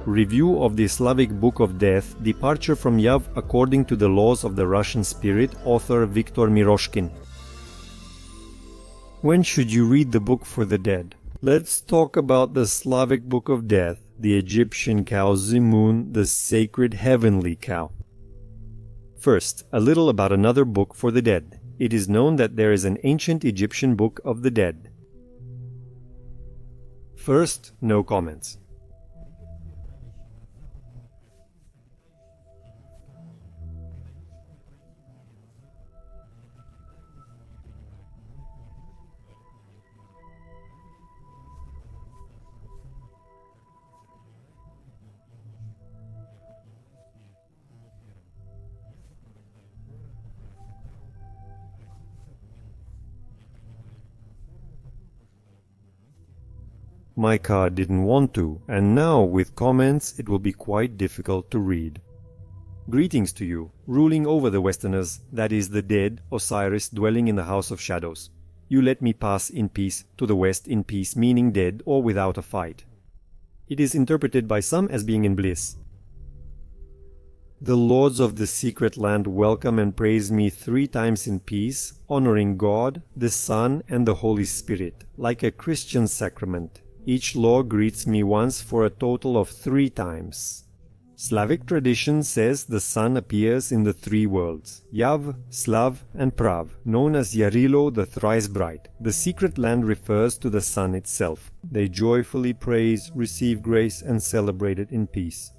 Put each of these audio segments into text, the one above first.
Review of the Slavic Book of Death, Departure from Yav According to the Laws of the Russian Spirit, author Viktor Miroshkin. When should you read the book for the dead? Let's talk about the Slavic Book of Death, the Egyptian cow Zimun, the sacred heavenly cow. First, a little about another book for the dead. It is known that there is an ancient Egyptian Book of the Dead. First, no comments. My card didn't want to, and now with comments it will be quite difficult to read. Greetings to you, ruling over the Westerners, that is the dead, Osiris dwelling in the House of Shadows. You let me pass in peace to the West in peace, meaning dead or without a fight. It is interpreted by some as being in bliss. The lords of the secret land welcome and praise me 3 times in peace, honoring God, the Son, and the Holy Spirit, like a Christian sacrament. Each lord greets me once for a total of 3 times. Slavic tradition says the sun appears in the 3 worlds, Yav, Slav, and Prav, known as Yarilo the thrice bright. The secret land refers to the sun itself. They joyfully praise, receive grace, and celebrate it in peace.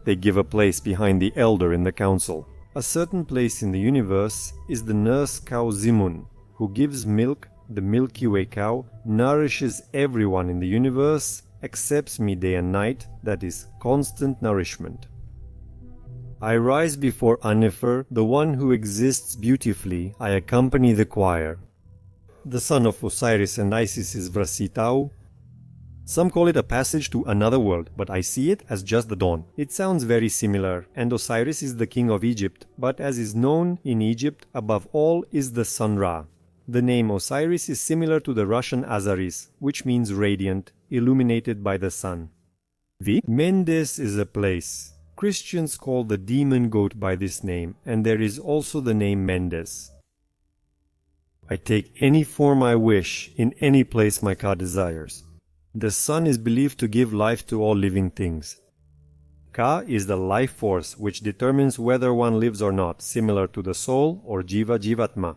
They give a place behind the elder in the council. A certain place in the universe is the nurse cow Zimun, who gives milk. The Milky Way cow nourishes everyone in the universe, accepts me day and night, that is, constant nourishment. I rise before Anefer, the one who exists beautifully. I accompany the choir. The son of Osiris and Isis is Vrasitau. Some call it a passage to another world, but I see it as just the dawn. It sounds very similar, and Osiris is the king of Egypt, but as is known in Egypt, above all is the sun Ra. The name Osiris is similar to the Russian Azaris, which means radiant, illuminated by the sun. Mendes is a place. Christians call the demon goat by this name, and there is also the name Mendes. I take any form I wish, in any place my card desires. The sun is believed to give life to all living things. Ka is the life force, which determines whether one lives or not, similar to the soul or Jiva Jivatma.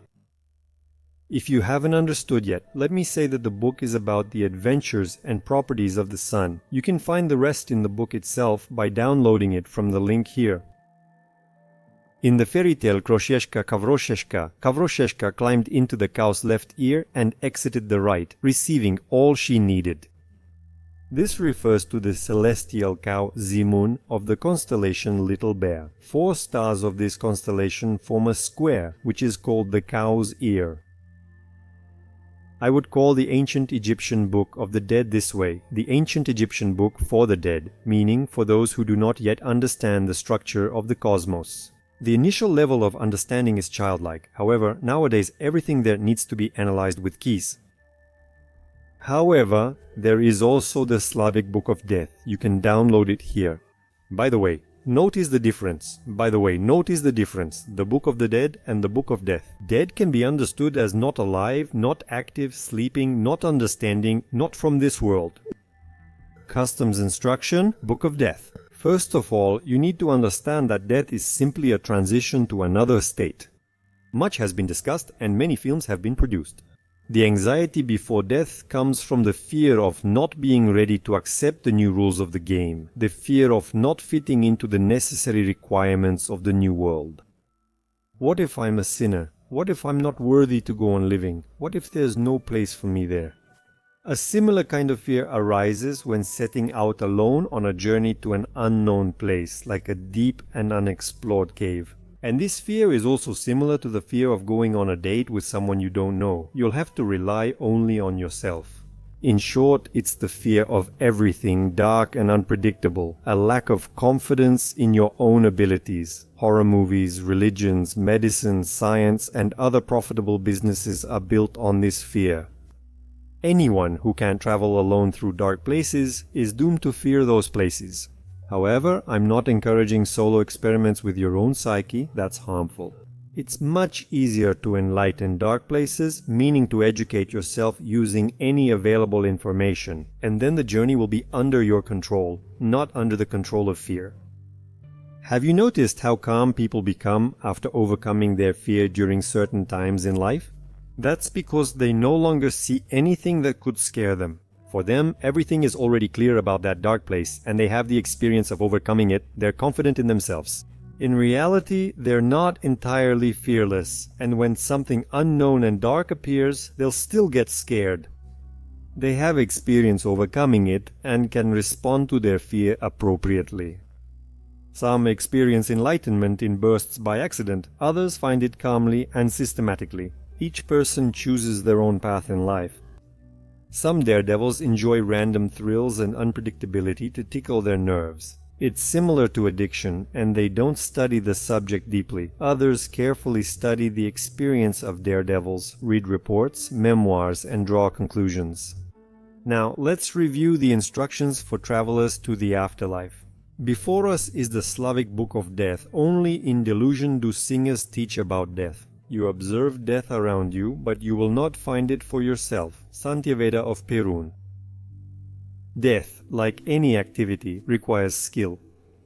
If you haven't understood yet, let me say that the book is about the adventures and properties of the sun. You can find the rest in the book itself by downloading it from the link here. In the fairy tale Krosheshka Kavrosheshka climbed into the cow's left ear and exited the right, receiving all she needed. This refers to the celestial cow Zimun of the constellation Little Bear. 4 stars of this constellation form a square, which is called the cow's ear. I would call the ancient Egyptian Book of the Dead this way, the ancient Egyptian book for the dead, meaning for those who do not yet understand the structure of the cosmos. The initial level of understanding is childlike, however, nowadays everything there needs to be analyzed with keys. However, there is also the Slavic Book of Death. You can download it here. By the way, notice the difference. The Book of the Dead and the Book of Death. Dead can be understood as not alive, not active, sleeping, not understanding, not from this world. Customs instruction, Book of Death. First of all, you need to understand that death is simply a transition to another state. Much has been discussed and many films have been produced. The anxiety before death comes from the fear of not being ready to accept the new rules of the game, the fear of not fitting into the necessary requirements of the new world. What if I'm a sinner? What if I'm not worthy to go on living? What if there's no place for me there? A similar kind of fear arises when setting out alone on a journey to an unknown place, like a deep and unexplored cave. And this fear is also similar to the fear of going on a date with someone you don't know. You'll have to rely only on yourself. In short, it's the fear of everything dark and unpredictable, a lack of confidence in your own abilities. Horror movies, religions, medicine, science, and other profitable businesses are built on this fear. Anyone who can't travel alone through dark places is doomed to fear those places. However, I'm not encouraging solo experiments with your own psyche. That's harmful. It's much easier to enlighten dark places, meaning to educate yourself using any available information, and then the journey will be under your control, not under the control of fear. Have you noticed how calm people become after overcoming their fear during certain times in life? That's because they no longer see anything that could scare them. For them, everything is already clear about that dark place, and they have the experience of overcoming it. They're confident in themselves. In reality, they're not entirely fearless, and when something unknown and dark appears, they'll still get scared. They have experience overcoming it and can respond to their fear appropriately. Some experience enlightenment in bursts by accident, others find it calmly and systematically. Each person chooses their own path in life. Some daredevils enjoy random thrills and unpredictability to tickle their nerves. It's similar to addiction, and they don't study the subject deeply. Others carefully study the experience of daredevils, read reports, memoirs, and draw conclusions. Now, let's review the instructions for travelers to the afterlife. Before us is the Slavic Book of Death. Only in delusion do singers teach about death. You observe death around you, but you will not find it for yourself. Santyaveda of Perun. Death, like any activity, requires skill.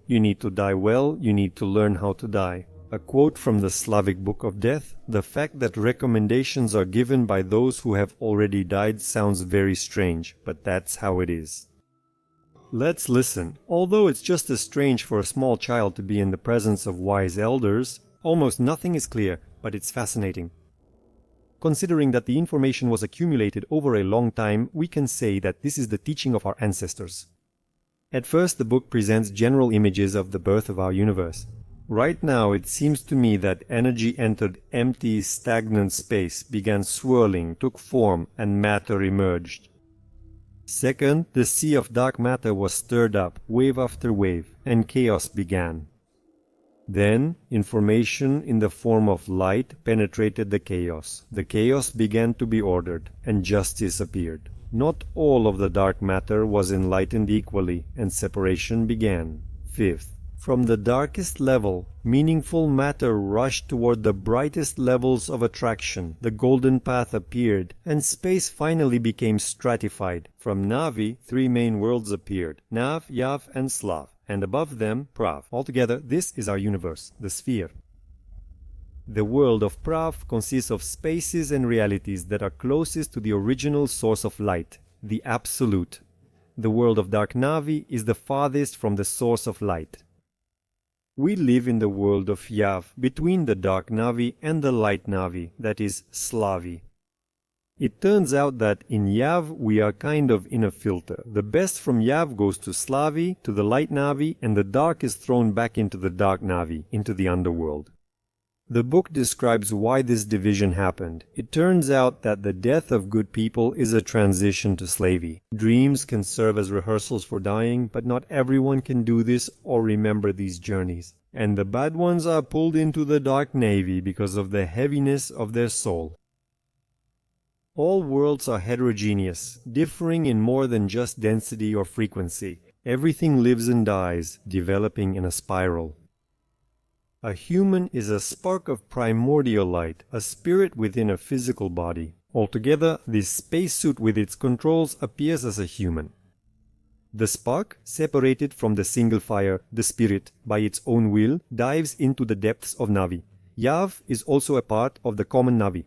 You need to die well, you need to learn how to die. A quote from the Slavic Book of Death: "The fact that recommendations are given by those who have already died sounds very strange, but that's how it is." Let's listen. Although it's just as strange for a small child to be in the presence of wise elders, almost nothing is clear, but it's fascinating. Considering that the information was accumulated over a long time, we can say that this is the teaching of our ancestors. At first, the book presents general images of the birth of our universe. Right now, it seems to me that energy entered empty, stagnant space, began swirling, took form, and matter emerged. Second, the sea of dark matter was stirred up, wave after wave, and chaos began. Then, information in the form of light penetrated the chaos. The chaos began to be ordered, and justice appeared. Not all of the dark matter was enlightened equally, and separation began. Fifth, from the darkest level, meaningful matter rushed toward the brightest levels of attraction. The golden path appeared, and space finally became stratified. From Navi, three main worlds appeared: Nav, Yav, and Slav. And above them, Prav. Altogether, this is our universe, the sphere. The world of Prav consists of spaces and realities that are closest to the original source of light, the Absolute. The world of Dark Navi is the farthest from the source of light. We live in the world of Yav, between the Dark Navi and the Light Navi, that is, Slavi. It turns out that in Yav we are kind of in a filter. The best from Yav goes to Slavi, to the Light Navi, and the dark is thrown back into the Dark Navi, into the underworld. The book describes why this division happened. It turns out that the death of good people is a transition to slavery. Dreams can serve as rehearsals for dying, but not everyone can do this or remember these journeys. And the bad ones are pulled into the Dark Navy because of the heaviness of their soul. All worlds are heterogeneous, differing in more than just density or frequency. Everything lives and dies, developing in a spiral. A human is a spark of primordial light, a spirit within a physical body. Altogether, this spacesuit with its controls appears as a human. The spark, separated from the single fire, the spirit, by its own will, dives into the depths of Navi. Yav is also a part of the common Navi.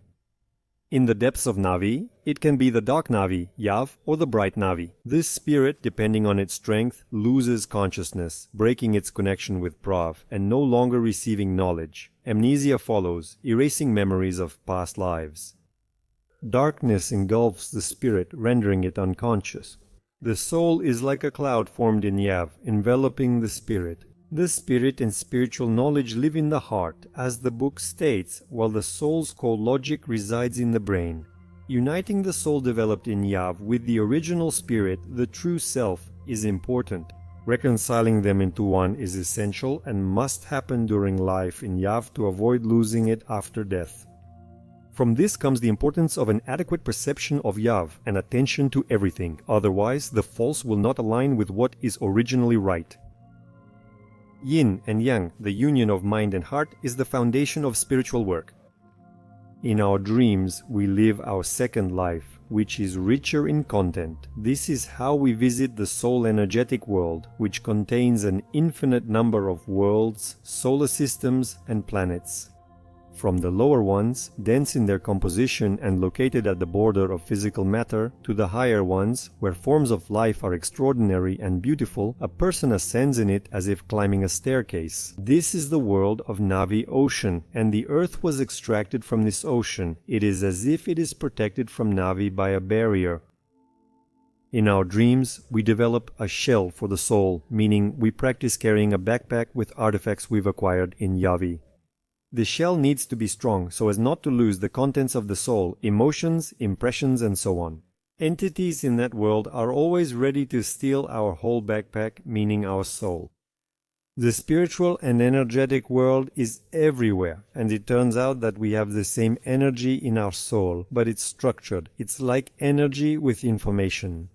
In the depths of Navi, it can be the Dark Navi, Yav, or the Bright Navi. This spirit, depending on its strength, loses consciousness, breaking its connection with Prav, and no longer receiving knowledge. Amnesia follows, erasing memories of past lives. Darkness engulfs the spirit, rendering it unconscious. The soul is like a cloud formed in Yav, enveloping the spirit. The spirit and spiritual knowledge live in the heart, as the book states, while the soul's core logic resides in the brain. Uniting the soul developed in Yav with the original spirit, the true self, is important. Reconciling them into one is essential and must happen during life in Yav to avoid losing it after death. From this comes the importance of an adequate perception of Yav and attention to everything, otherwise the false will not align with what is originally right. Yin and Yang, the union of mind and heart, is the foundation of spiritual work. In our dreams, we live our second life, which is richer in content. This is how we visit the soul energetic world, which contains an infinite number of worlds, solar systems, and planets. From the lower ones, dense in their composition and located at the border of physical matter, to the higher ones, where forms of life are extraordinary and beautiful, a person ascends in it as if climbing a staircase. This is the world of Navi Ocean, and the earth was extracted from this ocean. It is as if it is protected from Navi by a barrier. In our dreams, we develop a shell for the soul, meaning we practice carrying a backpack with artifacts we've acquired in Yavi. The shell needs to be strong so as not to lose the contents of the soul, emotions, impressions, and so on. Entities in that world are always ready to steal our whole backpack, meaning our soul. The spiritual and energetic world is everywhere, and it turns out that we have the same energy in our soul, but it's structured. It's like energy with information.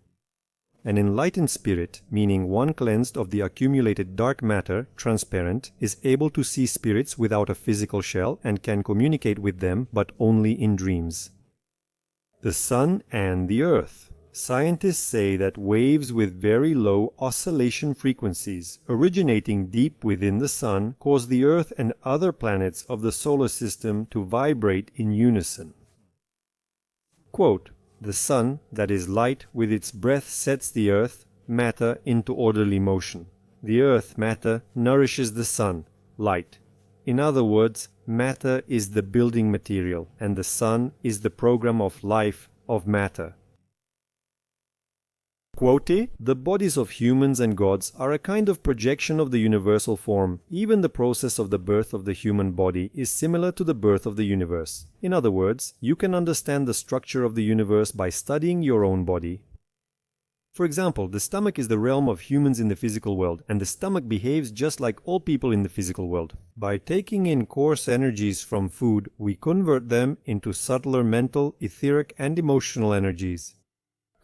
An enlightened spirit, meaning one cleansed of the accumulated dark matter, transparent, is able to see spirits without a physical shell and can communicate with them, but only in dreams. The sun and the earth. Scientists say that waves with very low oscillation frequencies, originating deep within the sun, cause the earth and other planets of the solar system to vibrate in unison. Quote, "The sun, that is light, with its breath sets the earth, matter, into orderly motion. The earth, matter, nourishes the sun, light. In other words, matter is the building material, and the sun is the program of life, of matter." Quote, "The bodies of humans and gods are a kind of projection of the universal form. Even the process of the birth of the human body is similar to the birth of the universe. In other words, you can understand the structure of the universe by studying your own body. For example, the stomach is the realm of humans in the physical world, and the stomach behaves just like all people in the physical world. By taking in coarse energies from food, we convert them into subtler mental, etheric, and emotional energies.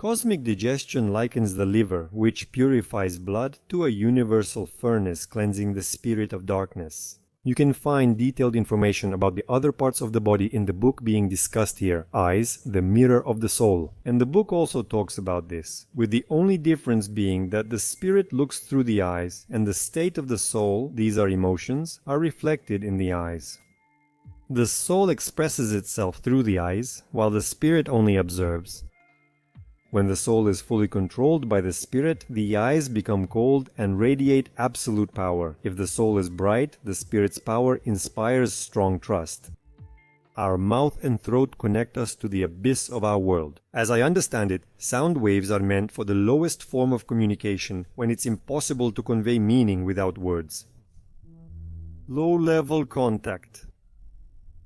Cosmic digestion likens the liver, which purifies blood, to a universal furnace cleansing the spirit of darkness. You can find detailed information about the other parts of the body in the book being discussed here, Eyes, the Mirror of the Soul. And the book also talks about this, with the only difference being that the spirit looks through the eyes, and the state of the soul, these are emotions, are reflected in the eyes. The soul expresses itself through the eyes, while the spirit only observes. When the soul is fully controlled by the spirit, the eyes become cold and radiate absolute power. If the soul is bright, the spirit's power inspires strong trust. Our mouth and throat connect us to the abyss of our world. As I understand it, sound waves are meant for the lowest form of communication, when it's impossible to convey meaning without words. Low-level contact.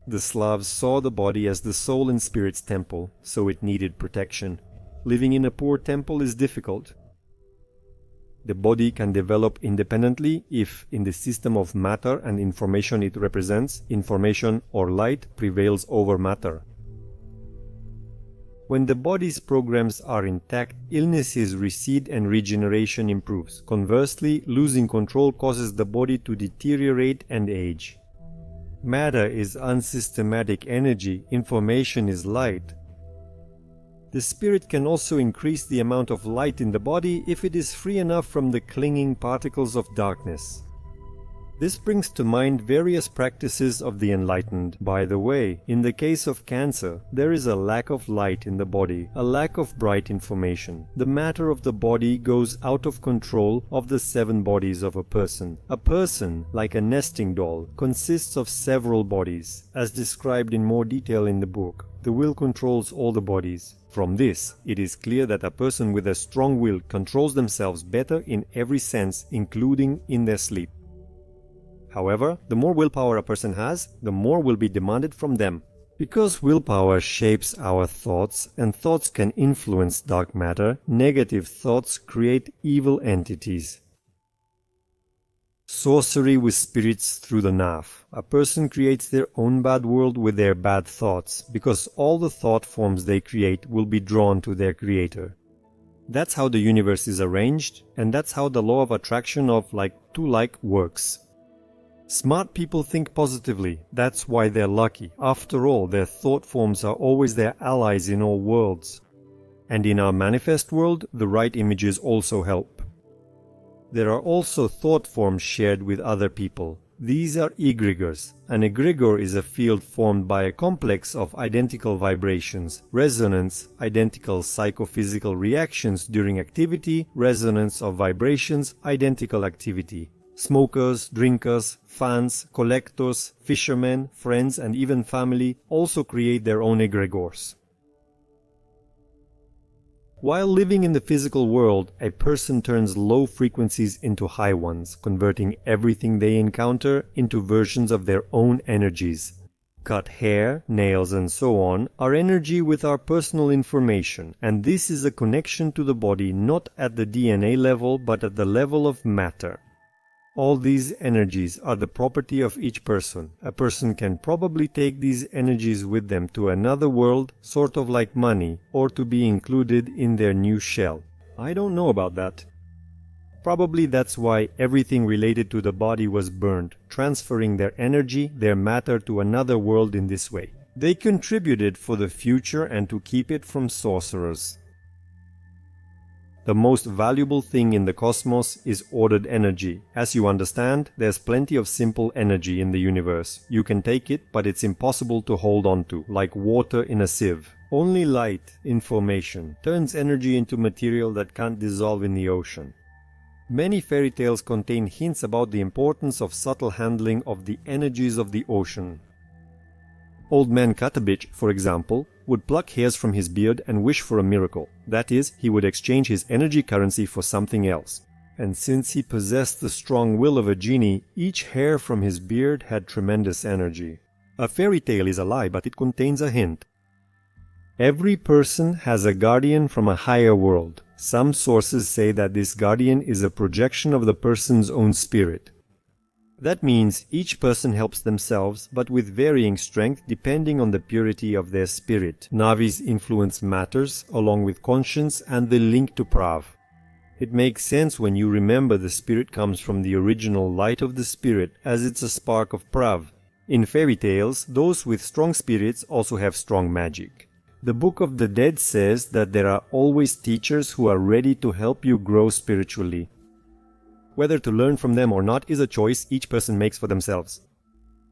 The Slavs saw the body as the soul and spirit's temple, so it needed protection. Living in a poor temple is difficult. The body can develop independently if, in the system of matter and information it represents, information or light prevails over matter. When the body's programs are intact, illnesses recede and regeneration improves. Conversely, losing control causes the body to deteriorate and age. Matter is unsystematic energy, information is light. The spirit can also increase the amount of light in the body if it is free enough from the clinging particles of darkness. This brings to mind various practices of the enlightened. By the way, in the case of cancer, there is a lack of light in the body, a lack of bright information. The matter of the body goes out of control of the 7 bodies of a person. A person, like a nesting doll, consists of several bodies, as described in more detail in the book. The will controls all the bodies. From this, it is clear that a person with a strong will controls themselves better in every sense, including in their sleep. However, the more willpower a person has, the more will be demanded from them. Because willpower shapes our thoughts, and thoughts can influence dark matter, negative thoughts create evil entities. Sorcery with spirits through the Naf. A person creates their own bad world with their bad thoughts, because all the thought forms they create will be drawn to their creator. That's how the universe is arranged, and that's how the law of attraction of like to like works. Smart people think positively, that's why they're lucky. After all, their thought forms are always their allies in all worlds. And in our manifest world, the right images also help. There are also thought forms shared with other people. These are egregors. An egregor is a field formed by a complex of identical vibrations, resonance, identical psychophysical reactions during activity, resonance of vibrations, identical activity. Smokers, drinkers, fans, collectors, fishermen, friends, and even family also create their own egregores. While living in the physical world, a person turns low frequencies into high ones, converting everything they encounter into versions of their own energies. Cut hair, nails, and so on are energy with our personal information, and this is a connection to the body not at the DNA level but at the level of matter. All these energies are the property of each person. A person can probably take these energies with them to another world, sort of like money, or to be included in their new shell. I don't know about that. Probably that's why everything related to the body was burned, transferring their energy, their matter to another world in this way. They contributed for the future and to keep it from sorcerers. The most valuable thing in the cosmos is ordered energy. As you understand, there's plenty of simple energy in the universe. You can take it, but it's impossible to hold on to, like water in a sieve. Only light, information, turns energy into material that can't dissolve in the ocean. Many fairy tales contain hints about the importance of subtle handling of the energies of the ocean. Old man Katabich, for example, would pluck hairs from his beard and wish for a miracle. That is, he would exchange his energy currency for something else. And since he possessed the strong will of a genie, each hair from his beard had tremendous energy. A fairy tale is a lie, but it contains a hint. Every person has a guardian from a higher world. Some sources say that this guardian is a projection of the person's own spirit. That means each person helps themselves, but with varying strength depending on the purity of their spirit. Navi's influence matters, along with conscience and the link to Prav. It makes sense when you remember the spirit comes from the original light of the spirit, as it's a spark of Prav. In fairy tales, those with strong spirits also have strong magic. The Book of the Dead says that there are always teachers who are ready to help you grow spiritually. Whether to learn from them or not is a choice each person makes for themselves.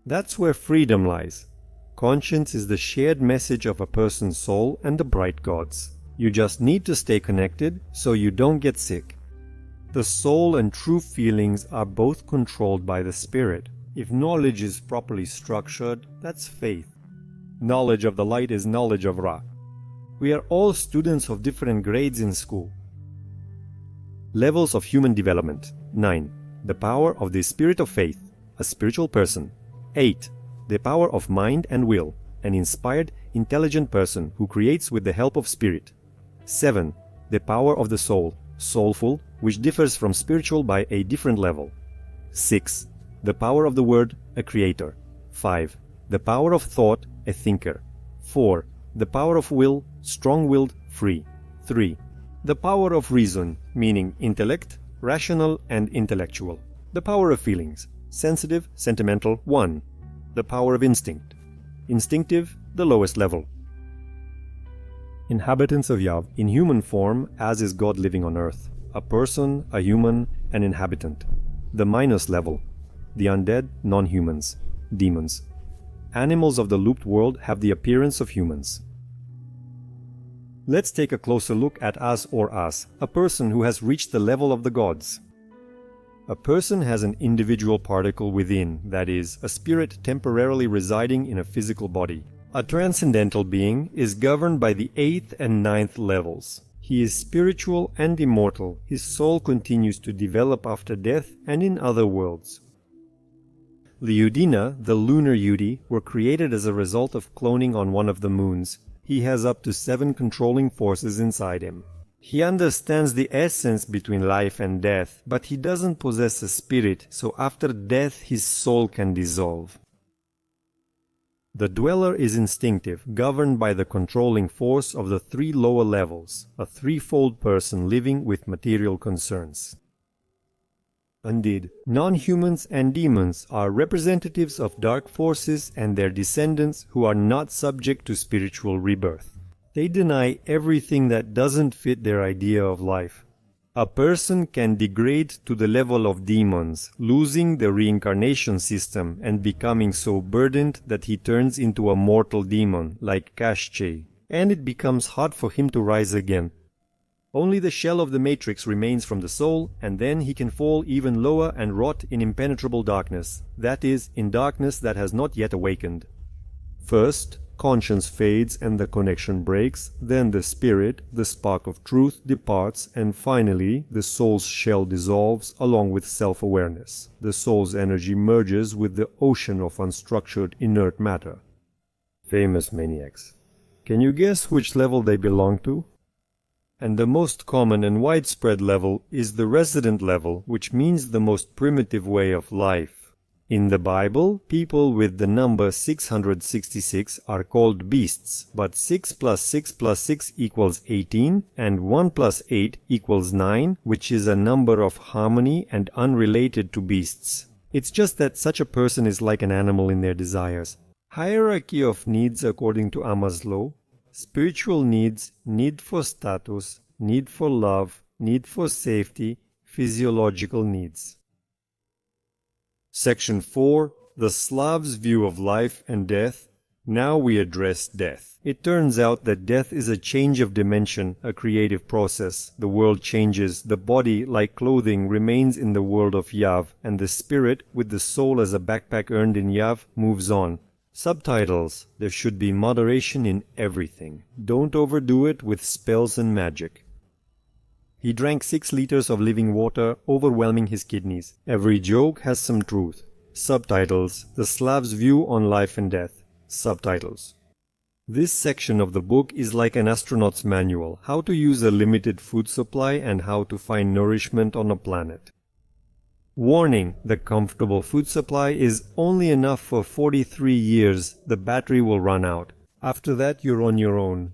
That's where freedom lies. Conscience is the shared message of a person's soul and the bright gods. You just need to stay connected so you don't get sick. The soul and true feelings are both controlled by the spirit. If knowledge is properly structured, that's faith. Knowledge of the light is knowledge of Ra. We are all students of different grades in school. Levels of human development. 9. The power of the spirit of faith, a spiritual person. 8. The power of mind and will, an inspired, intelligent person who creates with the help of spirit. 7. The power of the soul, soulful, which differs from spiritual by a different level. 6. The power of the word, a creator. 5. The power of thought, a thinker. 4. The power of will, strong-willed, free. 3. The power of reason, meaning intellect, rational and intellectual. The power of feelings, sensitive, sentimental, 1. The power of instinct, instinctive, the lowest level. Inhabitants of Yav, in human form, as is God living on earth. A person, a human, an inhabitant. The minus level. The undead, non-humans, demons. Animals of the looped world have the appearance of humans. Let's take a closer look at us or us, a person who has reached the level of the gods. A person has an individual particle within, that is, a spirit temporarily residing in a physical body. A transcendental being is governed by the 8th and 9th levels. He is spiritual and immortal. His soul continues to develop after death and in other worlds. The Udina, the lunar Yudi, were created as a result of cloning on one of the moons. He has up to 7 controlling forces inside him. He understands the essence between life and death, but he doesn't possess a spirit, so after death his soul can dissolve. The dweller is instinctive, governed by the controlling force of the three lower levels, a threefold person living with material concerns. Indeed, non-humans and demons are representatives of dark forces and their descendants who are not subject to spiritual rebirth. They deny everything that doesn't fit their idea of life. A person can degrade to the level of demons, losing the reincarnation system and becoming so burdened that he turns into a mortal demon, like Kashche, and it becomes hard for him to rise again. Only the shell of the matrix remains from the soul, and then he can fall even lower and rot in impenetrable darkness, that is, in darkness that has not yet awakened. First, conscience fades and the connection breaks, then the spirit, the spark of truth, departs, and finally the soul's shell dissolves along with self-awareness. The soul's energy merges with the ocean of unstructured inert matter. Famous maniacs. Can you guess which level they belong to? And the most common and widespread level is the resident level, which means the most primitive way of life. In the Bible, people with the number 666 are called beasts, but 6 plus 6 plus 6 equals 18, and 1 plus 8 equals 9, which is a number of harmony and unrelated to beasts. It's just that such a person is like an animal in their desires. Hierarchy of needs according to Maslow. Spiritual needs, need for status, need for love, need for safety, physiological needs. Section 4. The Slav's view of life and death. Now we address death. It turns out that death is a change of dimension, a creative process. The world changes, the body, like clothing, remains in the world of Yav, and the spirit, with the soul as a backpack earned in Yav, moves on. Subtitles. There should be moderation in everything. Don't overdo it with spells and magic. He drank 6 liters of living water, overwhelming his kidneys. Every joke has some truth. Subtitles. The Slav's view on life and death. Subtitles. This section of the book is like an astronaut's manual, how to use a limited food supply and how to find nourishment on a planet. Warning, the comfortable food supply is only enough for 43 years. The battery will run out. After that, you're on your own.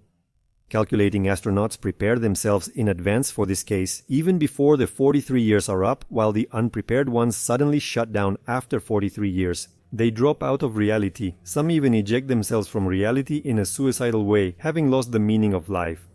Calculating astronauts prepare themselves in advance for this case, even before the 43 years are up, while the unprepared ones suddenly shut down after 43 years. They drop out of reality. Some even eject themselves from reality in a suicidal way, having lost the meaning of life.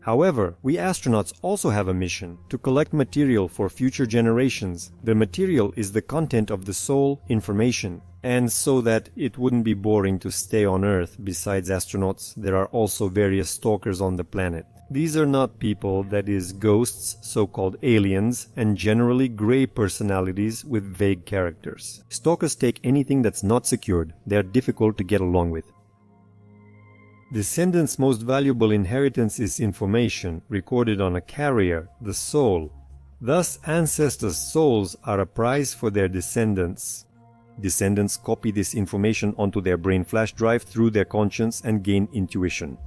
However, we astronauts also have a mission, to collect material for future generations. The material is the content of the soul, information. And so that it wouldn't be boring to stay on Earth, besides astronauts, there are also various stalkers on the planet. These are not people, that is, ghosts, so-called aliens, and generally grey personalities with vague characters. Stalkers take anything that's not secured. They are difficult to get along with. Descendants' most valuable inheritance is information, recorded on a carrier, the soul. Thus, ancestors' souls are a prize for their descendants. Descendants copy this information onto their brain flash drive through their conscience and gain intuition.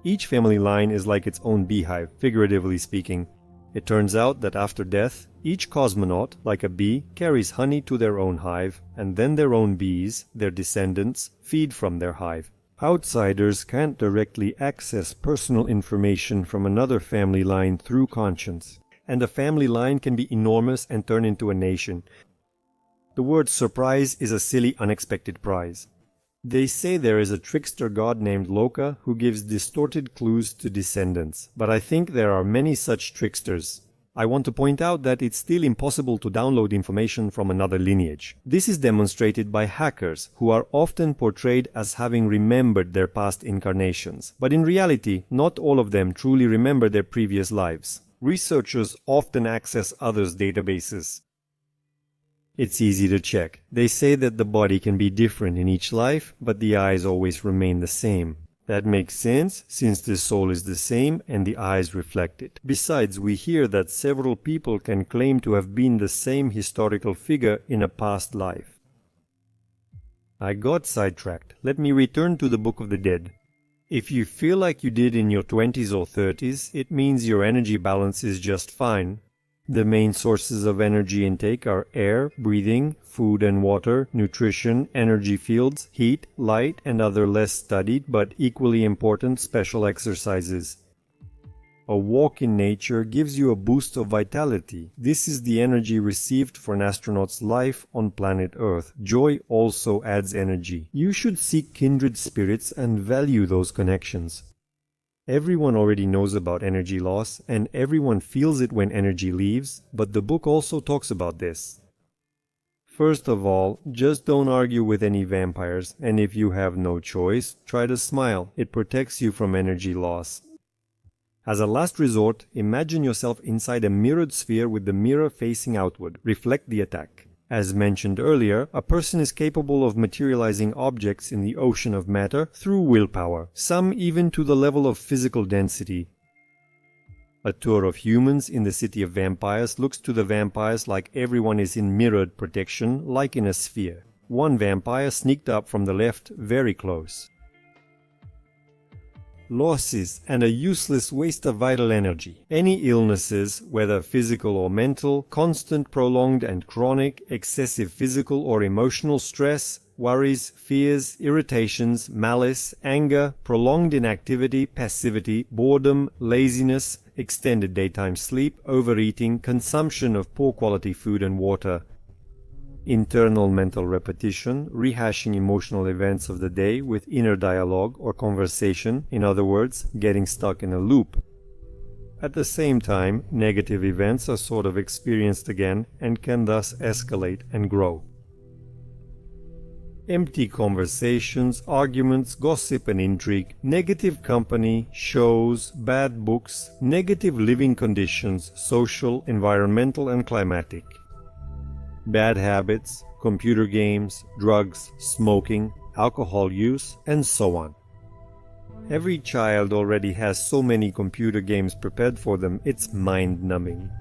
Each family line is like its own beehive, figuratively speaking. It turns out that after death, each cosmonaut, like a bee, carries honey to their own hive, and then their own bees, their descendants, feed from their hive. Outsiders can't directly access personal information from another family line through conscience, and a family line can be enormous and turn into a nation. The word surprise is a silly, unexpected prize. They say there is a trickster god named Loka who gives distorted clues to descendants, but I think there are many such tricksters. I want to point out that it's still impossible to download information from another lineage. This is demonstrated by hackers, who are often portrayed as having remembered their past incarnations. But in reality, not all of them truly remember their previous lives. Researchers often access others' databases. It's easy to check. They say that the body can be different in each life, but the eyes always remain the same. That makes sense, since the soul is the same and the eyes reflect it. Besides, we hear that several people can claim to have been the same historical figure in a past life. I got sidetracked. Let me return to the Book of the Dead. If you feel like you did in your 20s or 30s, it means your energy balance is just fine. The main sources of energy intake are air, breathing, food and water, nutrition, energy fields, heat, light, and other less studied but equally important special exercises. A walk in nature gives you a boost of vitality. This is the energy received for an astronaut's life on planet Earth. Joy also adds energy. You should seek kindred spirits and value those connections. Everyone already knows about energy loss, and everyone feels it when energy leaves, but the book also talks about this. First of all, just don't argue with any vampires, and if you have no choice, try to smile. It protects you from energy loss. As a last resort, imagine yourself inside a mirrored sphere with the mirror facing outward. Reflect the attack. As mentioned earlier, a person is capable of materializing objects in the ocean of matter through willpower, some even to the level of physical density. A tour of humans in the city of vampires looks to the vampires like everyone is in mirrored protection, like in a sphere. One vampire sneaked up from the left very close. Losses and a useless waste of vital energy. Any illnesses, whether physical or mental, constant, prolonged and chronic, excessive physical or emotional stress, worries, fears, irritations, malice, anger, prolonged inactivity, passivity, boredom, laziness, extended daytime sleep, overeating, consumption of poor quality food and water, internal mental repetition, rehashing emotional events of the day with inner dialogue or conversation, in other words, getting stuck in a loop. At the same time, negative events are sort of experienced again and can thus escalate and grow. Empty conversations, arguments, gossip and intrigue, negative company, shows, bad books, negative living conditions, social, environmental and climatic. Bad habits, computer games, drugs, smoking, alcohol use, and so on. Every child already has so many computer games prepared for them, it's mind-numbing.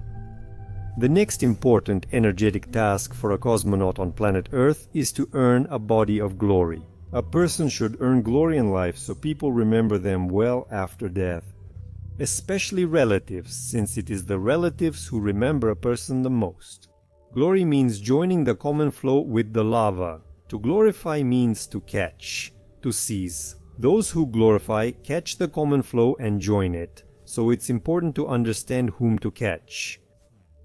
The next important energetic task for a cosmonaut on planet Earth is to earn a body of glory. A person should earn glory in life so people remember them well after death. Especially relatives, since it is the relatives who remember a person the most. Glory means joining the common flow with the lava. To glorify means to catch, to seize. Those who glorify catch the common flow and join it, so it's important to understand whom to catch.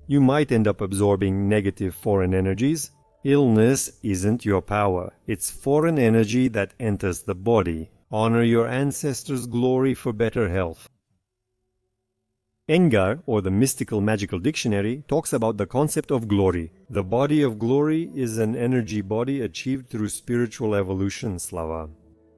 You might end up absorbing negative foreign energies. Illness isn't your power, it's foreign energy that enters the body. Honor your ancestors' glory for better health. Engar, or the Mystical Magical Dictionary, talks about the concept of glory. The body of glory is an energy body achieved through spiritual evolution, Slava.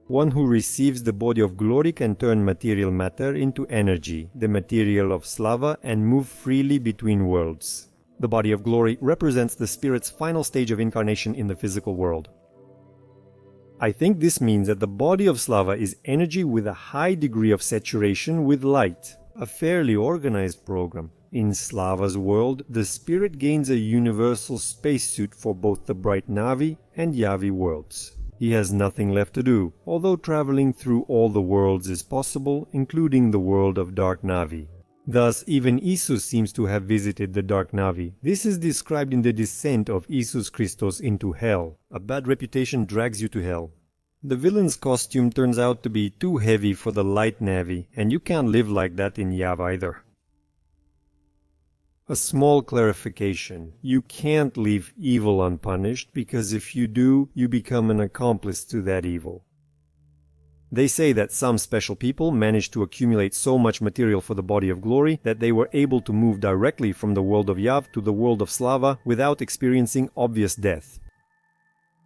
One who receives the body of glory can turn material matter into energy, the material of Slava, and move freely between worlds. The body of glory represents the spirit's final stage of incarnation in the physical world. I think this means that the body of Slava is energy with a high degree of saturation with light. A fairly organized program. In Slava's world, the spirit gains a universal spacesuit for both the bright Navi and Yavi worlds. He has nothing left to do, although traveling through all the worlds is possible, including the world of Dark Navi. Thus, even Isus seems to have visited the Dark Navi. This is described in the descent of Isus Christos into hell. A bad reputation drags you to hell. The villain's costume turns out to be too heavy for the light Navi, and you can't live like that in Yav either. A small clarification. You can't leave evil unpunished, because if you do, you become an accomplice to that evil. They say that some special people managed to accumulate so much material for the body of glory that they were able to move directly from the world of Yav to the world of Slava without experiencing obvious death.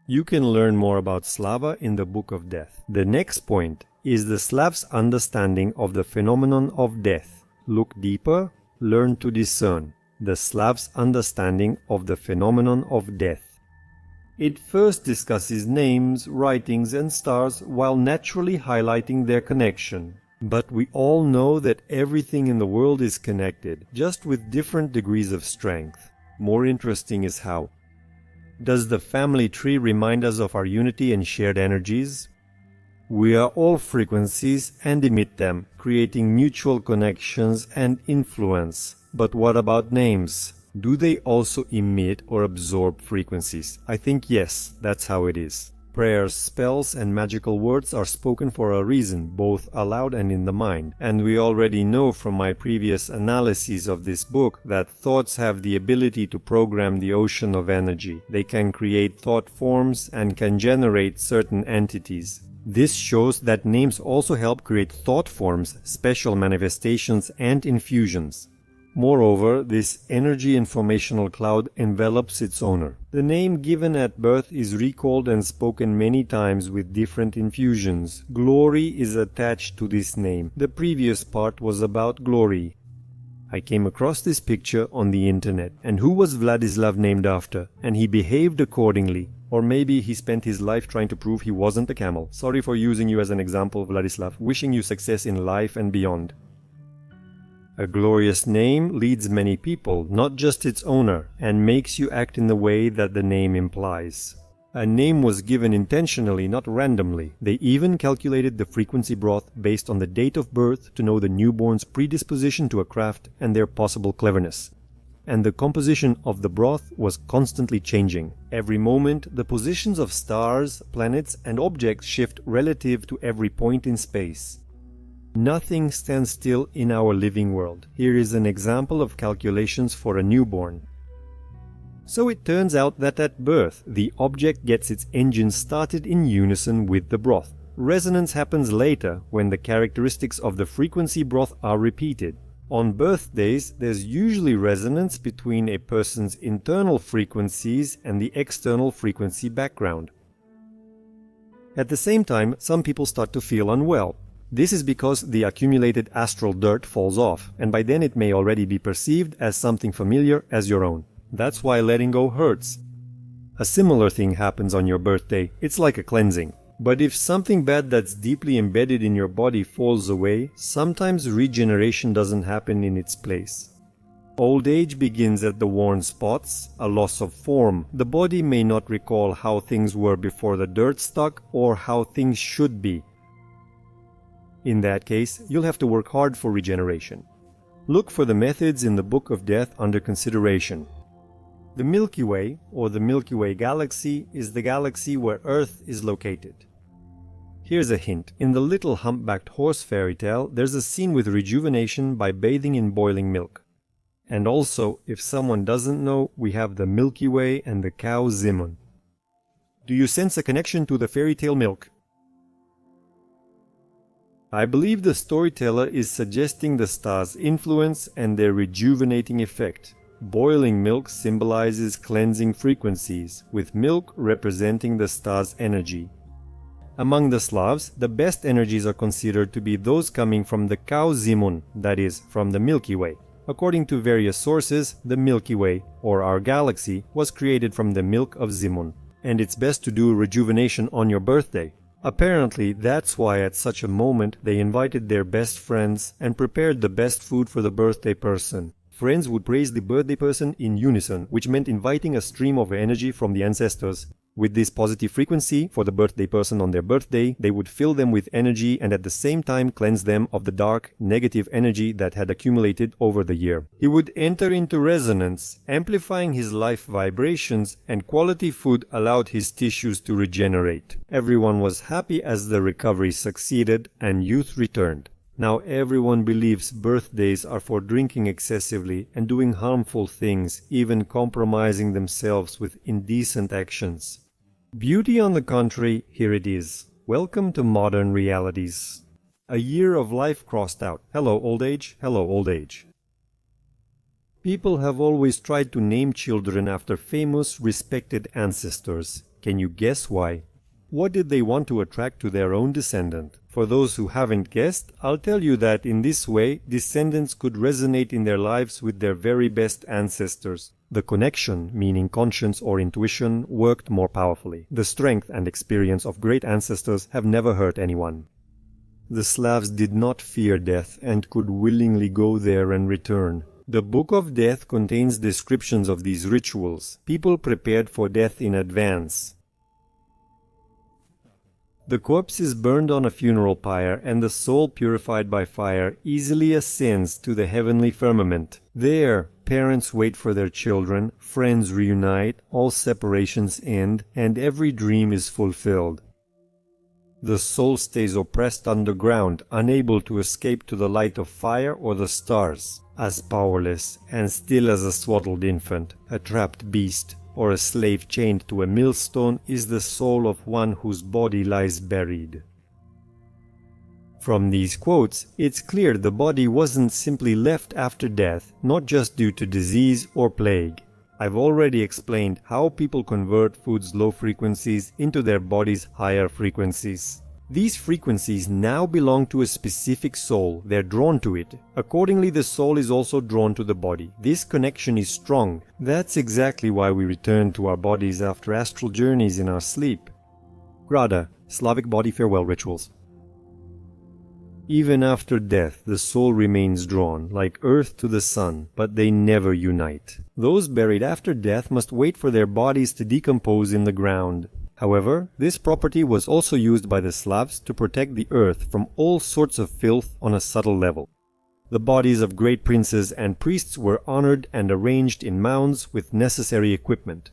You can learn more about Slava in the Book of Death. The next point is the Slav's understanding of the phenomenon of death. Look deeper, learn to discern. The Slav's understanding of the phenomenon of death. It first discusses names, writings and stars while naturally highlighting their connection. But we all know that everything in the world is connected, just with different degrees of strength. More interesting is how. Does the family tree remind us of our unity and shared energies? We are all frequencies and emit them, creating mutual connections and influence. But what about names? Do they also emit or absorb frequencies? I think yes, that's how it is. Prayers, spells, and magical words are spoken for a reason, both aloud and in the mind. And we already know from my previous analyses of this book that thoughts have the ability to program the ocean of energy. They can create thought forms and can generate certain entities. This shows that names also help create thought forms, special manifestations, and infusions. Moreover, this energy informational cloud envelops its owner. The name given at birth is recalled and spoken many times with different infusions. Glory is attached to this name. The previous part was about glory. I came across this picture on the internet. And who was Vladislav named after? And he behaved accordingly. Or maybe he spent his life trying to prove he wasn't a camel. Sorry for using you as an example, Vladislav. Wishing you success in life and beyond. A glorious name leads many people, not just its owner, and makes you act in the way that the name implies. A name was given intentionally, not randomly. They even calculated the frequency broth based on the date of birth to know the newborn's predisposition to a craft and their possible cleverness. And the composition of the broth was constantly changing. Every moment, the positions of stars, planets, and objects shift relative to every point in space. Nothing stands still in our living world. Here is an example of calculations for a newborn. So it turns out that at birth, the object gets its engine started in unison with the broth. Resonance happens later when the characteristics of the frequency broth are repeated. On birthdays, there's usually resonance between a person's internal frequencies and the external frequency background. At the same time, some people start to feel unwell. This is because the accumulated astral dirt falls off, and by then it may already be perceived as something familiar as your own. That's why letting go hurts. A similar thing happens on your birthday. It's like a cleansing. But if something bad that's deeply embedded in your body falls away, sometimes regeneration doesn't happen in its place. Old age begins at the worn spots, a loss of form. The body may not recall how things were before the dirt stuck or how things should be. In that case, you'll have to work hard for regeneration. Look for the methods in the Book of Death under consideration. The Milky Way, or the Milky Way galaxy, is the galaxy where Earth is located. Here's a hint. In the Little Humpbacked Horse fairy tale, there's a scene with rejuvenation by bathing in boiling milk. And also, if someone doesn't know, we have the Milky Way and the cow Zimun. Do you sense a connection to the fairy tale milk? I believe the storyteller is suggesting the stars' influence and their rejuvenating effect. Boiling milk symbolizes cleansing frequencies, with milk representing the stars' energy. Among the Slavs, the best energies are considered to be those coming from the cow Zimun, that is, from the Milky Way. According to various sources, the Milky Way, or our galaxy, was created from the milk of Zimun, and it's best to do rejuvenation on your birthday. Apparently, that's why at such a moment they invited their best friends and prepared the best food for the birthday person. Friends would praise the birthday person in unison, which meant inviting a stream of energy from the ancestors. With this positive frequency for the birthday person on their birthday, they would fill them with energy and at the same time cleanse them of the dark, negative energy that had accumulated over the year. He would enter into resonance, amplifying his life vibrations, and quality food allowed his tissues to regenerate. Everyone was happy as the recovery succeeded and youth returned. Now everyone believes birthdays are for drinking excessively and doing harmful things, even compromising themselves with indecent actions. Beauty, on the contrary, here it is. Welcome to modern realities. A year of life crossed out. Hello, old age. Hello, old age. People have always tried to name children after famous, respected ancestors. Can you guess why? What did they want to attract to their own descendant? For those who haven't guessed, I'll tell you that in this way, descendants could resonate in their lives with their very best ancestors. The connection, meaning conscience or intuition, worked more powerfully. The strength and experience of great ancestors have never hurt anyone. The Slavs did not fear death and could willingly go there and return. The Book of Death contains descriptions of these rituals. People prepared for death in advance. The corpse is burned on a funeral pyre, and the soul, purified by fire, easily ascends to the heavenly firmament. There, parents wait for their children, friends reunite, all separations end, and every dream is fulfilled. The soul stays oppressed underground, unable to escape to the light of fire or the stars, as powerless and still as a swaddled infant, a trapped beast, or a slave chained to a millstone is the soul of one whose body lies buried. From these quotes, it's clear the body wasn't simply left after death, not just due to disease or plague. I've already explained how people convert food's low frequencies into their body's higher frequencies. These frequencies now belong to a specific soul. They're drawn to it. Accordingly, the soul is also drawn to the body. This connection is strong. That's exactly why we return to our bodies after astral journeys in our sleep. Grada, Slavic body farewell rituals. Even after death, the soul remains drawn, like earth to the sun, but they never unite. Those buried after death must wait for their bodies to decompose in the ground. However, this property was also used by the Slavs to protect the earth from all sorts of filth on a subtle level. The bodies of great princes and priests were honored and arranged in mounds with necessary equipment.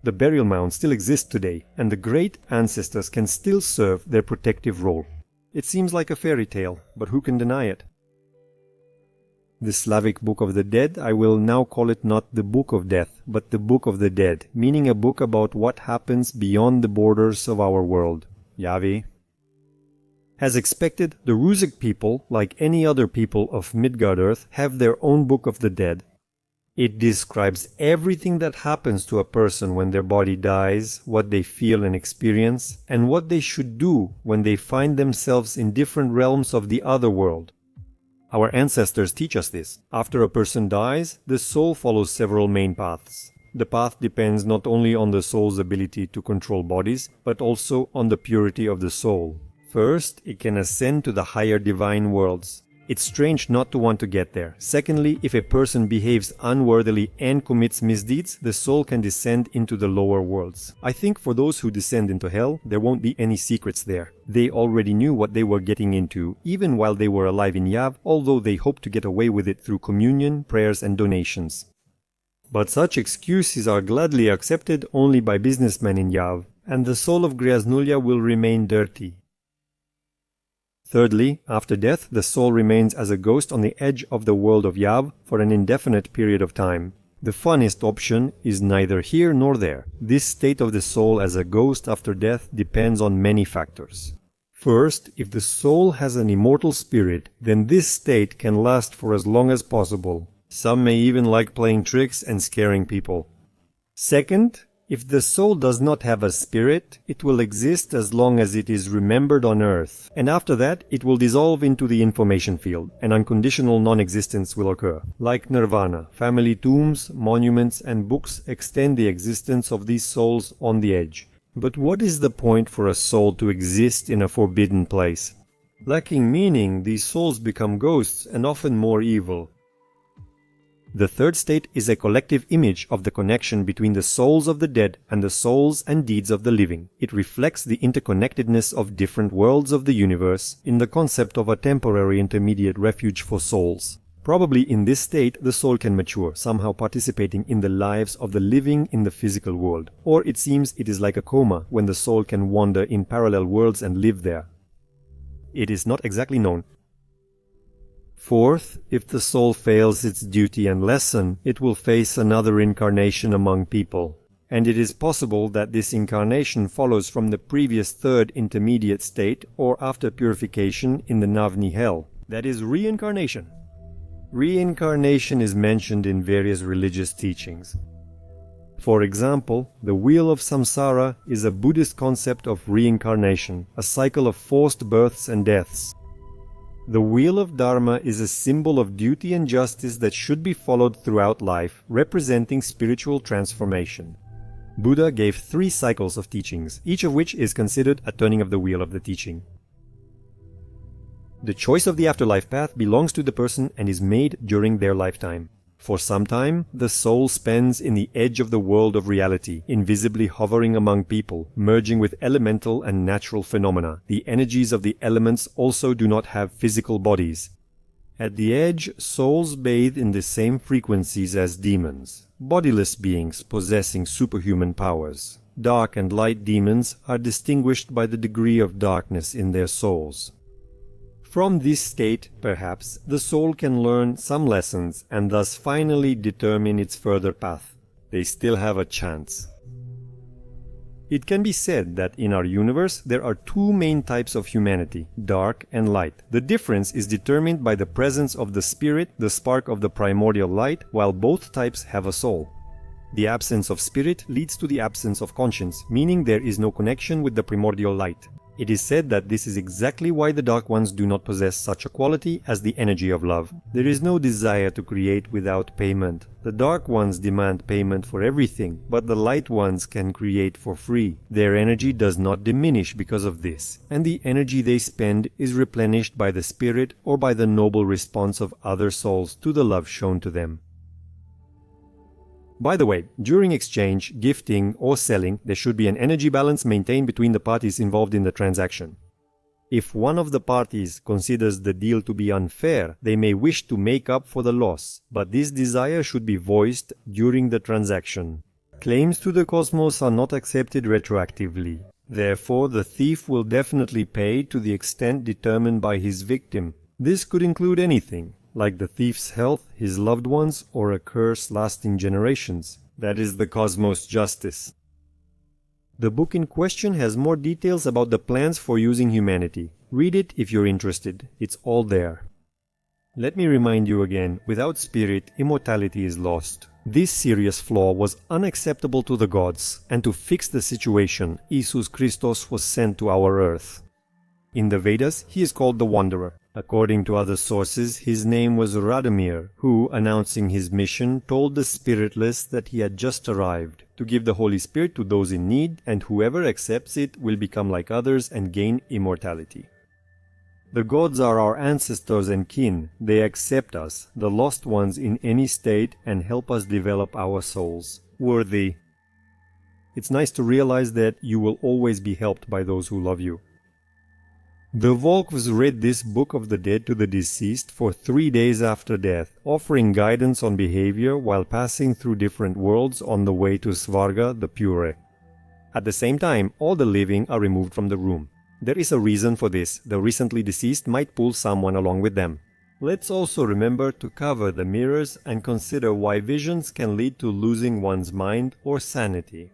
The burial mounds still exist today, and the great ancestors can still serve their protective role. It seems like a fairy tale, but who can deny it? The Slavic Book of the Dead, I will now call it not the Book of Death, but the Book of the Dead, meaning a book about what happens beyond the borders of our world. Yavi. As expected, the Ruzig people, like any other people of Midgard-earth, have their own Book of the Dead. It describes everything that happens to a person when their body dies, what they feel and experience, and what they should do when they find themselves in different realms of the other world. Our ancestors teach us this. After a person dies, the soul follows several main paths. The path depends not only on the soul's ability to control bodies, but also on the purity of the soul. First, it can ascend to the higher divine worlds. It's strange not to want to get there. Secondly, if a person behaves unworthily and commits misdeeds, the soul can descend into the lower worlds. I think for those who descend into hell, there won't be any secrets there. They already knew what they were getting into, even while they were alive in Yav, although they hoped to get away with it through communion, prayers and donations. But such excuses are gladly accepted only by businessmen in Yav, and the soul of Gryaznulia will remain dirty. Thirdly, after death, the soul remains as a ghost on the edge of the world of Yav for an indefinite period of time. The funnest option is neither here nor there. This state of the soul as a ghost after death depends on many factors. First, if the soul has an immortal spirit, then this state can last for as long as possible. Some may even like playing tricks and scaring people. Second, if the soul does not have a spirit, it will exist as long as it is remembered on earth, and after that it will dissolve into the information field, and unconditional non-existence will occur. Like nirvana, family tombs, monuments and books extend the existence of these souls on the edge. But what is the point for a soul to exist in a forbidden place? Lacking meaning, these souls become ghosts and often more evil. The third state is a collective image of the connection between the souls of the dead and the souls and deeds of the living. It reflects the interconnectedness of different worlds of the universe in the concept of a temporary intermediate refuge for souls. Probably in this state the soul can mature, somehow participating in the lives of the living in the physical world. Or it seems it is like a coma, when the soul can wander in parallel worlds and live there. It is not exactly known. Fourth, if the soul fails its duty and lesson, it will face another incarnation among people. And it is possible that this incarnation follows from the previous third intermediate state or after purification in the Navni hell. That is reincarnation. Reincarnation is mentioned in various religious teachings. For example, the wheel of samsara is a Buddhist concept of reincarnation, a cycle of forced births and deaths. The wheel of Dharma is a symbol of duty and justice that should be followed throughout life, representing spiritual transformation. Buddha gave 3 cycles of teachings, each of which is considered a turning of the wheel of the teaching. The choice of the afterlife path belongs to the person and is made during their lifetime. For some time, the soul spends in the edge of the world of reality, invisibly hovering among people, merging with elemental and natural phenomena. The energies of the elements also do not have physical bodies. At the edge, souls bathe in the same frequencies as demons, bodiless beings possessing superhuman powers. Dark and light demons are distinguished by the degree of darkness in their souls. From this state, perhaps, the soul can learn some lessons and thus finally determine its further path. They still have a chance. It can be said that in our universe there are two main types of humanity, dark and light. The difference is determined by the presence of the spirit, the spark of the primordial light, while both types have a soul. The absence of spirit leads to the absence of conscience, meaning there is no connection with the primordial light. It is said that this is exactly why the dark ones do not possess such a quality as the energy of love. There is no desire to create without payment. The dark ones demand payment for everything, but the light ones can create for free. Their energy does not diminish because of this, and the energy they spend is replenished by the spirit or by the noble response of other souls to the love shown to them. By the way, during exchange, gifting, or selling, there should be an energy balance maintained between the parties involved in the transaction. If one of the parties considers the deal to be unfair, they may wish to make up for the loss, but this desire should be voiced during the transaction. Claims to the cosmos are not accepted retroactively. Therefore, the thief will definitely pay to the extent determined by his victim. This could include anything, like the thief's health, his loved ones, or a curse lasting generations. That is the cosmos justice. The book in question has more details about the plans for using humanity. Read it if you're interested. It's all there. Let me remind you again, without spirit, immortality is lost. This serious flaw was unacceptable to the gods, and to fix the situation, Jesus Christos was sent to our earth. In the Vedas, he is called the Wanderer. According to other sources, his name was Radomir, who, announcing his mission, told the spiritless that he had just arrived, to give the Holy Spirit to those in need, and whoever accepts it will become like others and gain immortality. The gods are our ancestors and kin. They accept us, the lost ones in any state, and help us develop our souls. Worthy. It's nice to realize that you will always be helped by those who love you. The Volkhvs read this Book of the Dead to the deceased for 3 days after death, offering guidance on behavior while passing through different worlds on the way to Svarga, the Pure. At the same time, all the living are removed from the room. There is a reason for this. The recently deceased might pull someone along with them. Let's also remember to cover the mirrors and consider why visions can lead to losing one's mind or sanity.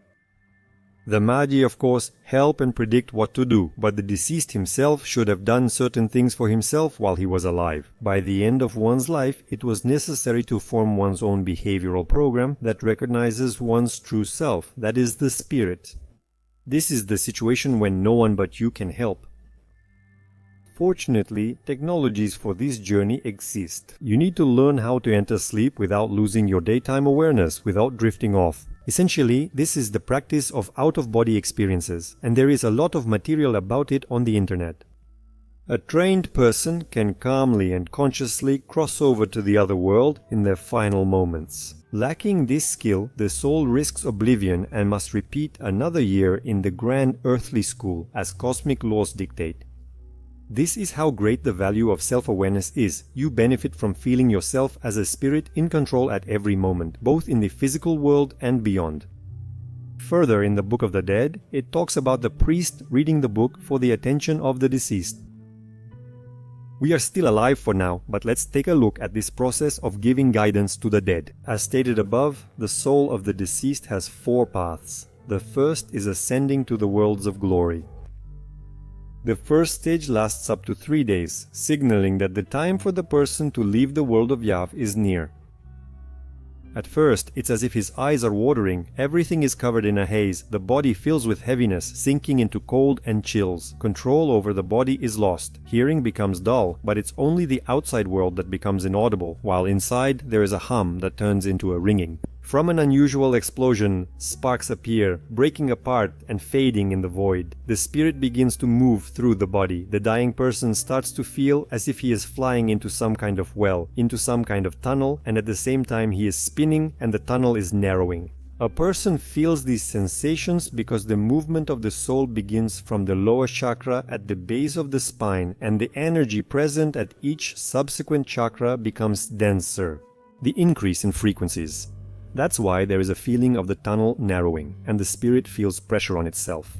The Magi, of course, help and predict what to do, but the deceased himself should have done certain things for himself while he was alive. By the end of one's life, it was necessary to form one's own behavioral program that recognizes one's true self, that is, the spirit. This is the situation when no one but you can help. Fortunately, technologies for this journey exist. You need to learn how to enter sleep without losing your daytime awareness, without drifting off. Essentially, this is the practice of out-of-body experiences, and there is a lot of material about it on the internet. A trained person can calmly and consciously cross over to the other world in their final moments. Lacking this skill, the soul risks oblivion and must repeat another year in the grand earthly school, as cosmic laws dictate. This is how great the value of self-awareness is. You benefit from feeling yourself as a spirit in control at every moment, both in the physical world and beyond. Further in the Book of the Dead, it talks about the priest reading the book for the attention of the deceased. We are still alive for now, but let's take a look at this process of giving guidance to the dead. As stated above, the soul of the deceased has 4 paths. The first is ascending to the worlds of glory. The first stage lasts up to 3 days, signaling that the time for the person to leave the world of Yav is near. At first, it's as if his eyes are watering, everything is covered in a haze, the body fills with heaviness, sinking into cold and chills. Control over the body is lost, hearing becomes dull, but it's only the outside world that becomes inaudible, while inside there is a hum that turns into a ringing. From an unusual explosion, sparks appear, breaking apart and fading in the void. The spirit begins to move through the body. The dying person starts to feel as if he is flying into some kind of well, into some kind of tunnel, and at the same time he is spinning and the tunnel is narrowing. A person feels these sensations because the movement of the soul begins from the lower chakra at the base of the spine, and the energy present at each subsequent chakra becomes denser. The increase in frequencies. That's why there is a feeling of the tunnel narrowing, and the spirit feels pressure on itself.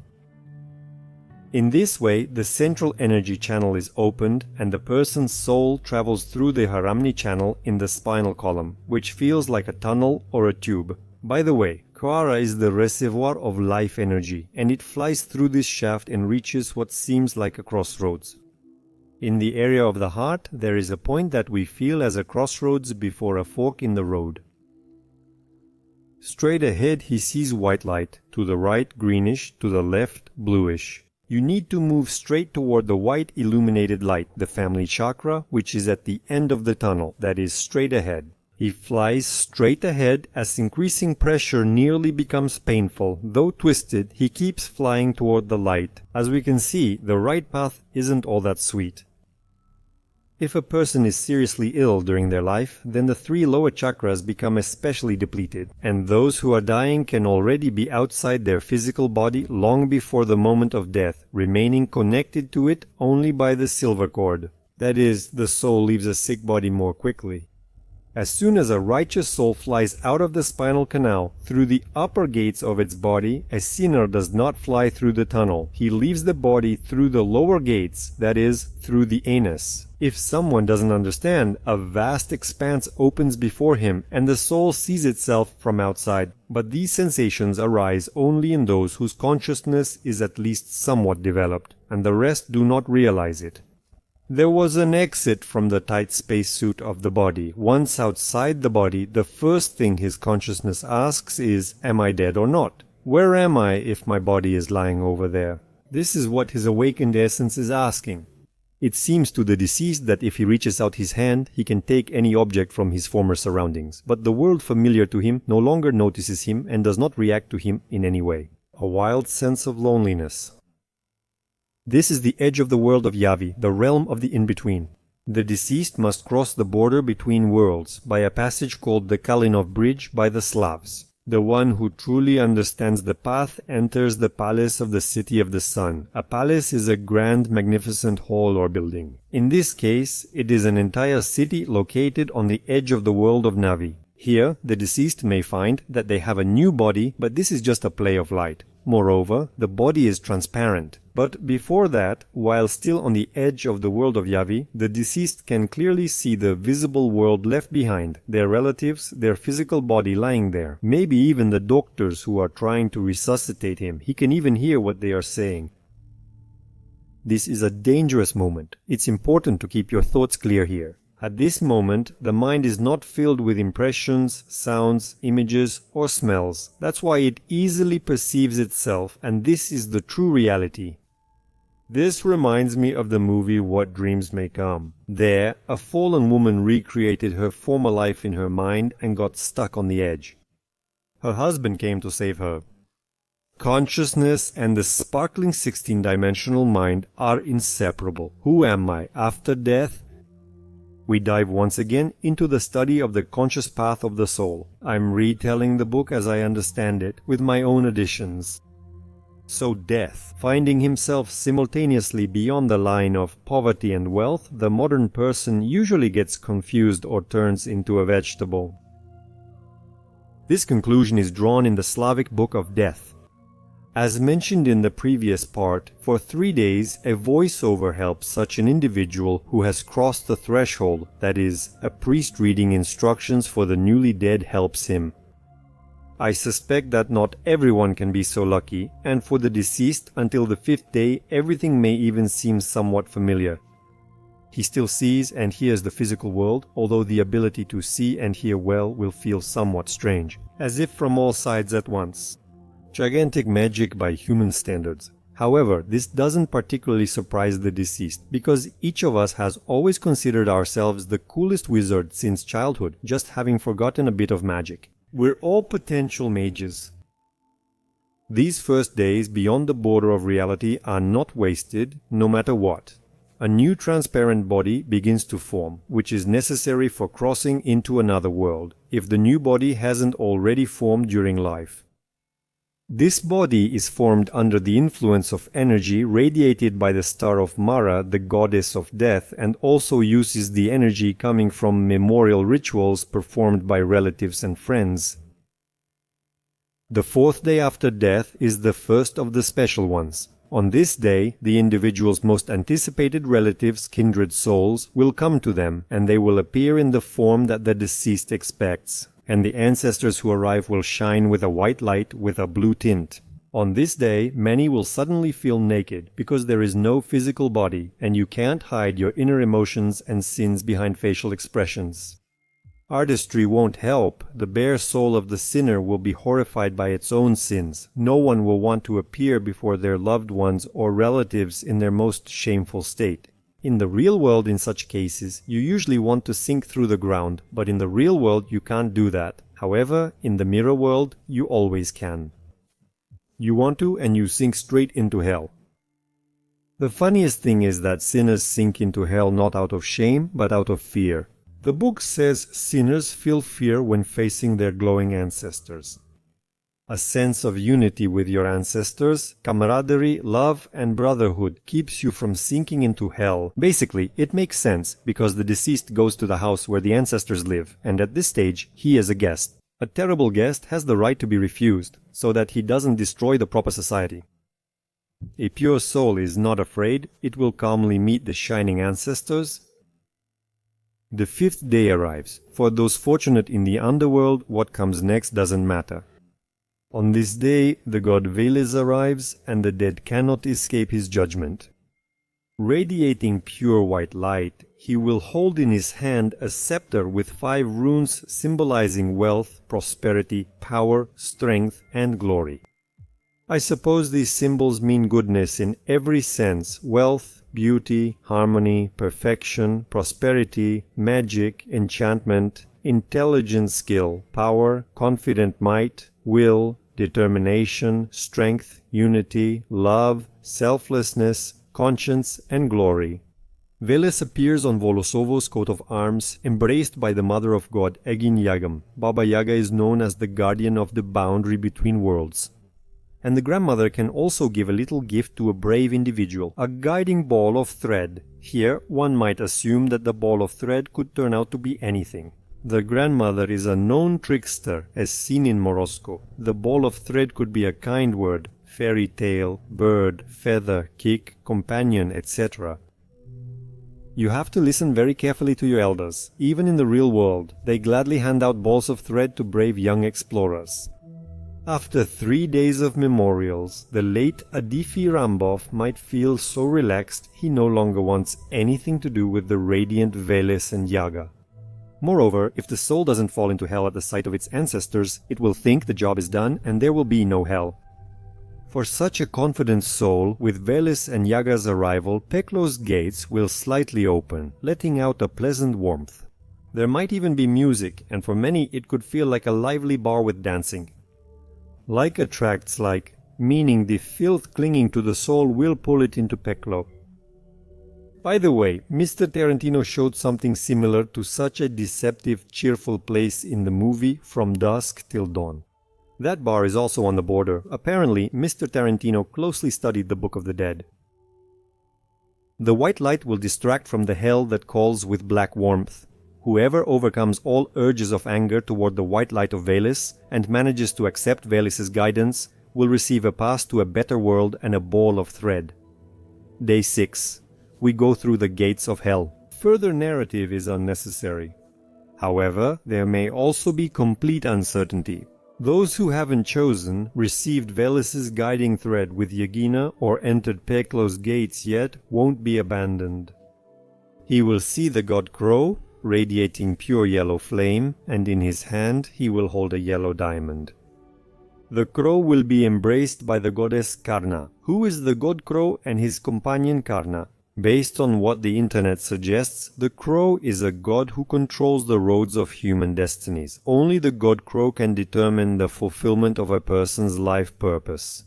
In this way, the central energy channel is opened, and the person's soul travels through the Haramni channel in the spinal column, which feels like a tunnel or a tube. By the way, Koara is the reservoir of life energy, and it flies through this shaft and reaches what seems like a crossroads. In the area of the heart, there is a point that we feel as a crossroads before a fork in the road. Straight ahead he sees white light, to the right greenish, to the left bluish. You need to move straight toward the white illuminated light, the family chakra, which is at the end of the tunnel, that is straight ahead. He flies straight ahead as increasing pressure nearly becomes painful. Though twisted, he keeps flying toward the light. As we can see, the right path isn't all that sweet. If a person is seriously ill during their life, then the 3 lower chakras become especially depleted, and those who are dying can already be outside their physical body long before the moment of death, remaining connected to it only by the silver cord. That is, the soul leaves a sick body more quickly. As soon as a righteous soul flies out of the spinal canal through the upper gates of its body, a sinner does not fly through the tunnel. He leaves the body through the lower gates, that is, through the anus. If someone doesn't understand, a vast expanse opens before him and the soul sees itself from outside. But these sensations arise only in those whose consciousness is at least somewhat developed, and the rest do not realize it. There was an exit from the tight spacesuit of the body. Once outside the body, the first thing his consciousness asks is, am I dead or not? Where am I if my body is lying over there? This is what his awakened essence is asking. It seems to the deceased that if he reaches out his hand, he can take any object from his former surroundings, but the world familiar to him no longer notices him and does not react to him in any way. A wild sense of loneliness. This is the edge of the world of Yavi, the realm of the in-between. The deceased must cross the border between worlds by a passage called the Kalinov Bridge by the Slavs. The one who truly understands the path enters the palace of the City of the Sun. A palace is a grand, magnificent hall or building. In this case, it is an entire city located on the edge of the world of Navi. Here, the deceased may find that they have a new body, but this is just a play of light. Moreover, the body is transparent. But before that, while still on the edge of the world of Yavi, the deceased can clearly see the visible world left behind, their relatives, their physical body lying there. Maybe even the doctors who are trying to resuscitate him. He can even hear what they are saying. This is a dangerous moment. It's important to keep your thoughts clear here. At this moment, the mind is not filled with impressions, sounds, images, or smells. That's why it easily perceives itself, and this is the true reality. This reminds me of the movie What Dreams May Come. There, a fallen woman recreated her former life in her mind and got stuck on the edge. Her husband came to save her. Consciousness and the sparkling 16-dimensional mind are inseparable. Who am I after death? We dive once again into the study of the conscious path of the soul. I'm retelling the book as I understand it, with my own additions. So death, finding himself simultaneously beyond the line of poverty and wealth, the modern person usually gets confused or turns into a vegetable. This conclusion is drawn in the Slavic book of death. As mentioned in the previous part, for 3 days a voiceover helps such an individual who has crossed the threshold, that is, a priest reading instructions for the newly dead helps him. I suspect that not everyone can be so lucky, and for the deceased, until the 5th day, everything may even seem somewhat familiar. He still sees and hears the physical world, although the ability to see and hear well will feel somewhat strange, as if from all sides at once. Gigantic magic by human standards. However, this doesn't particularly surprise the deceased, because each of us has always considered ourselves the coolest wizard since childhood, just having forgotten a bit of magic. We're all potential mages. These first days beyond the border of reality are not wasted, no matter what. A new transparent body begins to form, which is necessary for crossing into another world, if the new body hasn't already formed during life. This body is formed under the influence of energy radiated by the star of Mara, the goddess of death, and also uses the energy coming from memorial rituals performed by relatives and friends. The fourth day after death is the first of the special ones. On this day, the individual's most anticipated relatives, kindred souls, will come to them, and they will appear in the form that the deceased expects, and the ancestors who arrive will shine with a white light with a blue tint. On this day, many will suddenly feel naked, because there is no physical body, and you can't hide your inner emotions and sins behind facial expressions. Artistry won't help. The bare soul of the sinner will be horrified by its own sins. No one will want to appear before their loved ones or relatives in their most shameful state. In the real world, in such cases, you usually want to sink through the ground, but in the real world you can't do that. However, in the mirror world, you always can. You want to, and you sink straight into hell. The funniest thing is that sinners sink into hell not out of shame, but out of fear. The book says sinners feel fear when facing their glowing ancestors. A sense of unity with your ancestors, camaraderie, love, and brotherhood keeps you from sinking into hell. Basically, it makes sense because the deceased goes to the house where the ancestors live, and at this stage, he is a guest. A terrible guest has the right to be refused, so that he doesn't destroy the proper society. A pure soul is not afraid. It will calmly meet the shining ancestors. The fifth day arrives. For those fortunate in the underworld, what comes next doesn't matter. On this day, the god Veles arrives, and the dead cannot escape his judgment. Radiating pure white light, he will hold in his hand a scepter with 5 runes symbolizing wealth, prosperity, power, strength, and glory. I suppose these symbols mean goodness in every sense: wealth, beauty, harmony, perfection, prosperity, magic, enchantment, intelligent skill, power, confident might, will, determination, strength, unity, love, selflessness, conscience, and glory. Veles appears on Volosovo's coat of arms, embraced by the mother of God, Egin Yagam. Baba Yaga is known as the guardian of the boundary between worlds. And the grandmother can also give a little gift to a brave individual, a guiding ball of thread. Here, one might assume that the ball of thread could turn out to be anything. The grandmother is a known trickster, as seen in Morosco. The ball of thread could be a kind word, fairy tale, bird, feather, kick, companion, etc. You have to listen very carefully to your elders. Even in the real world, they gladly hand out balls of thread to brave young explorers. After 3 days of memorials, the late Adifi Rambov might feel so relaxed he no longer wants anything to do with the radiant Veles and Yaga. Moreover, if the soul doesn't fall into hell at the sight of its ancestors, it will think the job is done and there will be no hell. For such a confident soul, with Veles and Yaga's arrival, Peklo's gates will slightly open, letting out a pleasant warmth. There might even be music, and for many it could feel like a lively bar with dancing. Like attracts like, meaning the filth clinging to the soul will pull it into Peklo. By the way, Mr. Tarantino showed something similar to such a deceptive, cheerful place in the movie From Dusk Till Dawn. That bar is also on the border. Apparently, Mr. Tarantino closely studied the Book of the Dead. The white light will distract from the hell that calls with black warmth. Whoever overcomes all urges of anger toward the white light of Veles and manages to accept Veles' guidance will receive a pass to a better world and a ball of thread. Day 6. We go through the gates of hell. Further narrative is unnecessary. However, there may also be complete uncertainty. Those who haven't chosen, received Veles' guiding thread with Yagina, or entered Peklo's gates yet, won't be abandoned. He will see the god Crow, radiating pure yellow flame, and in his hand he will hold a yellow diamond. The crow will be embraced by the goddess Karna. Who is the god crow and his companion Karna? Based on what the internet suggests, the crow is a god who controls the roads of human destinies. Only the god crow can determine the fulfillment of a person's life purpose.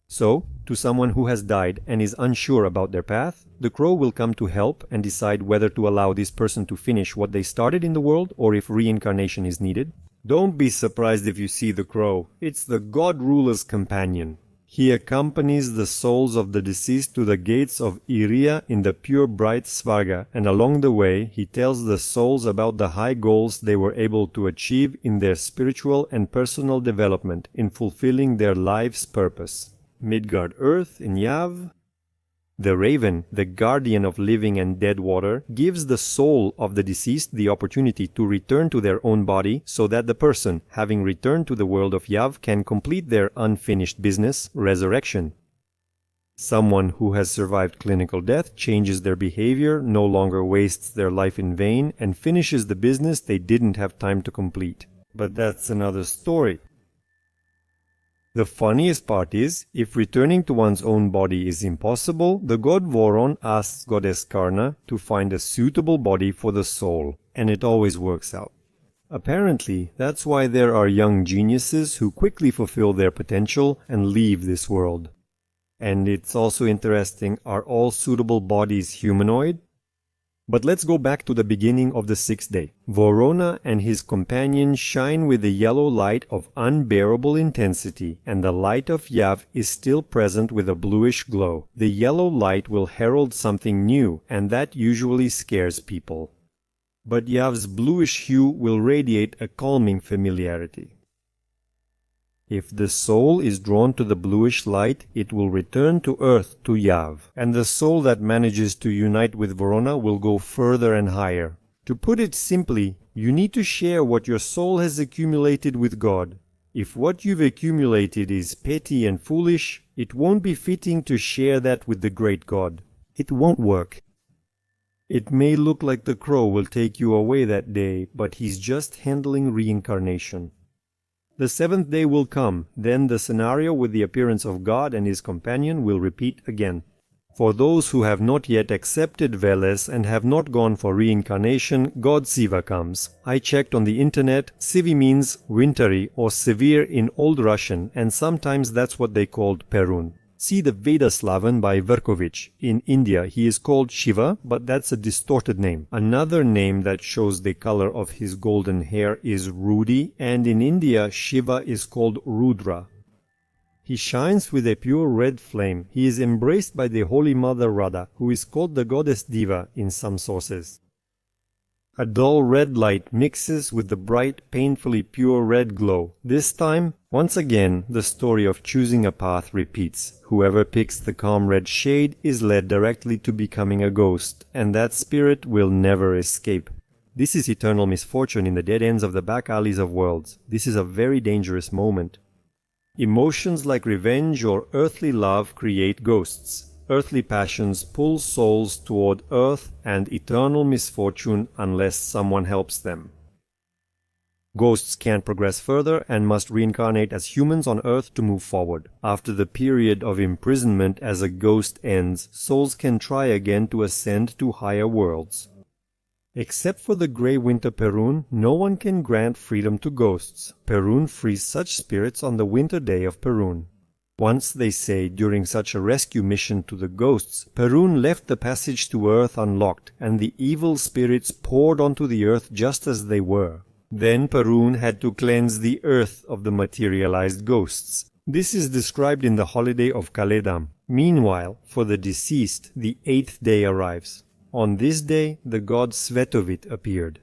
So, to someone who has died and is unsure about their path, the crow will come to help and decide whether to allow this person to finish what they started in the world or if reincarnation is needed. Don't be surprised if you see the crow. It's the god ruler's companion. He accompanies the souls of the deceased to the gates of Iria in the pure bright Svarga, and along the way he tells the souls about the high goals they were able to achieve in their spiritual and personal development in fulfilling their life's purpose. Midgard Earth in Yav. The raven, the guardian of living and dead water, gives the soul of the deceased the opportunity to return to their own body so that the person, having returned to the world of Yav, can complete their unfinished business, resurrection. Someone who has survived clinical death changes their behavior, no longer wastes their life in vain, and finishes the business they didn't have time to complete. But that's another story. The funniest part is, if returning to one's own body is impossible, the god Voron asks goddess Karna to find a suitable body for the soul, and it always works out. Apparently, that's why there are young geniuses who quickly fulfill their potential and leave this world. And it's also interesting, are all suitable bodies humanoid? But let's go back to the beginning of the sixth day. Vorona and his companion shine with the yellow light of unbearable intensity, and the light of Yav is still present with a bluish glow. The yellow light will herald something new, and that usually scares people. But Yav's bluish hue will radiate a calming familiarity. If the soul is drawn to the bluish light, it will return to earth, to Yav, and the soul that manages to unite with Vorona will go further and higher. To put it simply, you need to share what your soul has accumulated with God. If what you've accumulated is petty and foolish, it won't be fitting to share that with the great God. It won't work. It may look like the crow will take you away that day, but he's just handling reincarnation. The seventh day will come, then the scenario with the appearance of God and his companion will repeat again. For those who have not yet accepted Veles and have not gone for reincarnation, God Siva comes. I checked on the internet, Sivi means wintry or severe in Old Russian, and sometimes that's what they called Perun. See the Vedaslavan by Verkovich. In India he is called Shiva, but that's a distorted name. Another name that shows the color of his golden hair is Rudi, and in India Shiva is called Rudra. He shines with a pure red flame. He is embraced by the Holy Mother Radha, who is called the goddess Diva in some sources. A dull red light mixes with the bright, painfully pure red glow. This time, once again, the story of choosing a path repeats. Whoever picks the calm red shade is led directly to becoming a ghost, and that spirit will never escape. This is eternal misfortune in the dead ends of the back alleys of worlds. This is a very dangerous moment. Emotions like revenge or earthly love create ghosts. Earthly passions pull souls toward earth and eternal misfortune unless someone helps them. Ghosts can't progress further and must reincarnate as humans on earth to move forward. After the period of imprisonment as a ghost ends, souls can try again to ascend to higher worlds. Except for the grey winter Perun, no one can grant freedom to ghosts. Perun frees such spirits on the winter day of Perun. Once, they say, during such a rescue mission to the ghosts, Perun left the passage to earth unlocked, and the evil spirits poured onto the earth just as they were. Then Perun had to cleanse the earth of the materialized ghosts. This is described in the holiday of Kaledam. Meanwhile, for the deceased, the eighth day arrives. On this day, the god Svetovit appeared.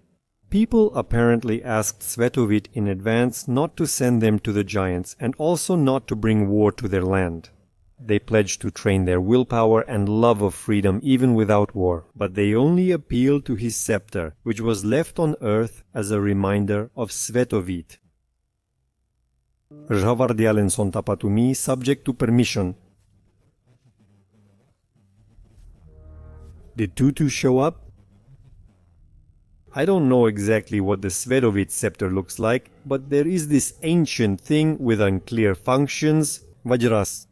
People apparently asked Svetovit in advance not to send them to the giants and also not to bring war to their land. They pledged to train their willpower and love of freedom even without war, but they only appealed to his scepter, which was left on earth as a reminder of Svetovit. Rjavardialen sont tapatumi subject to permission. Did Tutu show up? I don't know exactly what the Svetovit scepter looks like, but there is this ancient thing with unclear functions, Vajras.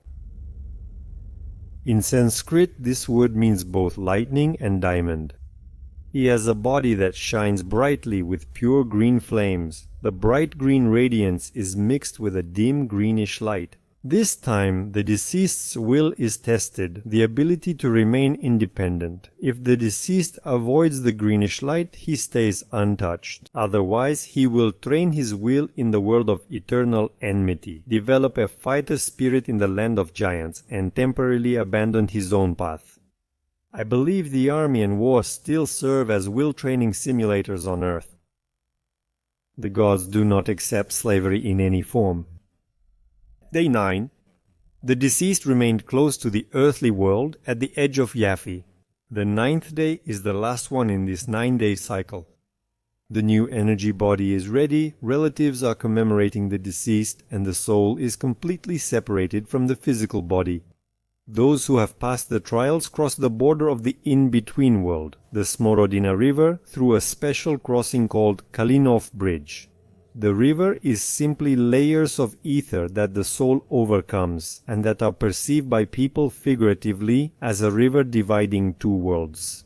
In Sanskrit, this word means both lightning and diamond. He has a body that shines brightly with pure green flames. The bright green radiance is mixed with a dim greenish light. This time, the deceased's will is tested, the ability to remain independent. If the deceased avoids the greenish light, he stays untouched. Otherwise, he will train his will in the world of eternal enmity, develop a fighter spirit in the land of giants, and temporarily abandon his own path. I believe the army and war still serve as will training simulators on Earth. The gods do not accept slavery in any form. Day 9. The deceased remained close to the earthly world at the edge of Yaffe. The 9th day is the last one in this 9-day cycle. The new energy body is ready, relatives are commemorating the deceased, and the soul is completely separated from the physical body. Those who have passed the trials cross the border of the in-between world, the Smorodina River, through a special crossing called Kalinov Bridge. The river is simply layers of ether that the soul overcomes, and that are perceived by people figuratively as a river dividing two worlds.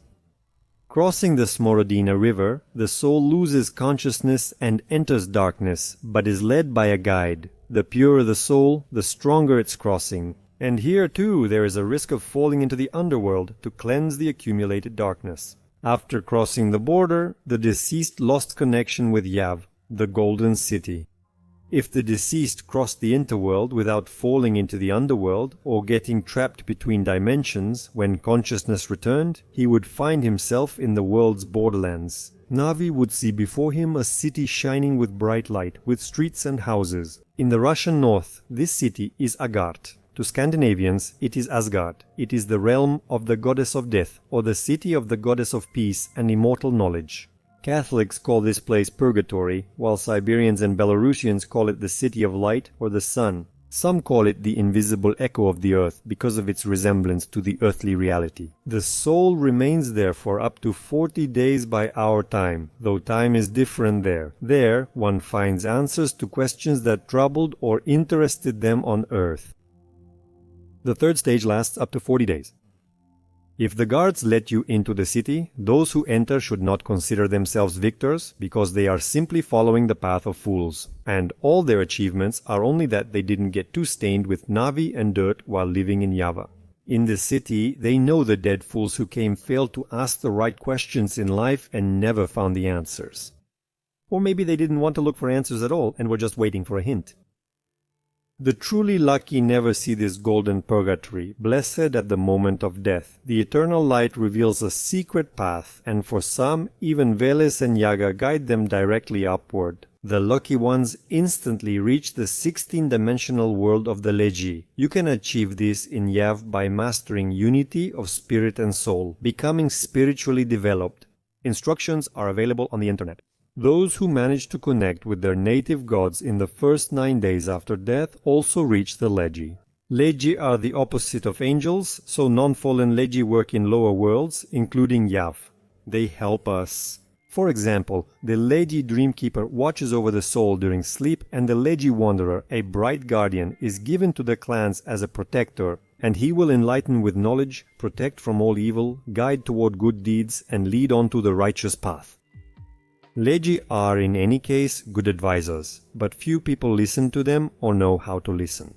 Crossing the Smorodina River, the soul loses consciousness and enters darkness, but is led by a guide. The purer the soul, the stronger its crossing. And here too there is a risk of falling into the underworld to cleanse the accumulated darkness. After crossing the border, the deceased lost connection with Yav, the Golden City. If the deceased crossed the interworld without falling into the underworld or getting trapped between dimensions, when consciousness returned, he would find himself in the world's borderlands. Navi would see before him a city shining with bright light, with streets and houses. In the Russian north, this city is Agart. To Scandinavians, it is Asgard. It is the realm of the goddess of death, or the city of the goddess of peace and immortal knowledge. Catholics call this place Purgatory, while Siberians and Belarusians call it the City of Light or the Sun. Some call it the invisible echo of the earth because of its resemblance to the earthly reality. The soul remains there for up to 40 days by our time, though time is different there. There, one finds answers to questions that troubled or interested them on earth. The third stage lasts up to 40 days. If the guards let you into the city, those who enter should not consider themselves victors, because they are simply following the path of fools, and all their achievements are only that they didn't get too stained with Navi and dirt while living in Yava. In the city, they know the dead fools who came failed to ask the right questions in life and never found the answers. Or maybe they didn't want to look for answers at all and were just waiting for a hint. The truly lucky never see this golden purgatory, blessed at the moment of death. The eternal light reveals a secret path, and for some, even Veles and Yaga guide them directly upward. The lucky ones instantly reach the 16-dimensional world of the Leji. You can achieve this in Yav by mastering unity of spirit and soul, becoming spiritually developed. Instructions are available on the internet. Those who manage to connect with their native gods in the first 9 days after death also reach the Leji. Leji are the opposite of angels, so non-fallen Leji work in lower worlds, including Yav. They help us. For example, the Leji Dreamkeeper watches over the soul during sleep, and the Leji Wanderer, a bright guardian, is given to the clans as a protector, and he will enlighten with knowledge, protect from all evil, guide toward good deeds, and lead on to the righteous path. Leji are, in any case, good advisors, but few people listen to them or know how to listen.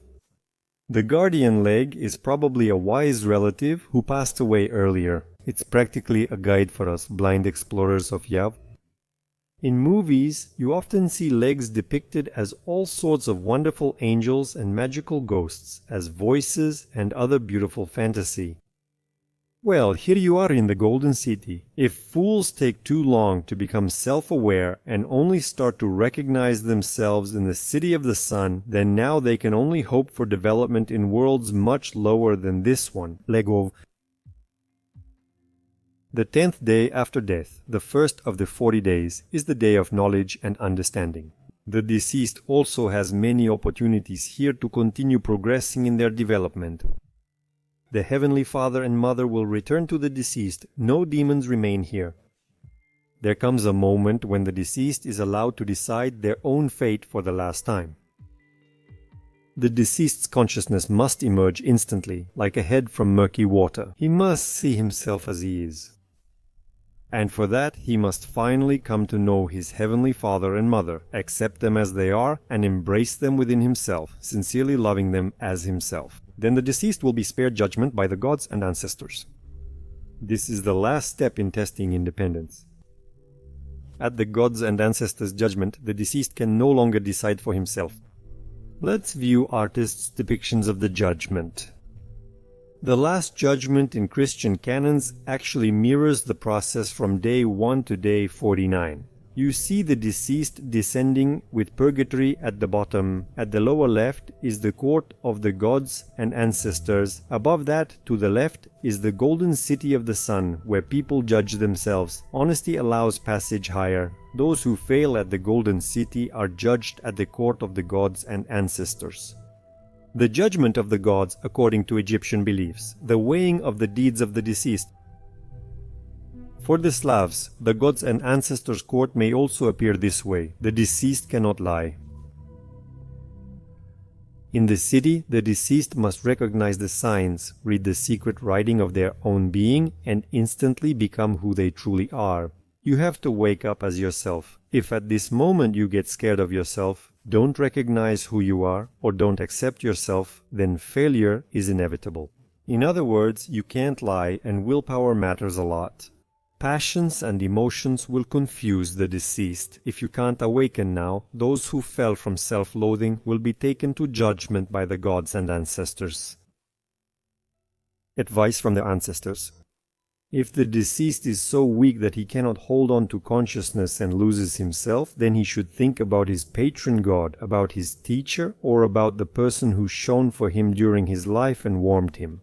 The guardian leg is probably a wise relative who passed away earlier. It's practically a guide for us blind explorers of Yav. In movies, you often see legs depicted as all sorts of wonderful angels and magical ghosts, as voices and other beautiful fantasy. Well, here you are in the Golden City. If fools take too long to become self-aware and only start to recognize themselves in the City of the Sun, then now they can only hope for development in worlds much lower than this one, Legov. The 10th day after death, the first of the 40 days, is the day of knowledge and understanding. The deceased also has many opportunities here to continue progressing in their development. The Heavenly Father and Mother will return to the deceased. No demons remain here. There comes a moment when the deceased is allowed to decide their own fate for the last time. The deceased's consciousness must emerge instantly, like a head from murky water. He must see himself as he is. And for that, he must finally come to know his heavenly father and mother, accept them as they are, and embrace them within himself, sincerely loving them as himself. Then the deceased will be spared judgment by the gods and ancestors. This is the last step in testing independence. At the gods' and ancestors' judgment, the deceased can no longer decide for himself. Let's view artists' depictions of the judgment. The Last Judgment in Christian canons actually mirrors the process from day 1 to day 49. You see the deceased descending with purgatory at the bottom. At the lower left is the court of the gods and ancestors. Above that, to the left, is the golden city of the sun, where people judge themselves. Honesty allows passage higher. Those who fail at the golden city are judged at the court of the gods and ancestors. The judgment of the gods according to Egyptian beliefs, the weighing of the deeds of the deceased. For the Slavs, the gods and ancestors' court may also appear this way. The deceased cannot lie. In the city, the deceased must recognize the signs, read the secret writing of their own being, and instantly become who they truly are. You have to wake up as yourself. If at this moment you get scared of yourself, don't recognize who you are, or don't accept yourself, then failure is inevitable. In other words, you can't lie, and willpower matters a lot. Passions and emotions will confuse the deceased. If you can't awaken now, those who fell from self-loathing will be taken to judgment by the gods and ancestors. Advice from the ancestors. If the deceased is so weak that he cannot hold on to consciousness and loses himself, then he should think about his patron god, about his teacher, or about the person who shone for him during his life and warmed him.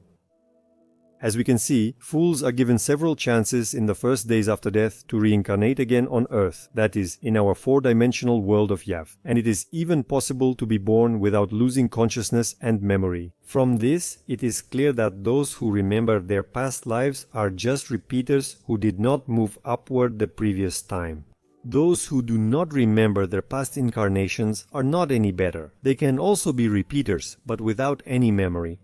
As we can see, fools are given several chances in the first days after death to reincarnate again on Earth, that is, in our four-dimensional world of Yav, and it is even possible to be born without losing consciousness and memory. From this, it is clear that those who remember their past lives are just repeaters who did not move upward the previous time. Those who do not remember their past incarnations are not any better. They can also be repeaters, but without any memory.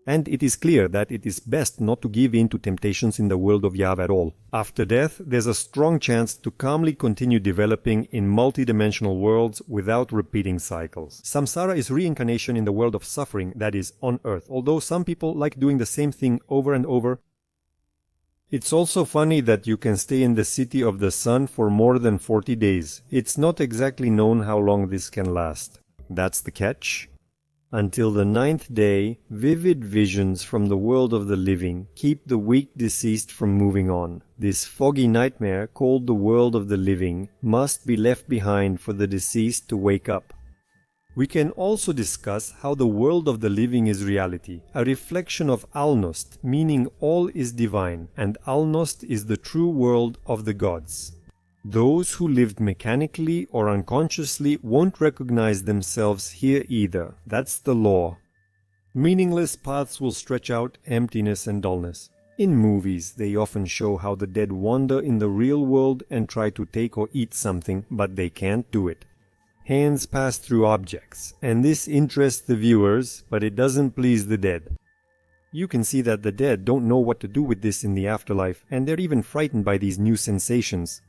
And it is clear that it is best not to give in to temptations in the world of Yav at all. After death, there's a strong chance to calmly continue developing in multidimensional worlds without repeating cycles. Samsara is reincarnation in the world of suffering, that is, on Earth, although some people like doing the same thing over and over. It's also funny that you can stay in the city of the sun for more than 40 days. It's not exactly known how long this can last. That's the catch. Until the 9th day, vivid visions from the world of the living keep the weak deceased from moving on. This foggy nightmare, called the world of the living, must be left behind for the deceased to wake up. We can also discuss how the world of the living is reality, a reflection of Alnost, meaning all is divine, and Alnost is the true world of the gods. Those who lived mechanically or unconsciously won't recognize themselves here either. That's the law. Meaningless paths will stretch out emptiness and dullness. In movies, they often show how the dead wander in the real world and try to take or eat something, but they can't do it. Hands pass through objects, and this interests the viewers, but it doesn't please the dead. You can see that the dead don't know what to do with this in the afterlife, and they're even frightened by these new sensations.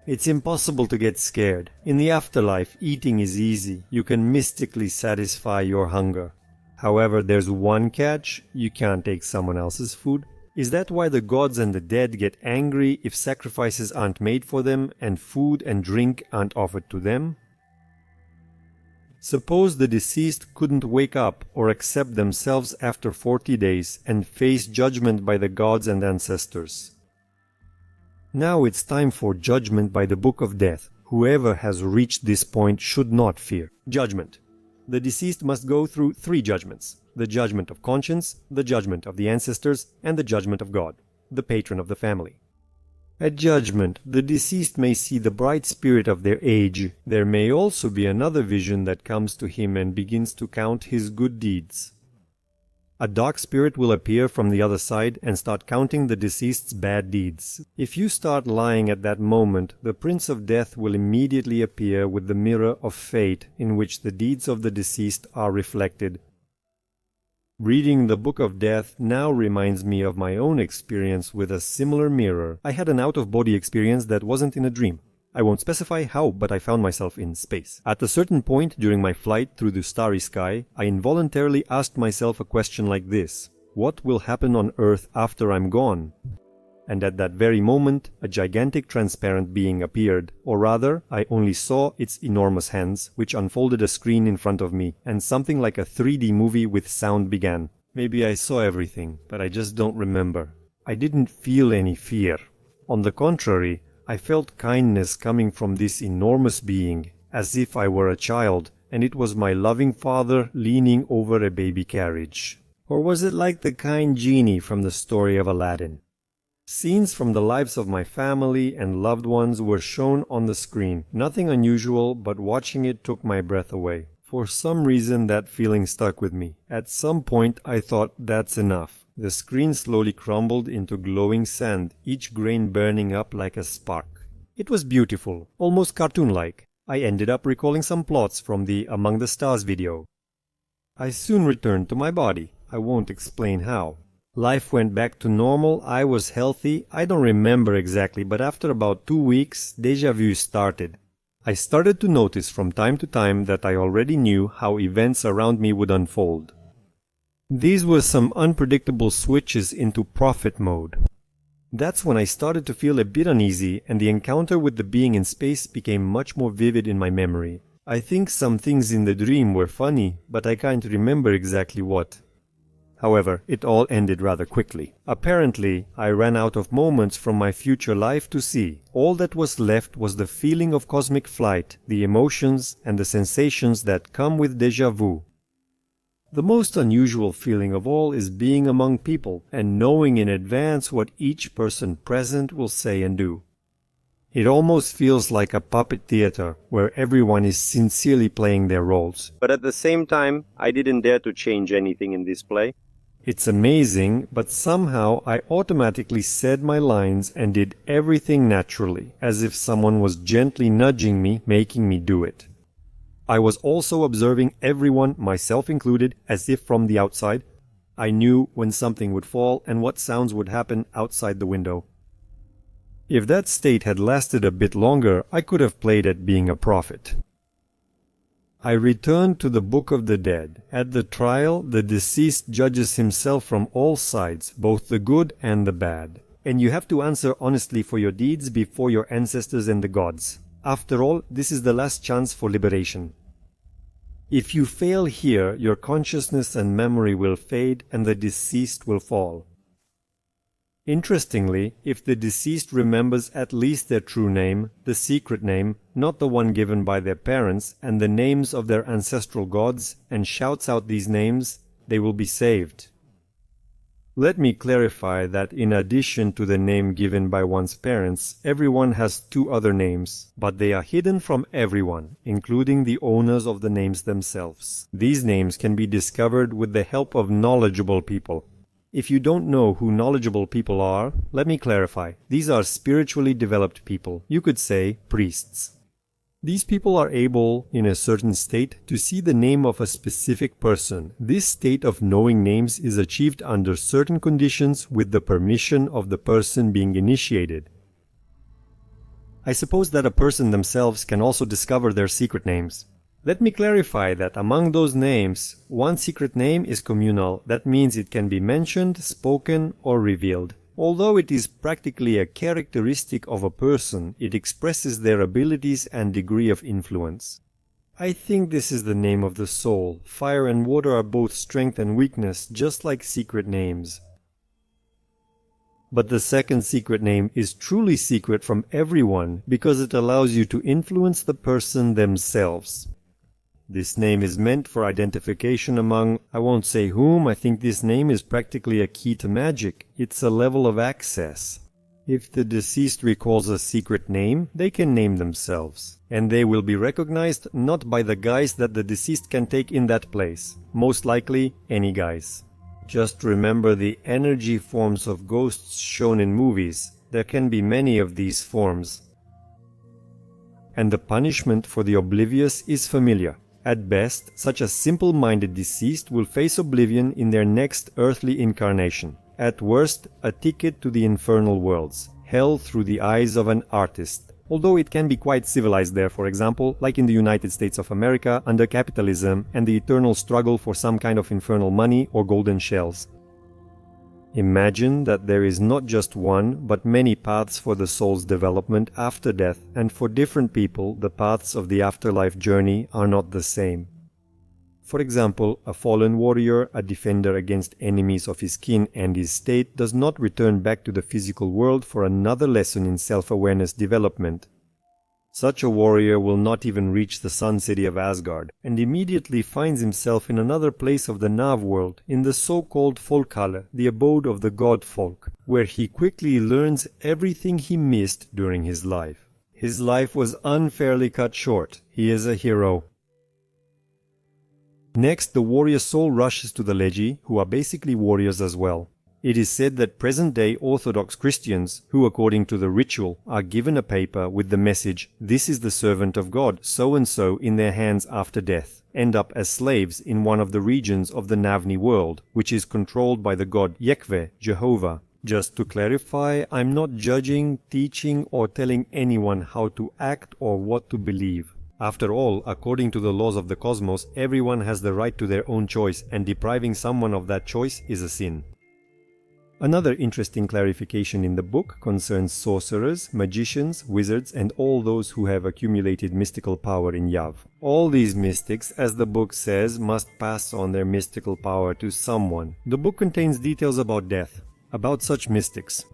It's impossible to get scared. In the afterlife, eating is easy. You can mystically satisfy your hunger. However, there's one catch: you can't take someone else's food. Is that why the gods and the dead get angry if sacrifices aren't made for them and food and drink aren't offered to them? Suppose the deceased couldn't wake up or accept themselves after 40 days and face judgment by the gods and ancestors. Now it's time for judgment by the Book of Death. Whoever has reached this point should not fear. Judgment. The deceased must go through 3 judgments: the judgment of conscience, the judgment of the ancestors, and the judgment of God, the patron of the family. At judgment, the deceased may see the bright spirit of their age. There may also be another vision that comes to him and begins to count his good deeds. A dark spirit will appear from the other side and start counting the deceased's bad deeds. If you start lying at that moment, the Prince of Death will immediately appear with the mirror of fate in which the deeds of the deceased are reflected. Reading the Book of Death now reminds me of my own experience with a similar mirror. I had an out-of-body experience that wasn't in a dream. I won't specify how, but I found myself in space. At a certain point during my flight through the starry sky, I involuntarily asked myself a question like this: what will happen on Earth after I'm gone? And at that very moment, a gigantic transparent being appeared, or rather, I only saw its enormous hands, which unfolded a screen in front of me, and something like a 3D movie with sound began. Maybe I saw everything, but I just don't remember. I didn't feel any fear. On the contrary, I felt kindness coming from this enormous being, as if I were a child, and it was my loving father leaning over a baby carriage. Or was it like the kind genie from the story of Aladdin? Scenes from the lives of my family and loved ones were shown on the screen. Nothing unusual, but watching it took my breath away. For some reason that feeling stuck with me. At some point I thought, that's enough. The screen slowly crumbled into glowing sand, each grain burning up like a spark. It was beautiful, almost cartoon-like. I ended up recalling some plots from the Among the Stars video. I soon returned to my body. I won't explain how. Life went back to normal, I was healthy. I don't remember exactly, but after about 2 weeks, déjà vu started. I started to notice from time to time that I already knew how events around me would unfold. These were some unpredictable switches into prophet mode. That's when I started to feel a bit uneasy, and the encounter with the being in space became much more vivid in my memory. I think some things in the dream were funny, but I can't remember exactly what. However, it all ended rather quickly. Apparently, I ran out of moments from my future life to see. All that was left was the feeling of cosmic flight, the emotions and the sensations that come with déjà vu. The most unusual feeling of all is being among people and knowing in advance what each person present will say and do. It almost feels like a puppet theater where everyone is sincerely playing their roles. But at the same time, I didn't dare to change anything in this play. It's amazing, but somehow I automatically said my lines and did everything naturally, as if someone was gently nudging me, making me do it. I was also observing everyone, myself included, as if from the outside. I knew when something would fall and what sounds would happen outside the window. If that state had lasted a bit longer, I could have played at being a prophet. I returned to the Book of the Dead. At the trial, the deceased judges himself from all sides, both the good and the bad. And you have to answer honestly for your deeds before your ancestors and the gods. After all, this is the last chance for liberation. If you fail here, your consciousness and memory will fade and the deceased will fall. Interestingly, if the deceased remembers at least their true name, the secret name, not the one given by their parents, and the names of their ancestral gods, and shouts out these names, they will be saved. Let me clarify that in addition to the name given by one's parents, everyone has 2 other names, but they are hidden from everyone, including the owners of the names themselves. These names can be discovered with the help of knowledgeable people. If you don't know who knowledgeable people are, let me clarify. These are spiritually developed people. You could say priests. These people are able, in a certain state, to see the name of a specific person. This state of knowing names is achieved under certain conditions with the permission of the person being initiated. I suppose that a person themselves can also discover their secret names. Let me clarify that among those names, one secret name is communal. That means it can be mentioned, spoken, or revealed. Although it is practically a characteristic of a person, it expresses their abilities and degree of influence. I think this is the name of the soul. Fire and water are both strength and weakness, just like secret names. But the second secret name is truly secret from everyone because it allows you to influence the person themselves. This name is meant for identification among, I won't say whom. I think this name is practically a key to magic. It's a level of access. If the deceased recalls a secret name, they can name themselves. And they will be recognized not by the guise that the deceased can take in that place. Most likely, any guise. Just remember the energy forms of ghosts shown in movies. There can be many of these forms. And the punishment for the oblivious is familiar. At best, such a simple-minded deceased will face oblivion in their next earthly incarnation. At worst, a ticket to the infernal worlds, hell through the eyes of an artist. Although it can be quite civilized there, for example, like in the United States of America under capitalism and the eternal struggle for some kind of infernal money or golden shells. Imagine that there is not just one, but many paths for the soul's development after death, and for different people, the paths of the afterlife journey are not the same. For example, a fallen warrior, a defender against enemies of his kin and his state, does not return back to the physical world for another lesson in self-awareness development. Such a warrior will not even reach the sun city of Asgard, and immediately finds himself in another place of the Nav world, in the so-called Folkhalle, the abode of the god folk, where he quickly learns everything he missed during his life. His life was unfairly cut short. He is a hero. Next, the warrior soul rushes to the Legi, who are basically warriors as well. It is said that present-day Orthodox Christians, who according to the ritual are given a paper with the message, "This is the servant of God, so-and-so," in their hands after death, end up as slaves in one of the regions of the Navni world, which is controlled by the god Yekve, Jehovah. Just to clarify, I'm not judging, teaching, or telling anyone how to act or what to believe. After all, according to the laws of the cosmos, everyone has the right to their own choice, and depriving someone of that choice is a sin. Another interesting clarification in the book concerns sorcerers, magicians, wizards, and all those who have accumulated mystical power in Yav. All these mystics, as the book says, must pass on their mystical power to someone. The book contains details about death, about such mystics.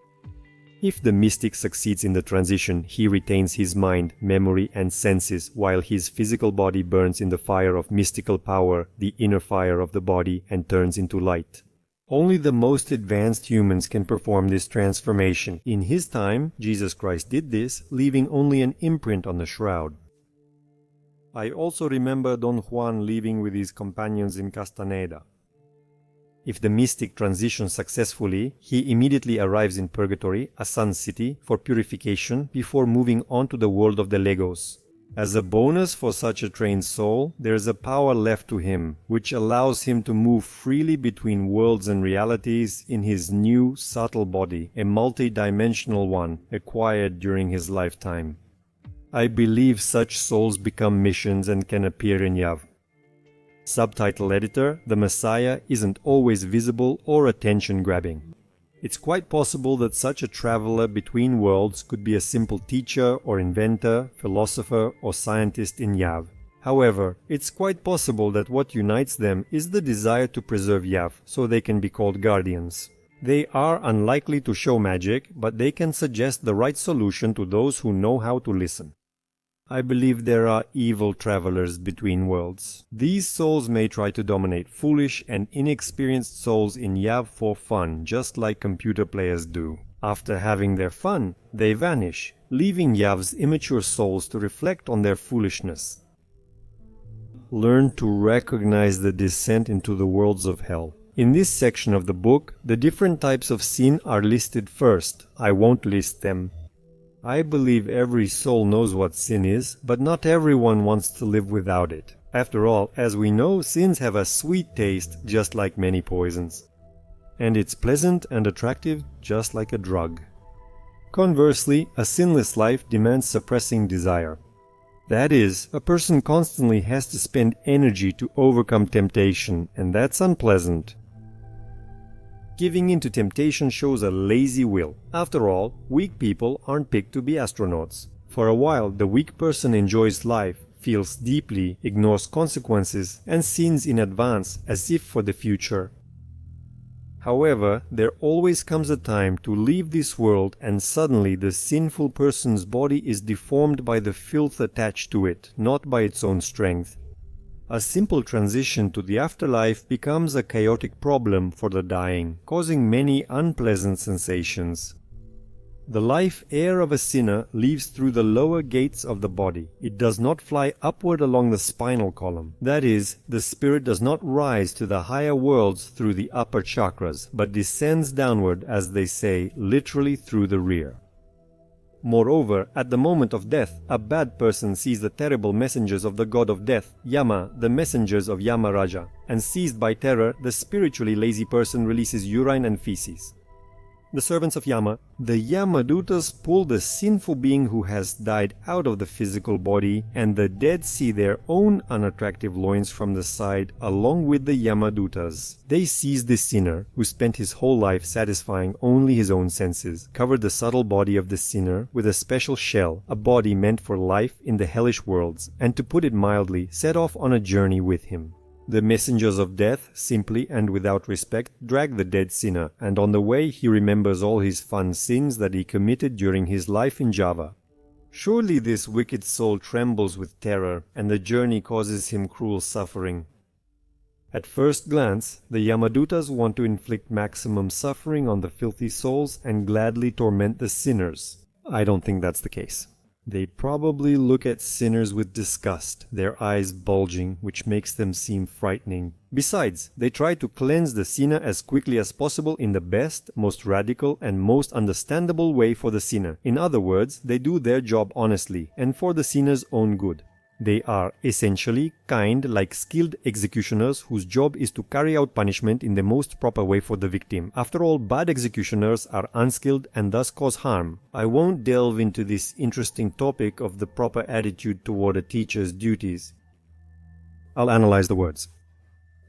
If the mystic succeeds in the transition, he retains his mind, memory, and senses, while his physical body burns in the fire of mystical power, the inner fire of the body, and turns into light. Only the most advanced humans can perform this transformation. In his time, Jesus Christ did this, leaving only an imprint on the shroud. I also remember Don Juan leaving with his companions in Castaneda. If the mystic transitions successfully, he immediately arrives in Purgatory, a sun city, for purification before moving on to the world of the Legos. As a bonus for such a trained soul, there is a power left to him, which allows him to move freely between worlds and realities in his new, subtle body, a multi-dimensional one, acquired during his lifetime. I believe such souls become missions and can appear in Yav. Subtitle editor: the Messiah isn't always visible or attention-grabbing. It's quite possible that such a traveler between worlds could be a simple teacher or inventor, philosopher or scientist in Yav. However, it's quite possible that what unites them is the desire to preserve Yav, so they can be called guardians. They are unlikely to show magic, but they can suggest the right solution to those who know how to listen. I believe there are evil travelers between worlds. These souls may try to dominate foolish and inexperienced souls in Yav for fun, just like computer players do. After having their fun, they vanish, leaving Yav's immature souls to reflect on their foolishness. Learn to recognize the descent into the worlds of hell. In this section of the book, the different types of sin are listed first. I won't list them. I believe every soul knows what sin is, but not everyone wants to live without it. After all, as we know, sins have a sweet taste, just like many poisons. And it's pleasant and attractive, just like a drug. Conversely, a sinless life demands suppressing desire. That is, a person constantly has to spend energy to overcome temptation, and that's unpleasant. Giving in to temptation shows a lazy will. After all, weak people aren't picked to be astronauts. For a while, the weak person enjoys life, feels deeply, ignores consequences, and sins in advance as if for the future. However, there always comes a time to leave this world, and suddenly the sinful person's body is deformed by the filth attached to it, not by its own strength. A simple transition to the afterlife becomes a chaotic problem for the dying, causing many unpleasant sensations. The life air of a sinner leaves through the lower gates of the body. It does not fly upward along the spinal column. That is, the spirit does not rise to the higher worlds through the upper chakras, but descends downward, as they say, literally through the rear. Moreover, at the moment of death, a bad person sees the terrible messengers of the god of death, Yama, the messengers of Yamaraja, and seized by terror, the spiritually lazy person releases urine and feces. The servants of Yama, the Yamadutas, pull the sinful being who has died out of the physical body, and the dead see their own unattractive loins from the side along with the Yamadutas. They seize the sinner, who spent his whole life satisfying only his own senses, cover the subtle body of the sinner with a special shell, a body meant for life in the hellish worlds, and to put it mildly, set off on a journey with him. The messengers of death, simply and without respect, drag the dead sinner, and on the way he remembers all his fun sins that he committed during his life in Java. Surely this wicked soul trembles with terror, and the journey causes him cruel suffering. At first glance, the Yamadutas want to inflict maximum suffering on the filthy souls and gladly torment the sinners. I don't think that's the case. They probably look at sinners with disgust, their eyes bulging, which makes them seem frightening. Besides, they try to cleanse the sinner as quickly as possible in the best, most radical, and most understandable way for the sinner. In other words, they do their job honestly, and for the sinner's own good. They are essentially kind, like skilled executioners whose job is to carry out punishment in the most proper way for the victim. After all, bad executioners are unskilled and thus cause harm. I won't delve into this interesting topic of the proper attitude toward a teacher's duties. I'll analyze the words.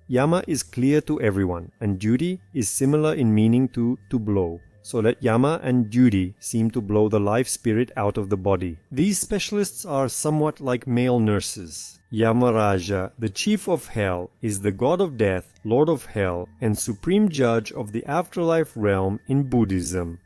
Yama is clear to everyone, and duty is similar in meaning to blow. So that Yama and duty seem to blow the life spirit out of the body. These specialists are somewhat like male nurses. Yamaraja, the chief of hell, is the god of death, lord of hell, and supreme judge of the afterlife realm in Buddhism.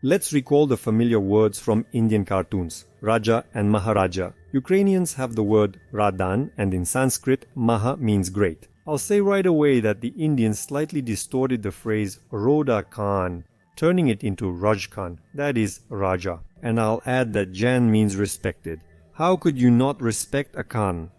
Let's recall the familiar words from Indian cartoons, Raja and Maharaja. Ukrainians have the word Radan, and in Sanskrit, Maha means great. I'll say right away that the Indians slightly distorted the phrase Roda Khan, turning it into Raj Khan, that is, Raja. And I'll add that Jan means respected. How could you not respect a Khan?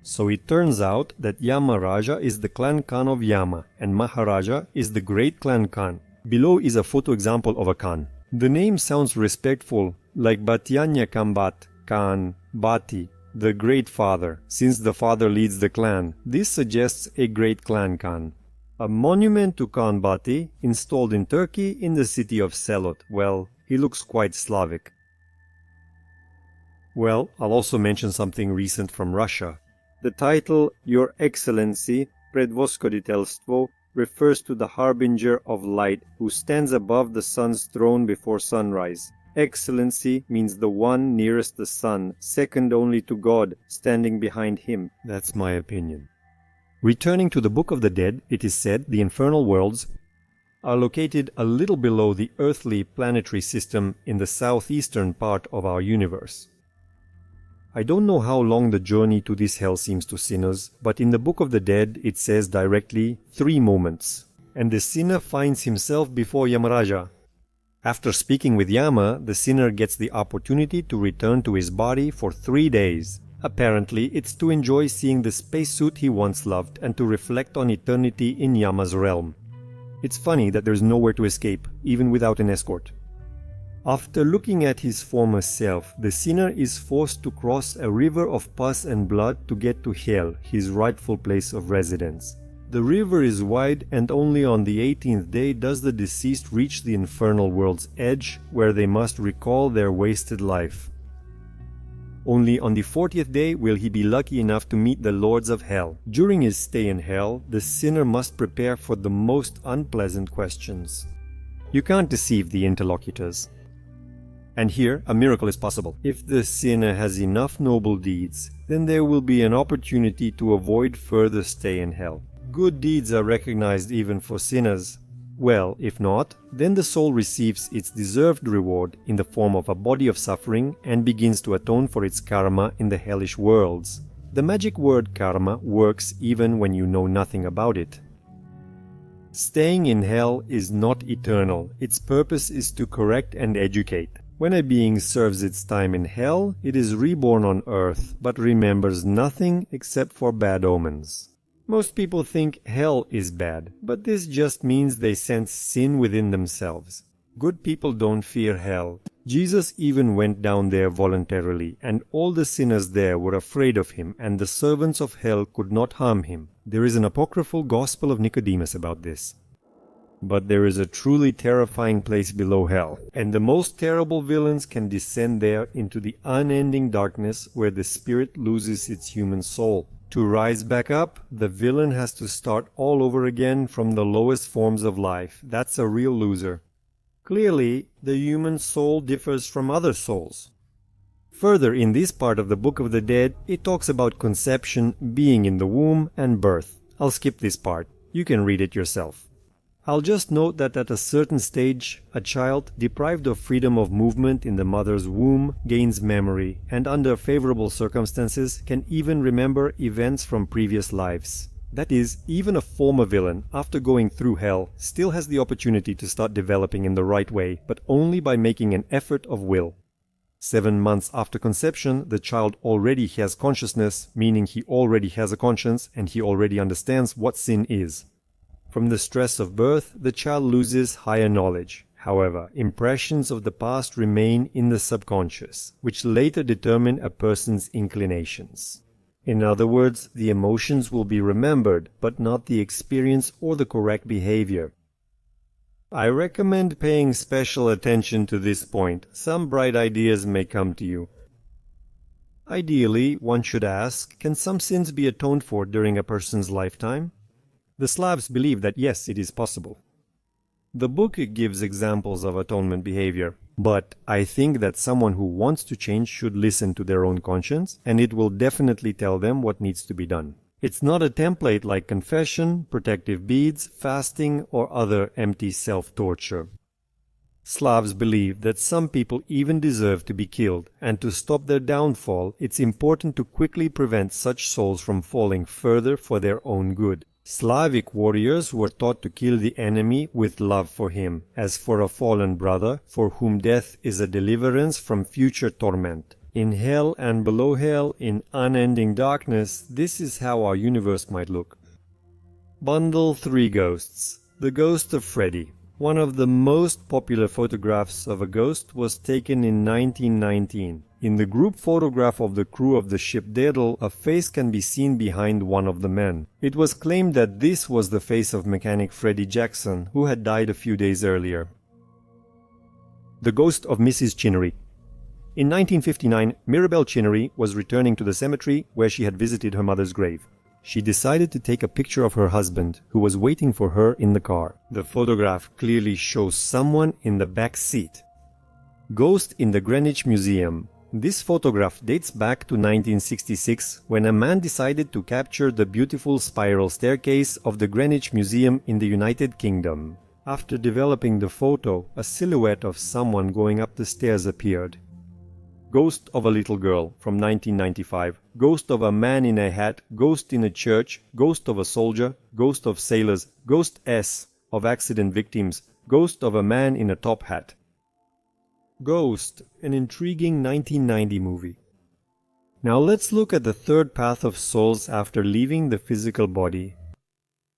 So it turns out that Yamaraja is the clan Khan of Yama, and Maharaja is the great clan Khan. Below is a photo example of a Khan. The name sounds respectful, like Batianya Kambat, Khan, Bati, the great father, since the father leads the clan. This suggests a great clan Khan. A monument to Khan Bati, installed in Turkey in the city of Selot. Well, he looks quite Slavic. Well, I'll also mention something recent from Russia. The title, Your Excellency, Predvoskoditelstvo, refers to the harbinger of light who stands above the sun's throne before sunrise. Excellency means the one nearest the sun, second only to God, standing behind him. That's my opinion. Returning to the Book of the Dead, it is said the infernal worlds are located a little below the earthly planetary system in the southeastern part of our universe. I don't know how long the journey to this hell seems to sinners, but in the Book of the Dead it says directly 3 moments, and the sinner finds himself before Yamaraja. After speaking with Yama, the sinner gets the opportunity to return to his body for 3 days. Apparently, it's to enjoy seeing the spacesuit he once loved and to reflect on eternity in Yama's realm. It's funny that there's nowhere to escape, even without an escort. After looking at his former self, the sinner is forced to cross a river of pus and blood to get to hell, his rightful place of residence. The river is wide, and only on the 18th day does the deceased reach the infernal world's edge, where they must recall their wasted life. Only on the 40th day will he be lucky enough to meet the lords of hell. During his stay in hell, the sinner must prepare for the most unpleasant questions. You can't deceive the interlocutors. And here, a miracle is possible. If the sinner has enough noble deeds, then there will be an opportunity to avoid further stay in hell. Good deeds are recognized even for sinners. Well, if not, then the soul receives its deserved reward in the form of a body of suffering and begins to atone for its karma in the hellish worlds. The magic word karma works even when you know nothing about it. Staying in hell is not eternal. Its purpose is to correct and educate. When a being serves its time in hell, it is reborn on earth, but remembers nothing except for bad omens. Most people think hell is bad, but this just means they sense sin within themselves. Good people don't fear hell. Jesus even went down there voluntarily, and all the sinners there were afraid of him, and the servants of hell could not harm him. There is an apocryphal Gospel of Nicodemus about this. But there is a truly terrifying place below hell, and the most terrible villains can descend there into the unending darkness where the spirit loses its human soul. To rise back up, the villain has to start all over again from the lowest forms of life. That's a real loser. Clearly, the human soul differs from other souls. Further, in this part of the Book of the Dead, it talks about conception, being in the womb, and birth. I'll skip this part. You can read it yourself. I'll just note that at a certain stage, a child deprived of freedom of movement in the mother's womb gains memory, and under favorable circumstances can even remember events from previous lives. That is, even a former villain, after going through hell, still has the opportunity to start developing in the right way, but only by making an effort of will. 7 months after conception, the child already has consciousness, meaning he already has a conscience and he already understands what sin is. From the stress of birth, the child loses higher knowledge. However, impressions of the past remain in the subconscious, which later determine a person's inclinations. In other words, the emotions will be remembered, but not the experience or the correct behavior. I recommend paying special attention to this point. Some bright ideas may come to you. Ideally, one should ask, can some sins be atoned for during a person's lifetime? The Slavs believe that yes, it is possible. The book gives examples of atonement behavior, but I think that someone who wants to change should listen to their own conscience, and it will definitely tell them what needs to be done. It's not a template like confession, protective beads, fasting, or other empty self-torture. Slavs believe that some people even deserve to be killed, and to stop their downfall, it's important to quickly prevent such souls from falling further for their own good. Slavic warriors were taught to kill the enemy with love for him, as for a fallen brother, for whom death is a deliverance from future torment. In hell and below hell, in unending darkness, this is how our universe might look. Bundle 3 Ghosts. The Ghost of Freddy. One of the most popular photographs of a ghost was taken in 1919. In the group photograph of the crew of the ship Daedal, a face can be seen behind one of the men. It was claimed that this was the face of mechanic Freddie Jackson, who had died a few days earlier. The Ghost of Mrs. Chinnery. In 1959, Mirabelle Chinnery was returning to the cemetery where she had visited her mother's grave. She decided to take a picture of her husband, who was waiting for her in the car. The photograph clearly shows someone in the back seat. Ghost in the Greenwich Museum. This photograph dates back to 1966, when a man decided to capture the beautiful spiral staircase of the Greenwich Museum in the United Kingdom. After developing the photo, a silhouette of someone going up the stairs appeared. Ghost of a Little Girl from 1995, Ghost of a Man in a Hat, Ghost in a Church, Ghost of a Soldier, Ghost of Sailors, Ghost S of Accident Victims, Ghost of a Man in a Top Hat. Ghost, an intriguing 1990 movie. Now let's look at the third path of souls after leaving the physical body.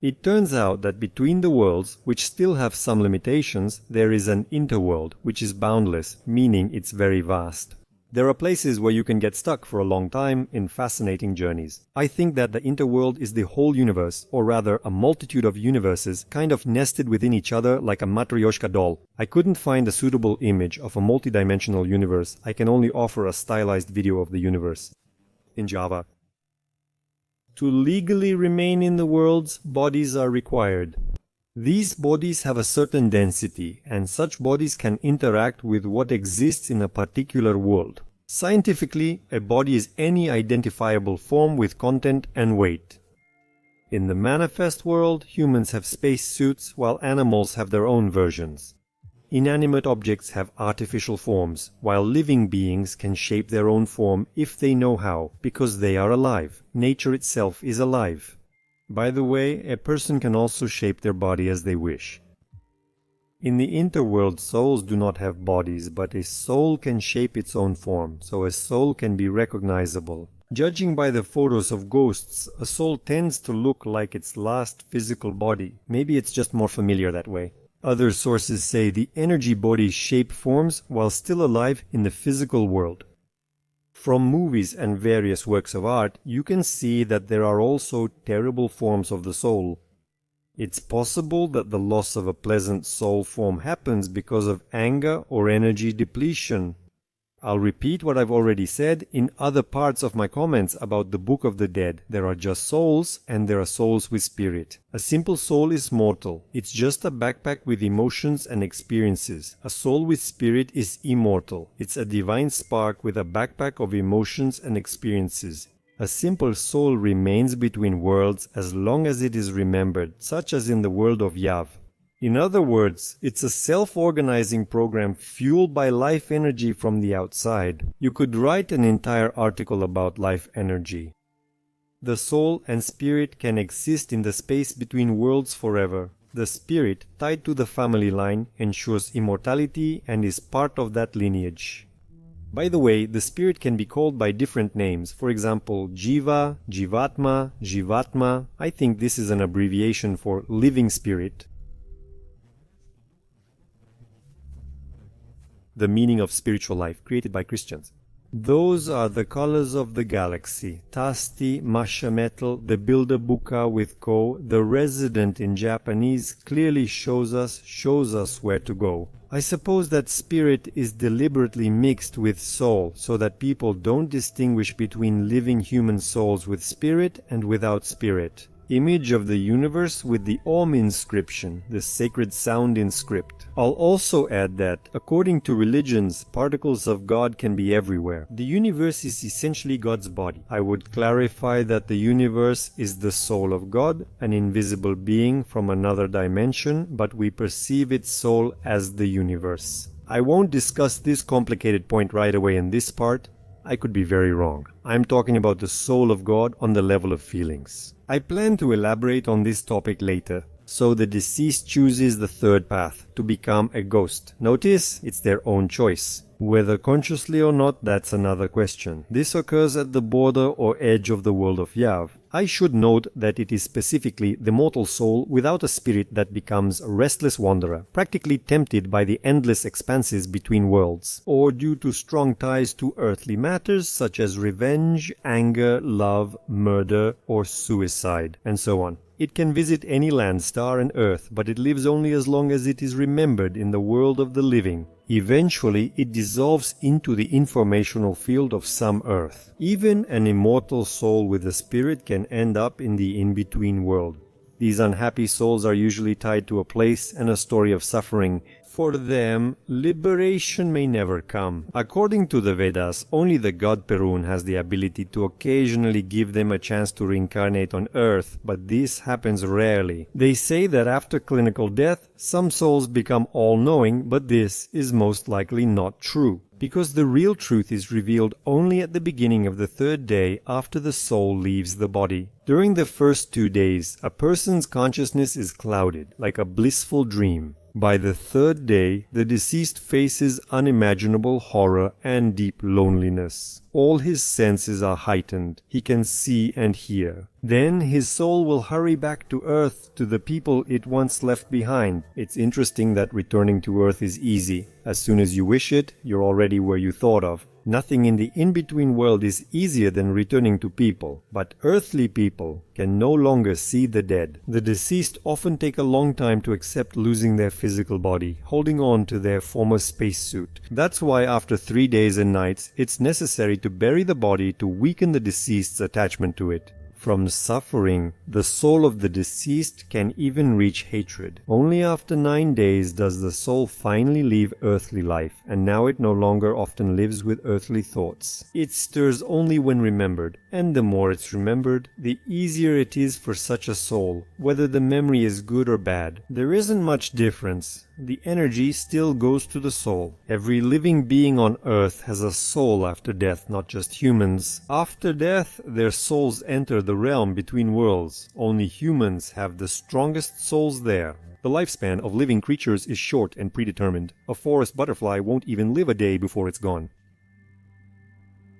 It turns out that between the worlds, which still have some limitations, there is an interworld, which is boundless, meaning it's very vast. There are places where you can get stuck for a long time in fascinating journeys. I think that the interworld is the whole universe, or rather a multitude of universes, kind of nested within each other like a Matryoshka doll. I couldn't find a suitable image of a multidimensional universe. I can only offer a stylized video of the universe. In Java. To legally remain in the worlds, bodies are required. These bodies have a certain density, and such bodies can interact with what exists in a particular world. Scientifically, a body is any identifiable form with content and weight. In the manifest world, humans have space suits, while animals have their own versions. Inanimate objects have artificial forms, while living beings can shape their own form if they know how, because they are alive. Nature itself is alive. By the way, a person can also shape their body as they wish. In the Interworld, souls do not have bodies, but a soul can shape its own form, so a soul can be recognizable. Judging by the photos of ghosts, a soul tends to look like its last physical body. Maybe it's just more familiar that way. Other sources say the energy bodies shape forms while still alive in the physical world. From movies and various works of art, you can see that there are also terrible forms of the soul. It's possible that the loss of a pleasant soul form happens because of anger or energy depletion. I'll repeat what I've already said in other parts of my comments about the Book of the Dead. There are just souls and there are souls with spirit. A simple soul is mortal. It's just a backpack with emotions and experiences. A soul with spirit is immortal. It's a divine spark with a backpack of emotions and experiences. A simple soul remains between worlds as long as it is remembered, such as in the world of Yav. In other words, it's a self-organizing program fueled by life energy from the outside. You could write an entire article about life energy. The soul and spirit can exist in the space between worlds forever. The spirit, tied to the family line, ensures immortality and is part of that lineage. By the way, the spirit can be called by different names. For example, Jiva, Jivatma, Jivatma. I think this is an abbreviation for living spirit. The meaning of spiritual life created by Christians. Those are the colors of the galaxy. Tasti, Masha Metal, the Bilderbuka with Ko, the resident in Japanese clearly shows us where to go. I suppose that spirit is deliberately mixed with soul so that people don't distinguish between living human souls with spirit and without spirit. Image of the universe with the Om inscription, the sacred sound in script. I'll also add that, according to religions, particles of God can be everywhere. The universe is essentially God's body. I would clarify that the universe is the soul of God, an invisible being from another dimension, but we perceive its soul as the universe. I won't discuss this complicated point right away in this part. I could be very wrong. I'm talking about the soul of God on the level of feelings. I plan to elaborate on this topic later. So the deceased chooses the third path, to become a ghost. Notice, it's their own choice. Whether consciously or not, that's another question. This occurs at the border or edge of the world of Yav. I should note that it is specifically the mortal soul without a spirit that becomes a restless wanderer, practically tempted by the endless expanses between worlds, or due to strong ties to earthly matters such as revenge, anger, love, murder, or suicide, and so on. It can visit any land, star and earth, but it lives only as long as it is remembered in the world of the living. Eventually, it dissolves into the informational field of some earth. Even an immortal soul with a spirit can end up in the in-between world. These unhappy souls are usually tied to a place and a story of suffering. For them, liberation may never come. According to the Vedas, only the god Perun has the ability to occasionally give them a chance to reincarnate on Earth, but this happens rarely. They say that after clinical death, some souls become all-knowing, but this is most likely not true, because the real truth is revealed only at the beginning of the third day after the soul leaves the body. During the first 2 days, a person's consciousness is clouded, like a blissful dream. By the third day, the deceased faces unimaginable horror and deep loneliness. All his senses are heightened. He can see and hear. Then his soul will hurry back to Earth, to the people it once left behind. It's interesting that returning to Earth is easy. As soon as you wish it, you're already where you thought of. Nothing in the in-between world is easier than returning to people, but earthly people can no longer see the dead. The deceased often take a long time to accept losing their physical body, holding on to their former spacesuit. That's why after 3 days and nights, it's necessary to bury the body to weaken the deceased's attachment to it. From suffering, the soul of the deceased can even reach hatred. Only after 9 days does the soul finally leave earthly life, and now it no longer often lives with earthly thoughts. It stirs only when remembered, and the more it's remembered, the easier it is for such a soul, whether the memory is good or bad. There isn't much difference. The energy still goes to the soul. Every living being on earth has a soul after death, not just humans. After death, their souls enter the the realm between worlds. Only humans have the strongest souls there. The lifespan of living creatures is short and predetermined. A forest butterfly won't even live a day before it's gone.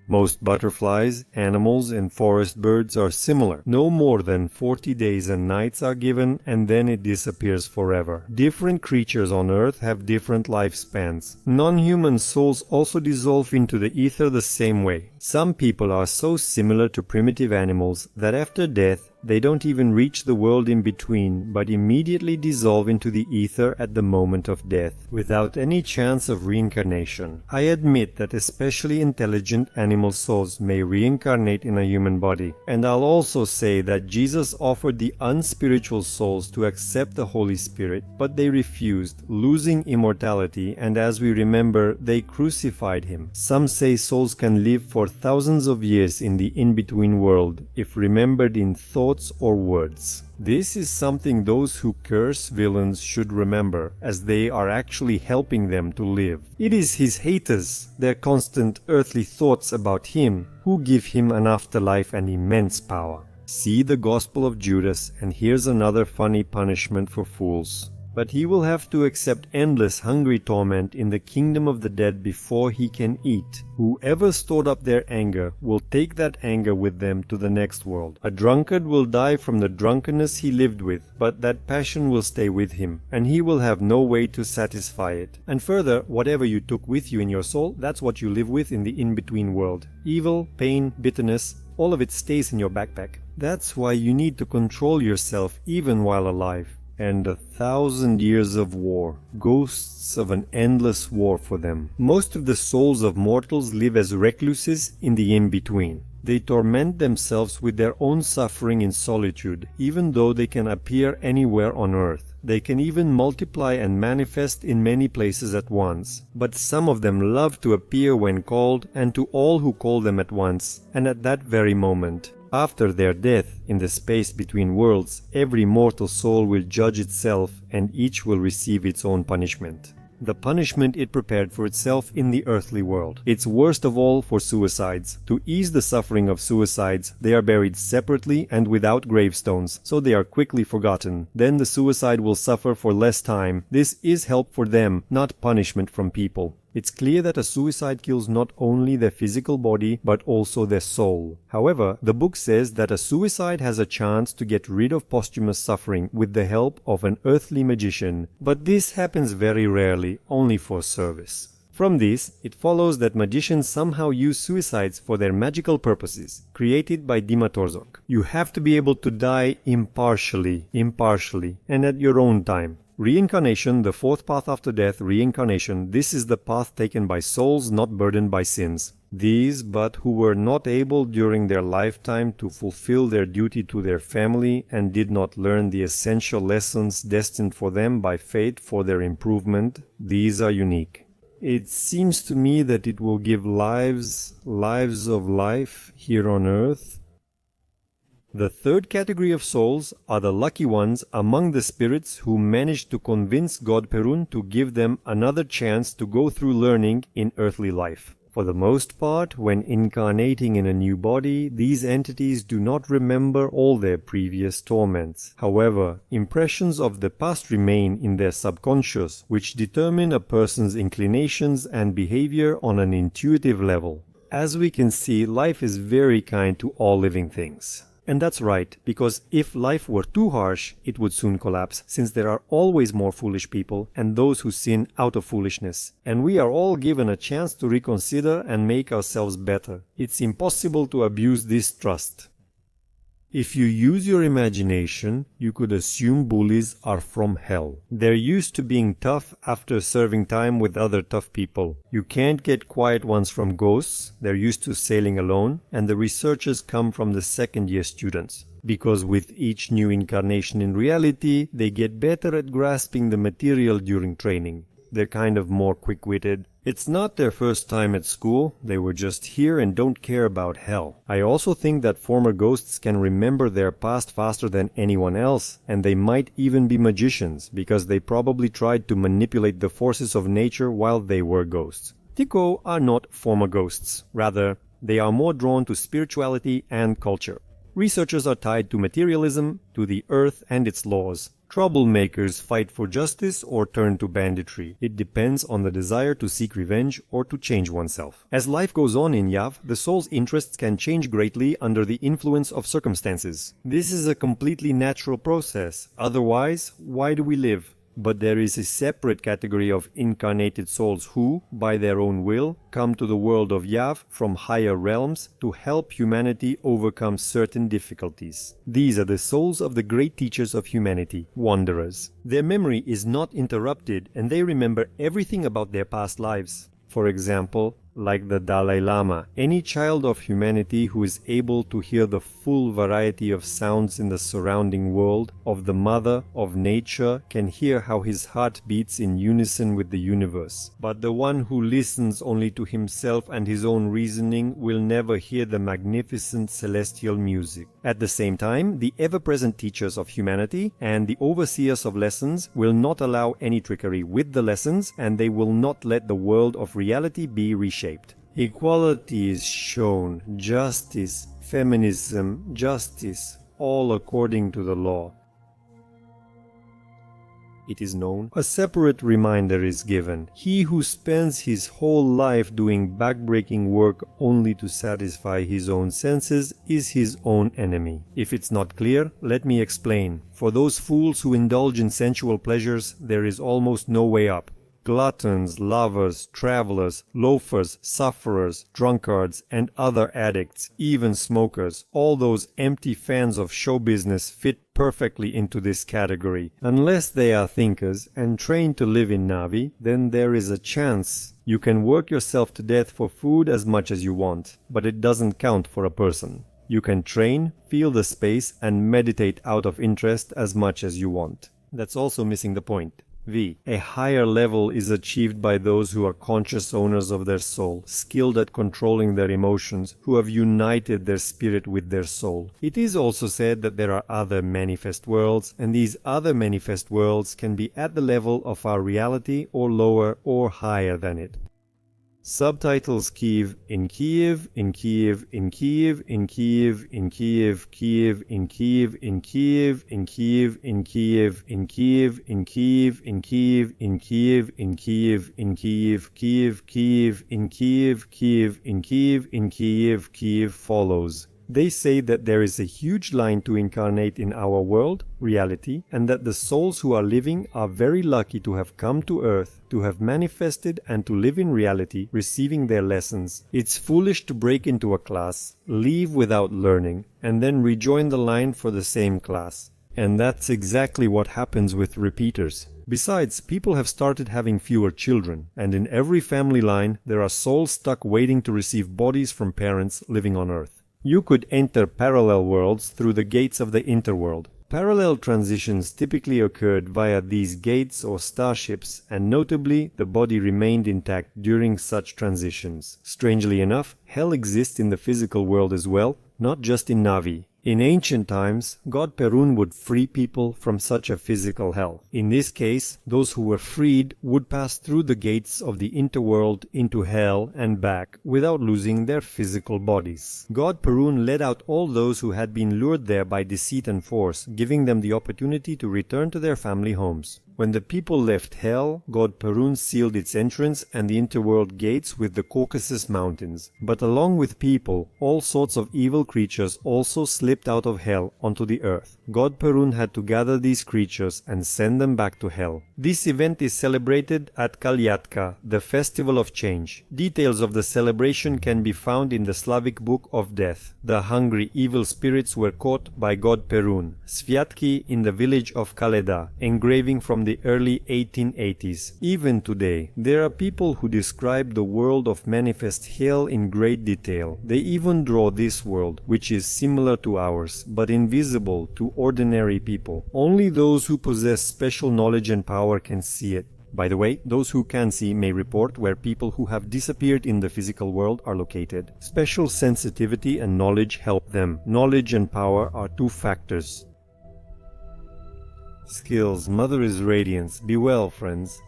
Most butterflies, animals, and forest birds are similar. No more than 40 days and nights are given, and then it disappears forever. Different creatures on Earth have different lifespans. Non-human souls also dissolve into the ether the same way. Some people are so similar to primitive animals that after death, they don't even reach the world in between, but immediately dissolve into the ether at the moment of death, without any chance of reincarnation. I admit that especially intelligent animal souls may reincarnate in a human body. And I'll also say that Jesus offered the unspiritual souls to accept the Holy Spirit, but they refused, losing immortality, and as we remember, they crucified him. Some say souls can live for thousands of years in the in-between world, if remembered in thoughts or words. This is something those who curse villains should remember, as they are actually helping them to live. It is his haters, their constant earthly thoughts about him, who give him an afterlife and immense power. See the Gospel of Judas, and here's another funny punishment for fools. But he will have to accept endless hungry torment in the kingdom of the dead before he can eat. Whoever stored up their anger will take that anger with them to the next world. A drunkard will die from the drunkenness he lived with, but that passion will stay with him, and he will have no way to satisfy it. And further, whatever you took with you in your soul, that's what you live with in the in-between world. Evil, pain, bitterness, all of it stays in your backpack. That's why you need to control yourself even while alive. And 1,000 years of war, ghosts of an endless war for them. Most of the souls of mortals live as recluses in the in-between. They torment themselves with their own suffering in solitude, even though they can appear anywhere on earth. They can even multiply and manifest in many places at once. But some of them love to appear when called, and to all who call them at once, and at that very moment. After their death, in the space between worlds, every mortal soul will judge itself, and each will receive its own punishment. The punishment it prepared for itself in the earthly world. It's worst of all for suicides. To ease the suffering of suicides, they are buried separately and without gravestones, so they are quickly forgotten. Then the suicide will suffer for less time. This is help for them, not punishment from people. It's clear that a suicide kills not only their physical body, but also their soul. However, the book says that a suicide has a chance to get rid of posthumous suffering with the help of an earthly magician, but this happens very rarely, only for service. From this, it follows that magicians somehow use suicides for their magical purposes, created by Dima Torzok. You have to be able to die impartially, and at your own time. Reincarnation, the fourth path after death, reincarnation, this is the path taken by souls not burdened by sins. These, but who were not able during their lifetime to fulfill their duty to their family and did not learn the essential lessons destined for them by fate for their improvement, these are unique. It seems to me that it will give lives of life here on earth. The third category of souls are the lucky ones among the spirits who managed to convince God Perun to give them another chance to go through learning in earthly life. For the most part, when incarnating in a new body, these entities do not remember all their previous torments. However, impressions of the past remain in their subconscious, which determine a person's inclinations and behavior on an intuitive level. As we can see, life is very kind to all living things. And that's right, because if life were too harsh, it would soon collapse, since there are always more foolish people and those who sin out of foolishness. And we are all given a chance to reconsider and make ourselves better. It's impossible to abuse this trust. If you use your imagination, you could assume bullies are from hell. They're used to being tough after serving time with other tough people. You can't get quiet ones from ghosts, they're used to sailing alone, and the researchers come from the second-year students. Because with each new incarnation in reality, they get better at grasping the material during training. They're kind of more quick-witted. It's not their first time at school, they were just here and don't care about hell. I also think that former ghosts can remember their past faster than anyone else, and they might even be magicians, because they probably tried to manipulate the forces of nature while they were ghosts. Tycho are not former ghosts, rather, they are more drawn to spirituality and culture. Researchers are tied to materialism, to the earth and its laws. Troublemakers fight for justice or turn to banditry. It depends on the desire to seek revenge or to change oneself. As life goes on in Yav, the soul's interests can change greatly under the influence of circumstances. This is a completely natural process. Otherwise, why do we live? But there is a separate category of incarnated souls who, by their own will, come to the world of Yav from higher realms to help humanity overcome certain difficulties. These are the souls of the great teachers of humanity, wanderers. Their memory is not interrupted and they remember everything about their past lives. For example, like the Dalai Lama, any child of humanity who is able to hear the full variety of sounds in the surrounding world, of the mother, of nature, can hear how his heart beats in unison with the universe. But the one who listens only to himself and his own reasoning will never hear the magnificent celestial music. At the same time, the ever-present teachers of humanity and the overseers of lessons will not allow any trickery with the lessons, and they will not let the world of reality be reshaped. Equality is shown, justice, feminism, justice, all according to the law. It is known, a separate reminder is given. He who spends his whole life doing backbreaking work only to satisfy his own senses is his own enemy. If it's not clear, let me explain. For those fools who indulge in sensual pleasures, there is almost no way up. Gluttons, lovers, travelers, loafers, sufferers, drunkards, and other addicts, even smokers, all those empty fans of show business fit perfectly into this category. Unless they are thinkers and trained to live in Navi, then there is a chance. You can work yourself to death for food as much as you want, but it doesn't count for a person. You can train, feel the space, and meditate out of interest as much as you want. That's also missing the point. V. A higher level is achieved by those who are conscious owners of their soul, skilled at controlling their emotions, who have united their spirit with their soul. It is also said that there are other manifest worlds, and these other manifest worlds can be at the level of our reality or lower or higher than it. Subtitles Kiev in Kiev, in Kiev, in Kiev, in Kiev, in Kiev, Kiev, in Kiev, in Kiev, in Kiev, in Kiev, in Kiev, in Kiev, in Kiev, in Kiev, in Kiev, in Kiev, Kiev, Kiev, in Kiev, Kiev, in Kiev, in Kiev, Kiev follows. They say that there is a huge line to incarnate in our world, reality, and that the souls who are living are very lucky to have come to Earth, to have manifested and to live in reality, receiving their lessons. It's foolish to break into a class, leave without learning, and then rejoin the line for the same class. And that's exactly what happens with repeaters. Besides, people have started having fewer children, and in every family line there are souls stuck waiting to receive bodies from parents living on Earth. You could enter parallel worlds through the gates of the Interworld. Parallel transitions typically occurred via these gates or starships, and notably, the body remained intact during such transitions. Strangely enough, hell exists in the physical world as well, not just in Navi. In ancient times, God Perun would free people from such a physical hell. In this case, those who were freed would pass through the gates of the Interworld into hell and back without losing their physical bodies. God Perun led out all those who had been lured there by deceit and force, giving them the opportunity to return to their family homes. When the people left hell, God Perun sealed its entrance and the Interworld gates with the Caucasus Mountains. But along with people, all sorts of evil creatures also slipped out of hell onto the earth. God Perun had to gather these creatures and send them back to hell. This event is celebrated at Kalyatka, the Festival of Change. Details of the celebration can be found in the Slavic Book of Death. The hungry evil spirits were caught by God Perun. Sviatki in the village of Kaleda, engraving from the early 1880s. Even today, there are people who describe the world of manifest hell in great detail. They even draw this world, which is similar to ours, but invisible to ordinary people. Only those who possess special knowledge and power can see it. By the way, those who can see may report where people who have disappeared in the physical world are located. Special sensitivity and knowledge help them. Knowledge and power are two factors. Skills. Mother is radiance. Be well, friends.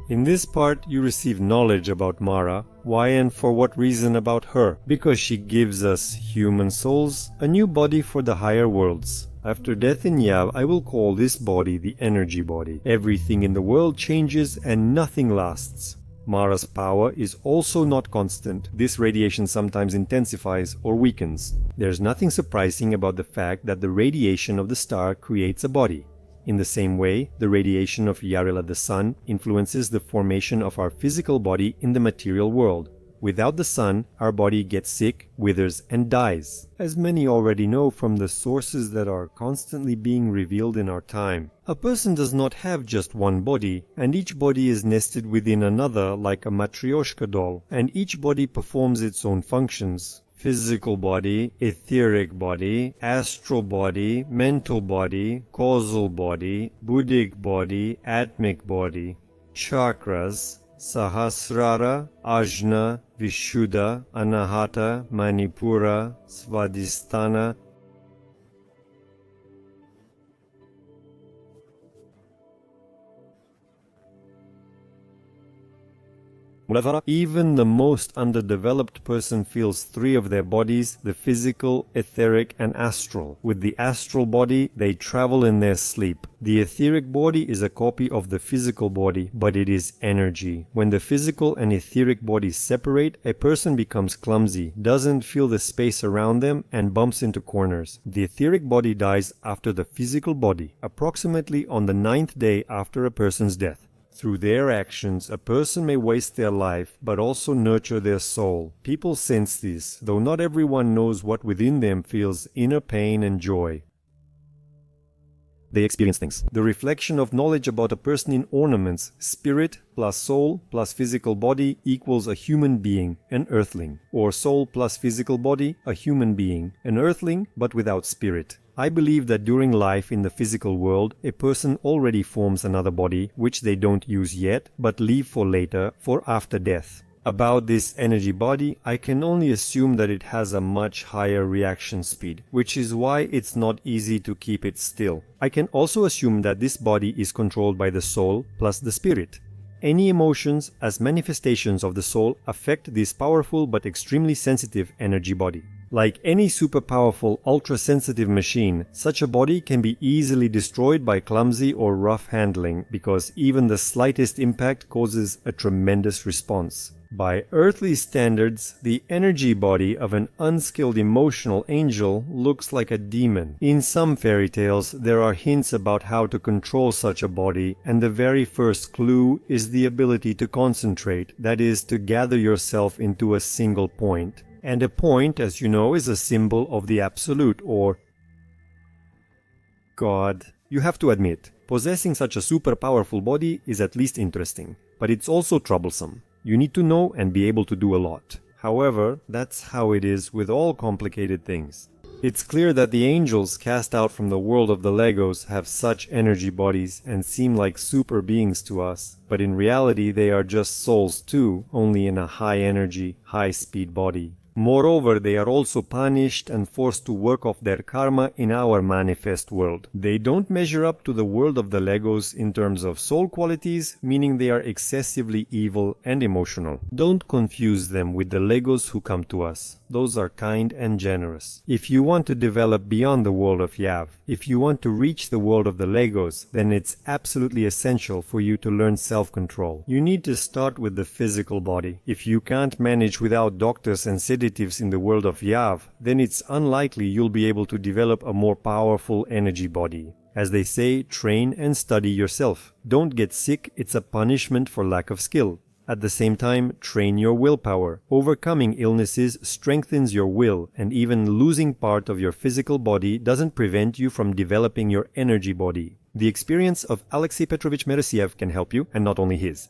In this part, you receive knowledge about Mara, why and for what reason about her, because she gives us, human souls, a new body for the higher worlds. After death in Yav, I will call this body the energy body. Everything in the world changes and nothing lasts. Mara's power is also not constant. This radiation sometimes intensifies or weakens. There's nothing surprising about the fact that the radiation of the star creates a body. In the same way, the radiation of Yarila the sun influences the formation of our physical body in the material world. Without the sun, our body gets sick, withers, and dies, as many already know from the sources that are constantly being revealed in our time. A person does not have just one body, and each body is nested within another like a matryoshka doll, and each body performs its own functions. Physical body, etheric body, astral body, mental body, causal body, buddhic body, atmic body, chakras, Sahasrara, Ajna, Vishuddha, Anahata, Manipura, Svadhisthana, even the most underdeveloped person feels three of their bodies, the physical, etheric, and astral. With the astral body, they travel in their sleep. The etheric body is a copy of the physical body, but it is energy. When the physical and etheric bodies separate, a person becomes clumsy, doesn't feel the space around them, and bumps into corners. The etheric body dies after the physical body, approximately on the 9th day after a person's death. Through their actions, a person may waste their life, but also nurture their soul. People sense this, though not everyone knows what within them feels inner pain and joy. They experience things. The reflection of knowledge about a person in ornaments, spirit plus soul plus physical body equals a human being, an earthling. Or soul plus physical body, a human being, an earthling but without spirit. I believe that during life in the physical world, a person already forms another body, which they don't use yet, but leave for later, for after death. About this energy body, I can only assume that it has a much higher reaction speed, which is why it's not easy to keep it still. I can also assume that this body is controlled by the soul plus the spirit. Any emotions as manifestations of the soul affect this powerful but extremely sensitive energy body. Like any super powerful, ultra-sensitive machine, such a body can be easily destroyed by clumsy or rough handling, because even the slightest impact causes a tremendous response. By earthly standards, the energy body of an unskilled emotional angel looks like a demon. In some fairy tales, there are hints about how to control such a body, and the very first clue is the ability to concentrate, that is, to gather yourself into a single point. And a point, as you know, is a symbol of the Absolute, or God. You have to admit, possessing such a super powerful body is at least interesting, but it's also troublesome. You need to know and be able to do a lot. However, that's how it is with all complicated things. It's clear that the angels cast out from the world of the Legos have such energy bodies and seem like super beings to us, but in reality they are just souls too, only in a high energy, high speed body. Moreover, they are also punished and forced to work off their karma in our manifest world. They don't measure up to the world of the Legos in terms of soul qualities, meaning they are excessively evil and emotional. Don't confuse them with the Legos who come to us. Those are kind and generous. If you want to develop beyond the world of Yav, if you want to reach the world of the Legos, then it's absolutely essential for you to learn self-control. You need to start with the physical body. If you can't manage without doctors and sedatives in the world of Yav, then it's unlikely you'll be able to develop a more powerful energy body. As they say, train and study yourself. Don't get sick, it's a punishment for lack of skill. At the same time, train your willpower. Overcoming illnesses strengthens your will, and even losing part of your physical body doesn't prevent you from developing your energy body. The experience of Alexei Petrovich Meresiev can help you, and not only his.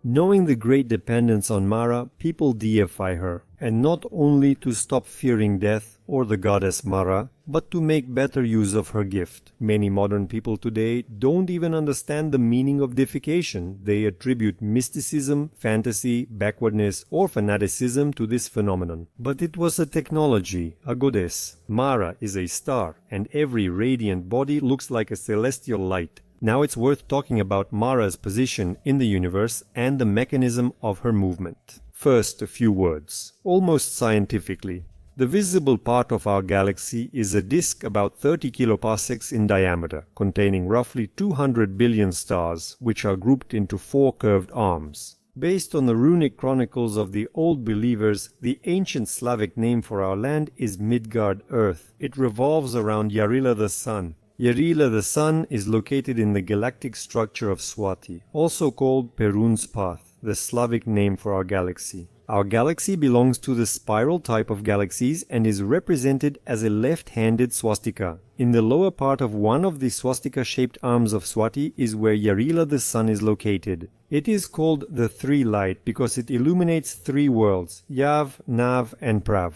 Knowing the great dependence on Mara, people deify her, and not only to stop fearing death or the goddess Mara, but to make better use of her gift. Many modern people today don't even understand the meaning of deification. They attribute mysticism, fantasy, backwardness, or fanaticism to this phenomenon. But it was a technology, a goddess. Mara is a star, and every radiant body looks like a celestial light. Now it's worth talking about Mara's position in the universe and the mechanism of her movement. First, a few words, almost scientifically. The visible part of our galaxy is a disk about 30 kiloparsecs in diameter, containing roughly 200 billion stars, which are grouped into 4 curved arms. Based on the runic chronicles of the Old Believers, the ancient Slavic name for our land is Midgard Earth. It revolves around Yarila the Sun. Yarila the Sun is located in the galactic structure of Swati, also called Perun's Path, the Slavic name for our galaxy. Our galaxy belongs to the spiral type of galaxies and is represented as a left-handed swastika. In the lower part of one of the swastika-shaped arms of Swati is where Yarila the Sun is located. It is called the Three Light because it illuminates 3 worlds, Yav, Nav and Prav.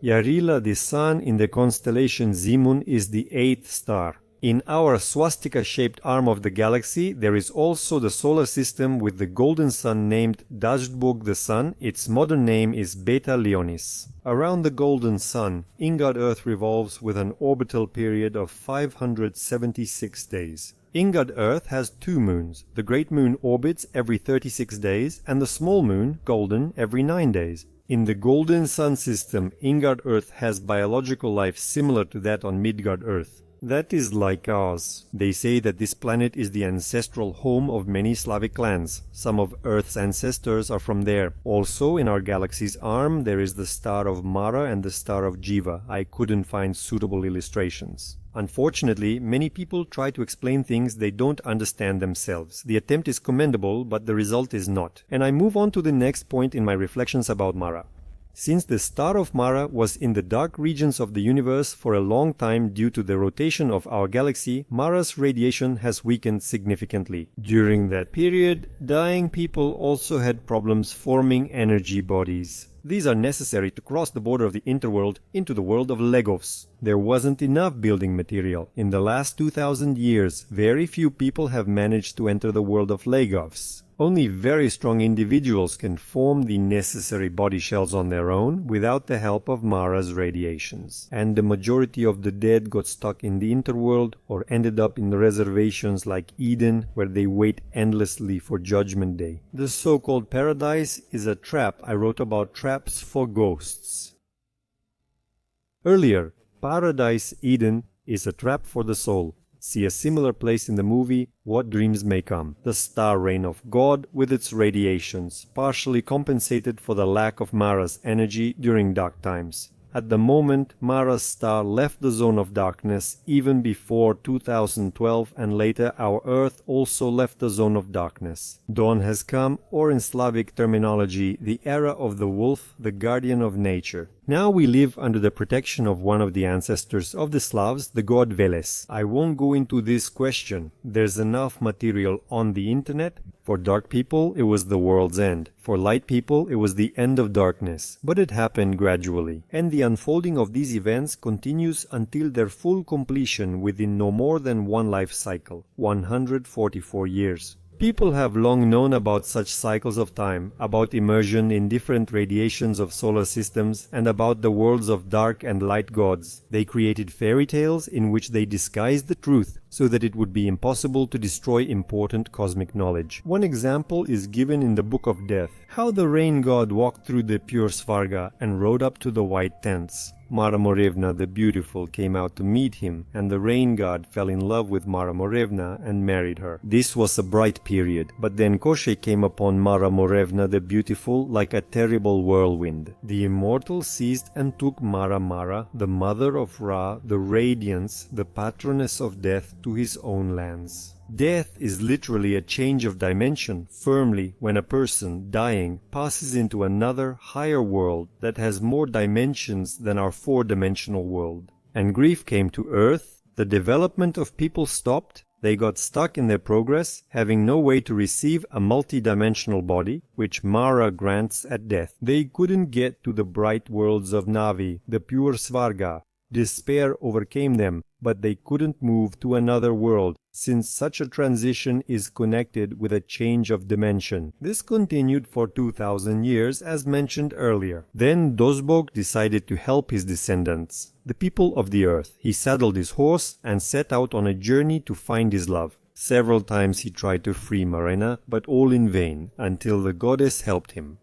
Yarila the Sun in the constellation Zimun is the 8th star. In our swastika-shaped arm of the galaxy, there is also the solar system with the golden sun named Dajdbog the Sun. Its modern name is Beta Leonis. Around the golden sun, Ingard Earth revolves with an orbital period of 576 days. Ingard Earth has 2 moons. The great moon orbits every 36 days and the small moon, Golden, every 9 days. In the golden sun system, Ingard Earth has biological life similar to that on Midgard Earth. That is like ours. They say that this planet is the ancestral home of many Slavic clans. Some of Earth's ancestors are from there. Also, in our galaxy's arm, there is the star of Mara and the star of Jiva. I couldn't find suitable illustrations. Unfortunately, many people try to explain things they don't understand themselves. The attempt is commendable, but the result is not. And I move on to the next point in my reflections about Mara. Since the star of Mara was in the dark regions of the universe for a long time due to the rotation of our galaxy, Mara's radiation has weakened significantly. During that period, dying people also had problems forming energy bodies. These are necessary to cross the border of the Interworld into the world of Legovs. There wasn't enough building material. In the last 2000 years, very few people have managed to enter the world of Legovs. Only very strong individuals can form the necessary body shells on their own without the help of Mara's radiations. And the majority of the dead got stuck in the Interworld or ended up in the reservations like Eden, where they wait endlessly for Judgment Day. The so-called paradise is a trap. I wrote about traps for ghosts. Earlier, Paradise Eden is a trap for the soul. See a similar place in the movie What Dreams May Come. The star reign of God with its radiations, partially compensated for the lack of Mara's energy during dark times. At the moment, Mara's star left the zone of darkness even before 2012, and later our Earth also left the zone of darkness. Dawn has come, or in Slavic terminology, the era of the wolf, the guardian of nature. Now we live under the protection of one of the ancestors of the Slavs, the god Veles. I won't go into this question. There's enough material on the internet. For dark people, it was the world's end. For light people, it was the end of darkness. But it happened gradually. And the unfolding of these events continues until their full completion within no more than one life cycle, 144 years. People have long known about such cycles of time, about immersion in different radiations of solar systems, and about the worlds of dark and light gods. They created fairy tales in which they disguised the truth so that it would be impossible to destroy important cosmic knowledge. One example is given in the Book of Death, how the rain god walked through the pure Svarga and rode up to the white tents. Mara Morevna the Beautiful came out to meet him, and the rain god fell in love with Mara Morevna and married her. This was a bright period, but then Koshchei came upon Mara Morevna the Beautiful like a terrible whirlwind. The immortal seized and took Mara, the mother of Ra, the radiance, the patroness of death, to his own lands. Death is literally a change of dimension, firmly, when a person, dying, passes into another, higher world that has more dimensions than our four-dimensional world. And grief came to Earth, the development of people stopped, they got stuck in their progress, having no way to receive a multi-dimensional body, which Mara grants at death. They couldn't get to the bright worlds of Navi, the pure Svarga. Despair overcame them, but they couldn't move to another world, since such a transition is connected with a change of dimension. This continued for 2000 years, as mentioned earlier. Then Dozbog decided to help his descendants, the people of the earth. He saddled his horse and set out on a journey to find his love. Several times he tried to free Marina, but all in vain, until the goddess helped him.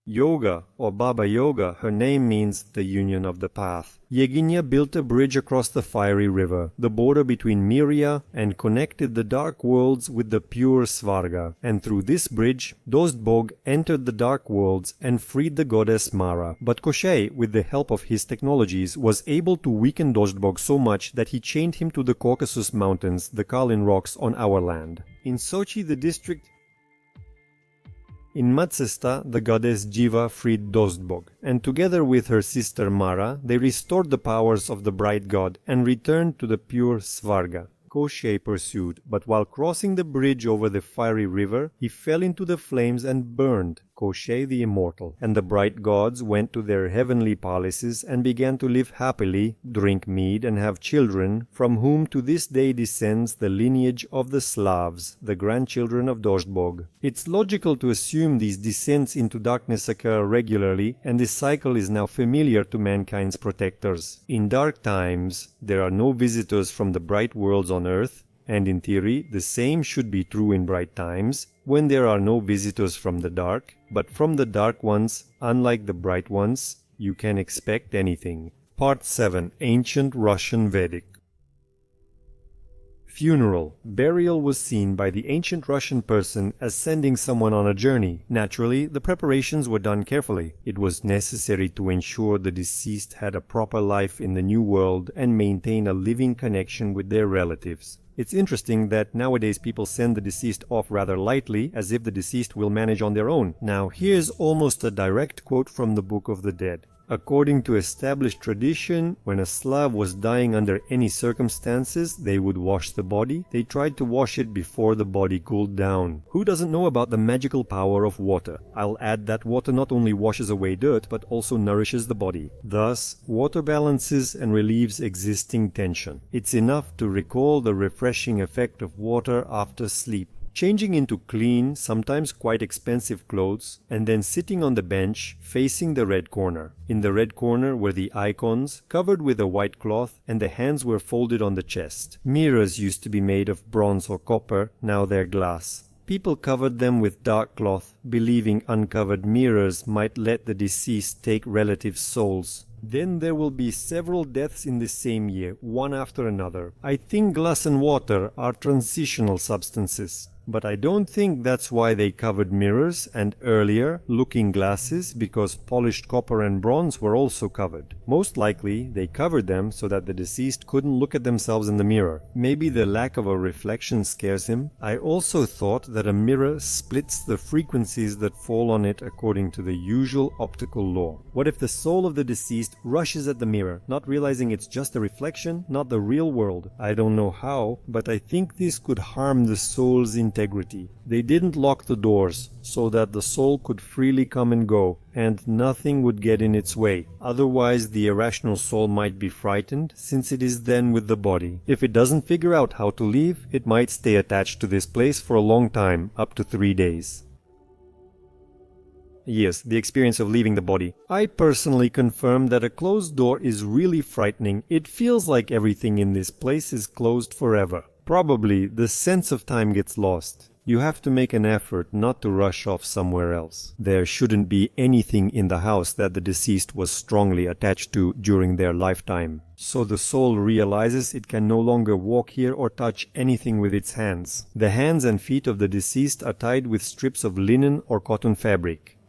Yoga, or Baba Yoga, her name means the union of the path. Yeghinya built a bridge across the fiery river, the border between Miria, and connected the dark worlds with the pure Svarga. And through this bridge, Dozhbog entered the dark worlds and freed the goddess Mara. But Koshchei, with the help of his technologies, was able to weaken Dozhbog so much that he chained him to the Caucasus Mountains, the Kalin rocks on our land. In Sochi, the district In Matsesta, the goddess Jiva freed Dozhbog, and together with her sister Mara, they restored the powers of the bright god and returned to the pure Svarga. Koshchei pursued, but while crossing the bridge over the fiery river, he fell into the flames and burned, Koshchei the immortal. And the bright gods went to their heavenly palaces and began to live happily, drink mead and have children, from whom to this day descends the lineage of the Slavs, the grandchildren of Dozhbog. It's logical to assume these descents into darkness occur regularly, and this cycle is now familiar to mankind's protectors. In dark times, there are no visitors from the bright worlds on earth, and in theory, the same should be true in bright times, when there are no visitors from the dark, but from the dark ones, unlike the bright ones, you can expect anything. Part 7. Ancient Russian Vedic. Funeral. Burial was seen by the ancient Russian person as sending someone on a journey. Naturally, the preparations were done carefully. It was necessary to ensure the deceased had a proper life in the new world and maintain a living connection with their relatives. It's interesting that nowadays people send the deceased off rather lightly, as if the deceased will manage on their own. Now, here's almost a direct quote from the Book of the Dead. According to established tradition, when a Slav was dying under any circumstances, they would wash the body. They tried to wash it before the body cooled down. Who doesn't know about the magical power of water? I'll add that water not only washes away dirt, but also nourishes the body. Thus, water balances and relieves existing tension. It's enough to recall the refreshing effect of water after sleep. Changing into clean, sometimes quite expensive clothes, and then sitting on the bench facing the red corner. In the red corner were the icons, covered with a white cloth, and the hands were folded on the chest. Mirrors used to be made of bronze or copper, now they're glass. People covered them with dark cloth, believing uncovered mirrors might let the deceased take relatives' souls. Then there will be several deaths in the same year, one after another. I think glass and water are transitional substances. But I don't think that's why they covered mirrors and earlier looking glasses, because polished copper and bronze were also covered. Most likely they covered them so that the deceased couldn't look at themselves in the mirror. Maybe the lack of a reflection scares him. I also thought that a mirror splits the frequencies that fall on it according to the usual optical law. What if the soul of the deceased rushes at the mirror, not realizing it's just a reflection, not the real world? I don't know how, but I think this could harm the soul's integrity. They didn't lock the doors so that the soul could freely come and go, and nothing would get in its way. Otherwise, the irrational soul might be frightened, since it is then with the body. If it doesn't figure out how to leave, it might stay attached to this place for a long time, up to 3 days. Yes, the experience of leaving the body. I personally confirm that a closed door is really frightening. It feels like everything in this place is closed forever. Probably the sense of time gets lost. You have to make an effort not to rush off somewhere else. There shouldn't be anything in the house that the deceased was strongly attached to during their lifetime. So the soul realizes it can no longer walk here or touch anything with its hands. The hands and feet of the deceased are tied with strips of linen or cotton fabric.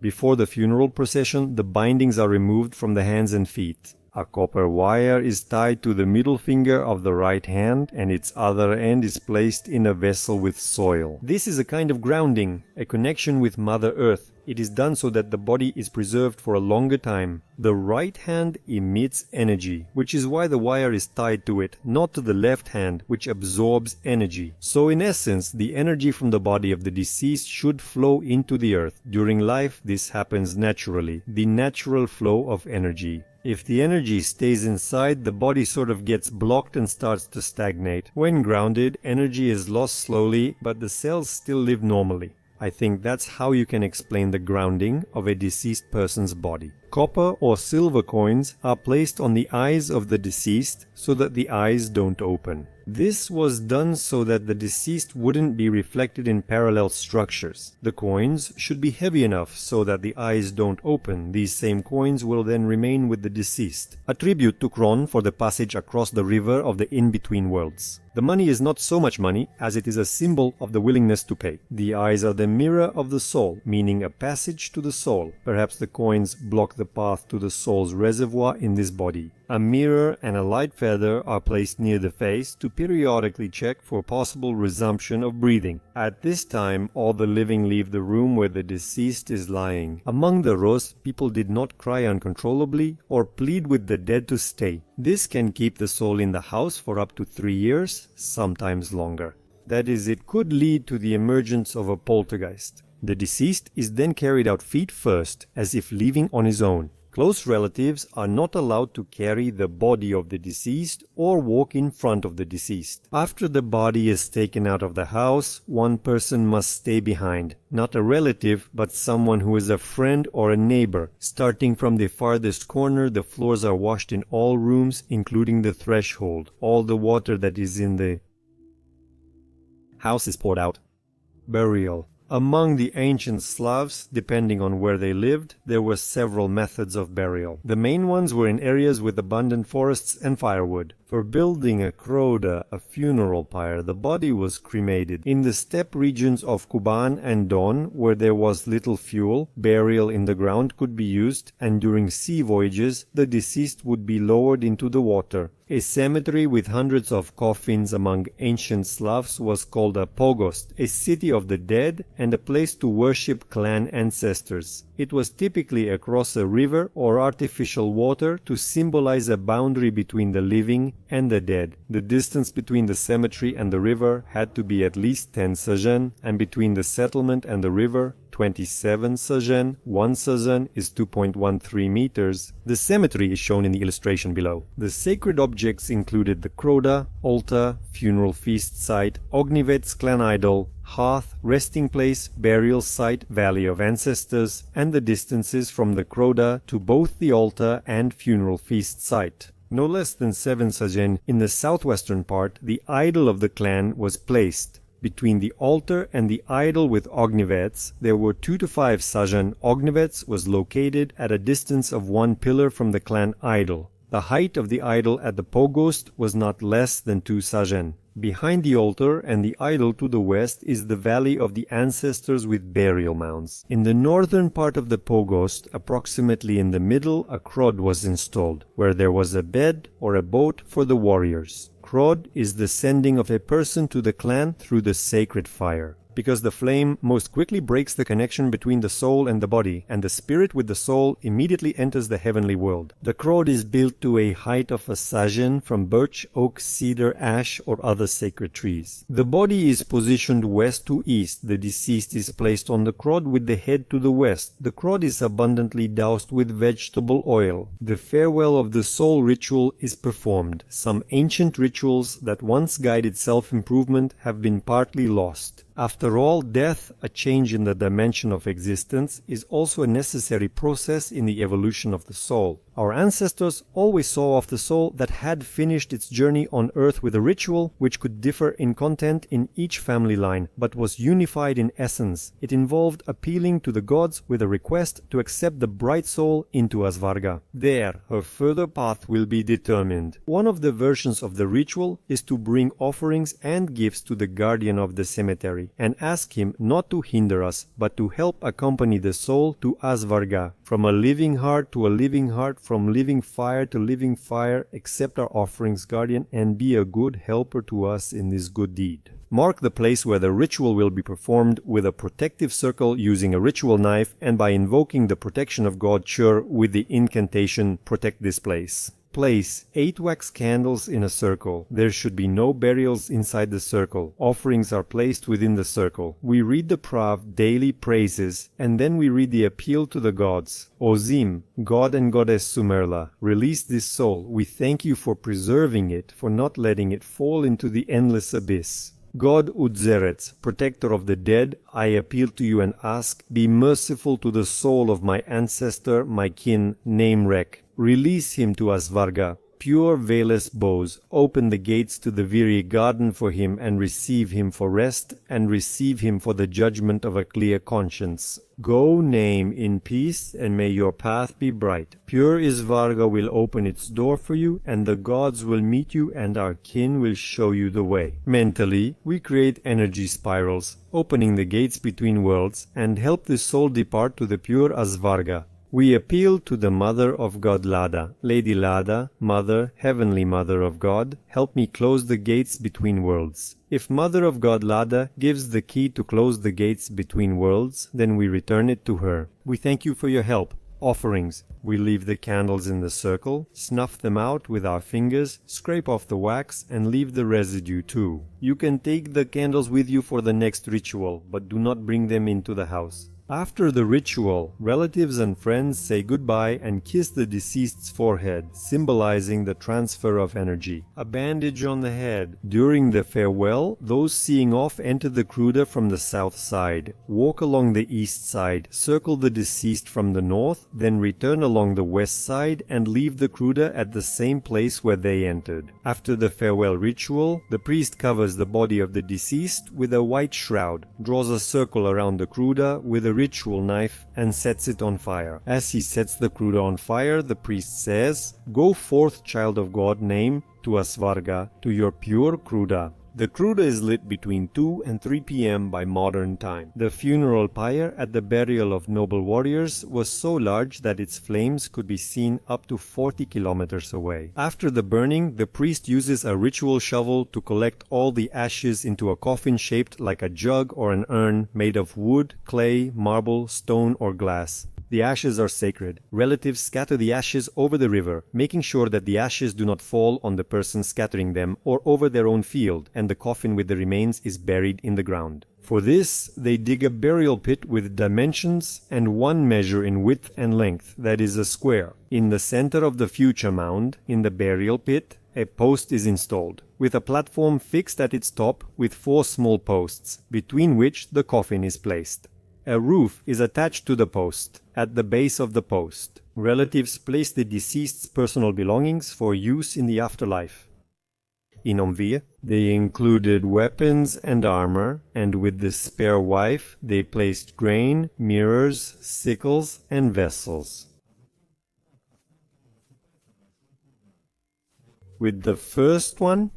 Before the funeral procession, the bindings are removed from the hands and feet. A copper wire is tied to the middle finger of the right hand, and its other end is placed in a vessel with soil. This is a kind of grounding, a connection with Mother Earth. It is done so that the body is preserved for a longer time. The right hand emits energy, which is why the wire is tied to it, not to the left hand, which absorbs energy. So in essence, the energy from the body of the deceased should flow into the earth. During life, this happens naturally, the natural flow of energy. If the energy stays inside, the body sort of gets blocked and starts to stagnate. When grounded, energy is lost slowly, but the cells still live normally. I think that's how you can explain the grounding of a deceased person's body. Copper or silver coins are placed on the eyes of the deceased so that the eyes don't open. This was done so that the deceased wouldn't be reflected in parallel structures. The coins should be heavy enough so that the eyes don't open. These same coins will then remain with the deceased. A tribute to Kron for the passage across the river of the in-between worlds. The money is not so much money as it is a symbol of the willingness to pay. The eyes are the mirror of the soul, meaning a passage to the soul. Perhaps the coins block the path to the soul's reservoir in this body. A mirror and a light feather are placed near the face to periodically check for possible resumption of breathing. At this time, all the living leave the room where the deceased is lying. Among the Rus, people did not cry uncontrollably or plead with the dead to stay. This can keep the soul in the house for up to 3 years, sometimes longer. That is, it could lead to the emergence of a poltergeist. The deceased is then carried out feet first, as if leaving on his own. Close relatives are not allowed to carry the body of the deceased or walk in front of the deceased. After the body is taken out of the house, one person must stay behind. Not a relative, but someone who is a friend or a neighbor. Starting from the farthest corner, the floors are washed in all rooms, including the threshold. All the water that is in the house is poured out. Burial. Among the ancient Slavs, depending on where they lived, there were several methods of burial. The main ones were in areas with abundant forests and firewood. For building a kroda, a funeral pyre, the body was cremated. In the steppe regions of Kuban and Don, where there was little fuel, burial in the ground could be used, and during sea voyages, the deceased would be lowered into the water. A cemetery with hundreds of coffins among ancient Slavs was called a pogost, a city of the dead and a place to worship clan ancestors. It was typically across a river or artificial water to symbolize a boundary between the living and the dead. The distance between the cemetery and the river had to be at least 10 sajan, and between the settlement and the river, 27 sajan. 1 sajan is 2.13 meters. The cemetery is shown in the illustration below. The sacred objects included the kroda, altar, funeral feast site, ognivets clan idol, hearth, resting place, burial site, valley of ancestors, and the distances from the kroda to both the altar and funeral feast site. No less than 7 sajan in the southwestern part, the idol of the clan was placed. Between the altar and the idol with ognivets, there were 2 to 5 sajan. Ognivets was located at a distance of 1 pillar from the clan idol. The height of the idol at the pogost was not less than 2 sajan. Behind the altar and the idol to the west is the valley of the ancestors with burial mounds. In the northern part of the pogost, approximately in the middle, a krod was installed, where there was a bed or a boat for the warriors. Krod is the sending of a person to the clan through the sacred fire, because the flame most quickly breaks the connection between the soul and the body, and the spirit with the soul immediately enters the heavenly world. The krod is built to a height of a sajan from birch, oak, cedar, ash, or other sacred trees. The body is positioned west to east. The deceased is placed on the krod with the head to the west. The krod is abundantly doused with vegetable oil. The farewell of the soul ritual is performed. Some ancient rituals that once guided self-improvement have been partly lost. After all, death, a change in the dimension of existence, is also a necessary process in the evolution of the soul. Our ancestors always saw off the soul that had finished its journey on earth with a ritual which could differ in content in each family line, but was unified in essence. It involved appealing to the gods with a request to accept the bright soul into Asvarga. There, her further path will be determined. One of the versions of the ritual is to bring offerings and gifts to the guardian of the cemetery and ask him not to hinder us, but to help accompany the soul to Asvarga. From a living heart to a living heart, from living fire to living fire, accept our offerings, guardian, and be a good helper to us in this good deed. Mark the place where the ritual will be performed with a protective circle using a ritual knife and by invoking the protection of God Chur with the incantation, protect this place. Place 8 wax candles in a circle. There should be no burials inside the circle. Offerings are placed within the circle. We read the prav, daily praises, and then we read the appeal to the gods. Ozim, God and Goddess Sumerla, release this soul. We thank you for preserving it, for not letting it fall into the endless abyss. God Udzerets, protector of the dead, I appeal to you and ask, be merciful to the soul of my ancestor, my kin, Namrek. Release him to Asvarga. Pure veilless bows, open the gates to the Viri garden for him and receive him for rest, and receive him for the judgment of a clear conscience. Go, Name, in peace, and may your path be bright. Pure Isvarga will open its door for you, and the gods will meet you, and our kin will show you the way. Mentally, we create energy spirals, opening the gates between worlds, and help the soul depart to the pure Asvarga. We appeal to the Mother of God Lada. Lady Lada, Mother, Heavenly Mother of God, help me close the gates between worlds. If Mother of God Lada gives the key to close the gates between worlds, then we return it to her. We thank you for your help. Offerings. We leave the candles in the circle, snuff them out with our fingers, scrape off the wax, and leave the residue too. You can take the candles with you for the next ritual, but do not bring them into the house. After the ritual, relatives and friends say goodbye and kiss the deceased's forehead, symbolizing the transfer of energy. A bandage on the head. During the farewell, those seeing off enter the Kruda from the south side, walk along the east side, circle the deceased from the north, then return along the west side and leave the Kruda at the same place where they entered. After the farewell ritual, the priest covers the body of the deceased with a white shroud, draws a circle around the Kruda with a ritual knife and sets it on fire. As he sets the Kruda on fire, the priest says, "Go forth, child of God, Name, to Asvarga, to your pure Kruda." The Kruda is lit between 2 and 3 p.m. by modern time. The funeral pyre at the burial of noble warriors was so large that its flames could be seen up to 40 kilometers away. After the burning, the priest uses a ritual shovel to collect all the ashes into a coffin shaped like a jug or an urn made of wood, clay, marble, stone, or glass. The ashes are sacred. Relatives scatter the ashes over the river, making sure that the ashes do not fall on the person scattering them or over their own field, and the coffin with the remains is buried in the ground. For this, they dig a burial pit with dimensions and one measure in width and length, that is a square. In the center of the future mound, in the burial pit, a post is installed, with a platform fixed at its top with 4 small posts, between which the coffin is placed. A roof is attached to the post. At the base of the post, relatives place the deceased's personal belongings for use in the afterlife. In Omvir, they included weapons and armor, and with the spare wife, they placed grain, mirrors, sickles, and vessels. With the first one,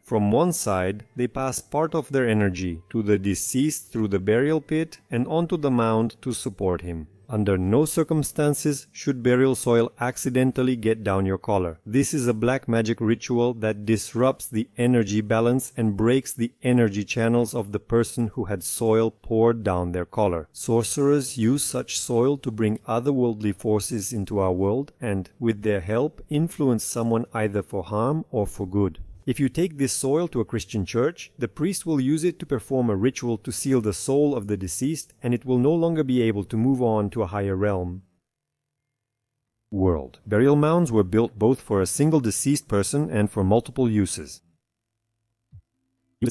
from one side, they pass part of their energy to the deceased through the burial pit and onto the mound to support him. Under no circumstances should burial soil accidentally get down your collar. This is a black magic ritual that disrupts the energy balance and breaks the energy channels of the person who had soil poured down their collar. Sorcerers use such soil to bring otherworldly forces into our world and, with their help, influence someone either for harm or for good. If you take this soil to a Christian church, the priest will use it to perform a ritual to seal the soul of the deceased, and it will no longer be able to move on to a higher realm. World. Burial mounds were built both for a single deceased person and for multiple uses.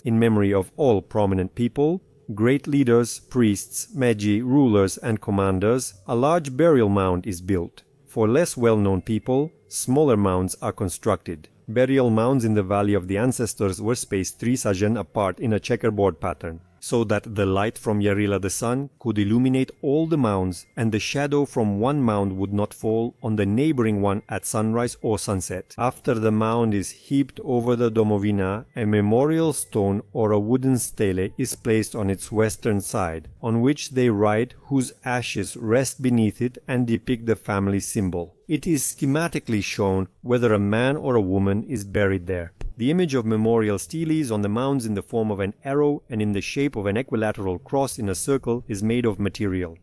In memory of all prominent people, great leaders, priests, magi, rulers, and commanders, a large burial mound is built. For less well-known people, smaller mounds are constructed. Burial mounds in the Valley of the Ancestors were spaced 3 sajan apart in a checkerboard pattern, so that the light from Yarila the sun could illuminate all the mounds, and the shadow from one mound would not fall on the neighboring one at sunrise or sunset. After the mound is heaped over the Domovina, a memorial stone or a wooden stele is placed on its western side, on which they write whose ashes rest beneath it and depict the family symbol. It is schematically shown whether a man or a woman is buried there. The image of memorial steles on the mounds in the form of an arrow and in the shape of an equilateral cross in a circle is made of material.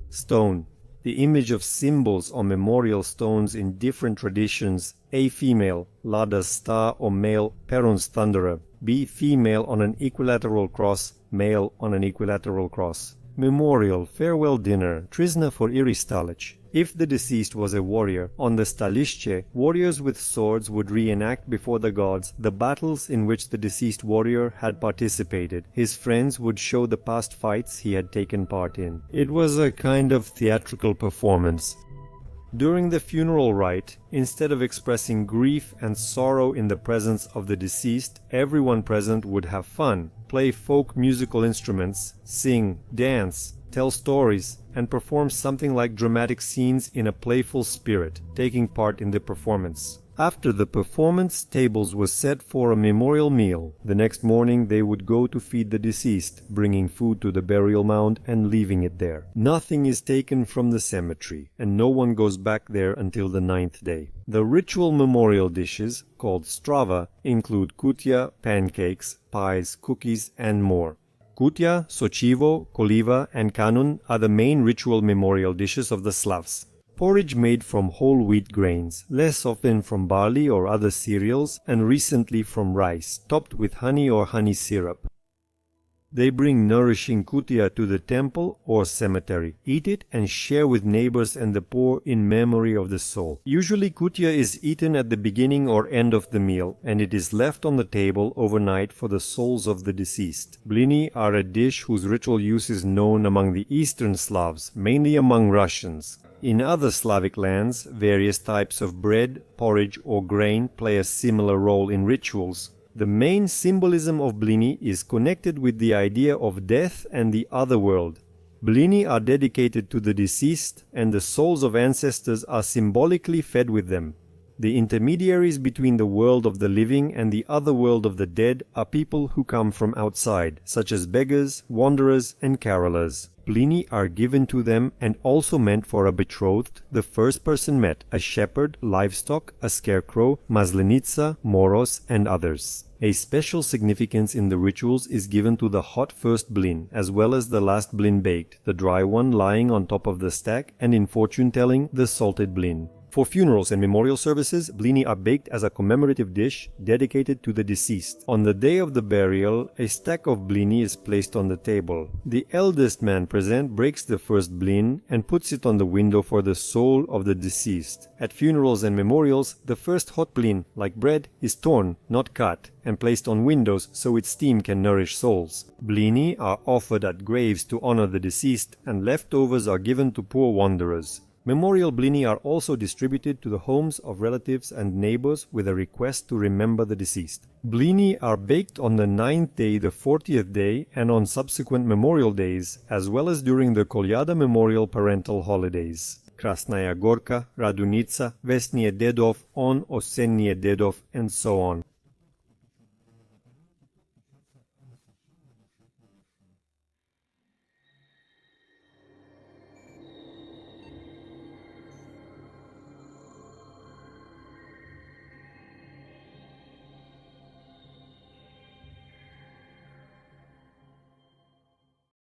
Stone. The image of symbols on memorial stones in different traditions: A female, Lada's star or male, Perun's thunderer; B female on an equilateral cross, male on an equilateral cross. Memorial, farewell dinner, Trisna for Iristalech. If the deceased was a warrior, on the Staliще, warriors with swords would reenact before the gods the battles in which the deceased warrior had participated. His friends would show the past fights he had taken part in. It was a kind of theatrical performance. During the funeral rite, instead of expressing grief and sorrow in the presence of the deceased, everyone present would have fun, play folk musical instruments, sing, dance, tell stories, and perform something like dramatic scenes in a playful spirit, taking part in the performance. After the performance, tables were set for a memorial meal. The next morning they would go to feed the deceased, bringing food to the burial mound and leaving it there. Nothing is taken from the cemetery, and no one goes back there until the 9th day. The ritual memorial dishes, called strava, include kutia, pancakes, pies, cookies, and more. Kutia, sochivo, koliva, and kanun are the main ritual memorial dishes of the Slavs. Porridge made from whole wheat grains, less often from barley or other cereals, and recently from rice, topped with honey or honey syrup. They bring nourishing kutia to the temple or cemetery, eat it, and share with neighbors and the poor in memory of the soul. Usually kutia is eaten at the beginning or end of the meal, and it is left on the table overnight for the souls of the deceased. Blini are a dish whose ritual use is known among the Eastern Slavs, mainly among Russians. In other Slavic lands, various types of bread, porridge, or grain play a similar role in rituals. The main symbolism of blini is connected with the idea of death and the other world. Blini are dedicated to the deceased, and the souls of ancestors are symbolically fed with them. The intermediaries between the world of the living and the other world of the dead are people who come from outside, such as beggars, wanderers, and carolers. Blini are given to them and also meant for a betrothed, the first person met, a shepherd, livestock, a scarecrow, mazlenica, moros, and others. A special significance in the rituals is given to the hot first blin, as well as the last blin baked, the dry one lying on top of the stack, and in fortune-telling, the salted blin. For funerals and memorial services, blini are baked as a commemorative dish dedicated to the deceased. On the day of the burial, a stack of blini is placed on the table. The eldest man present breaks the first blin and puts it on the window for the soul of the deceased. At funerals and memorials, the first hot blin, like bread, is torn, not cut, and placed on windows so its steam can nourish souls. Blini are offered at graves to honor the deceased, and leftovers are given to poor wanderers. Memorial blini are also distributed to the homes of relatives and neighbors with a request to remember the deceased. Blini are baked on the 9th day, the 40th day, and on subsequent memorial days, as well as during the Kolyada memorial parental holidays. Krasnaya Gorka, Radunica, Vesnie Dedov, On Osennie Dedov, and so on.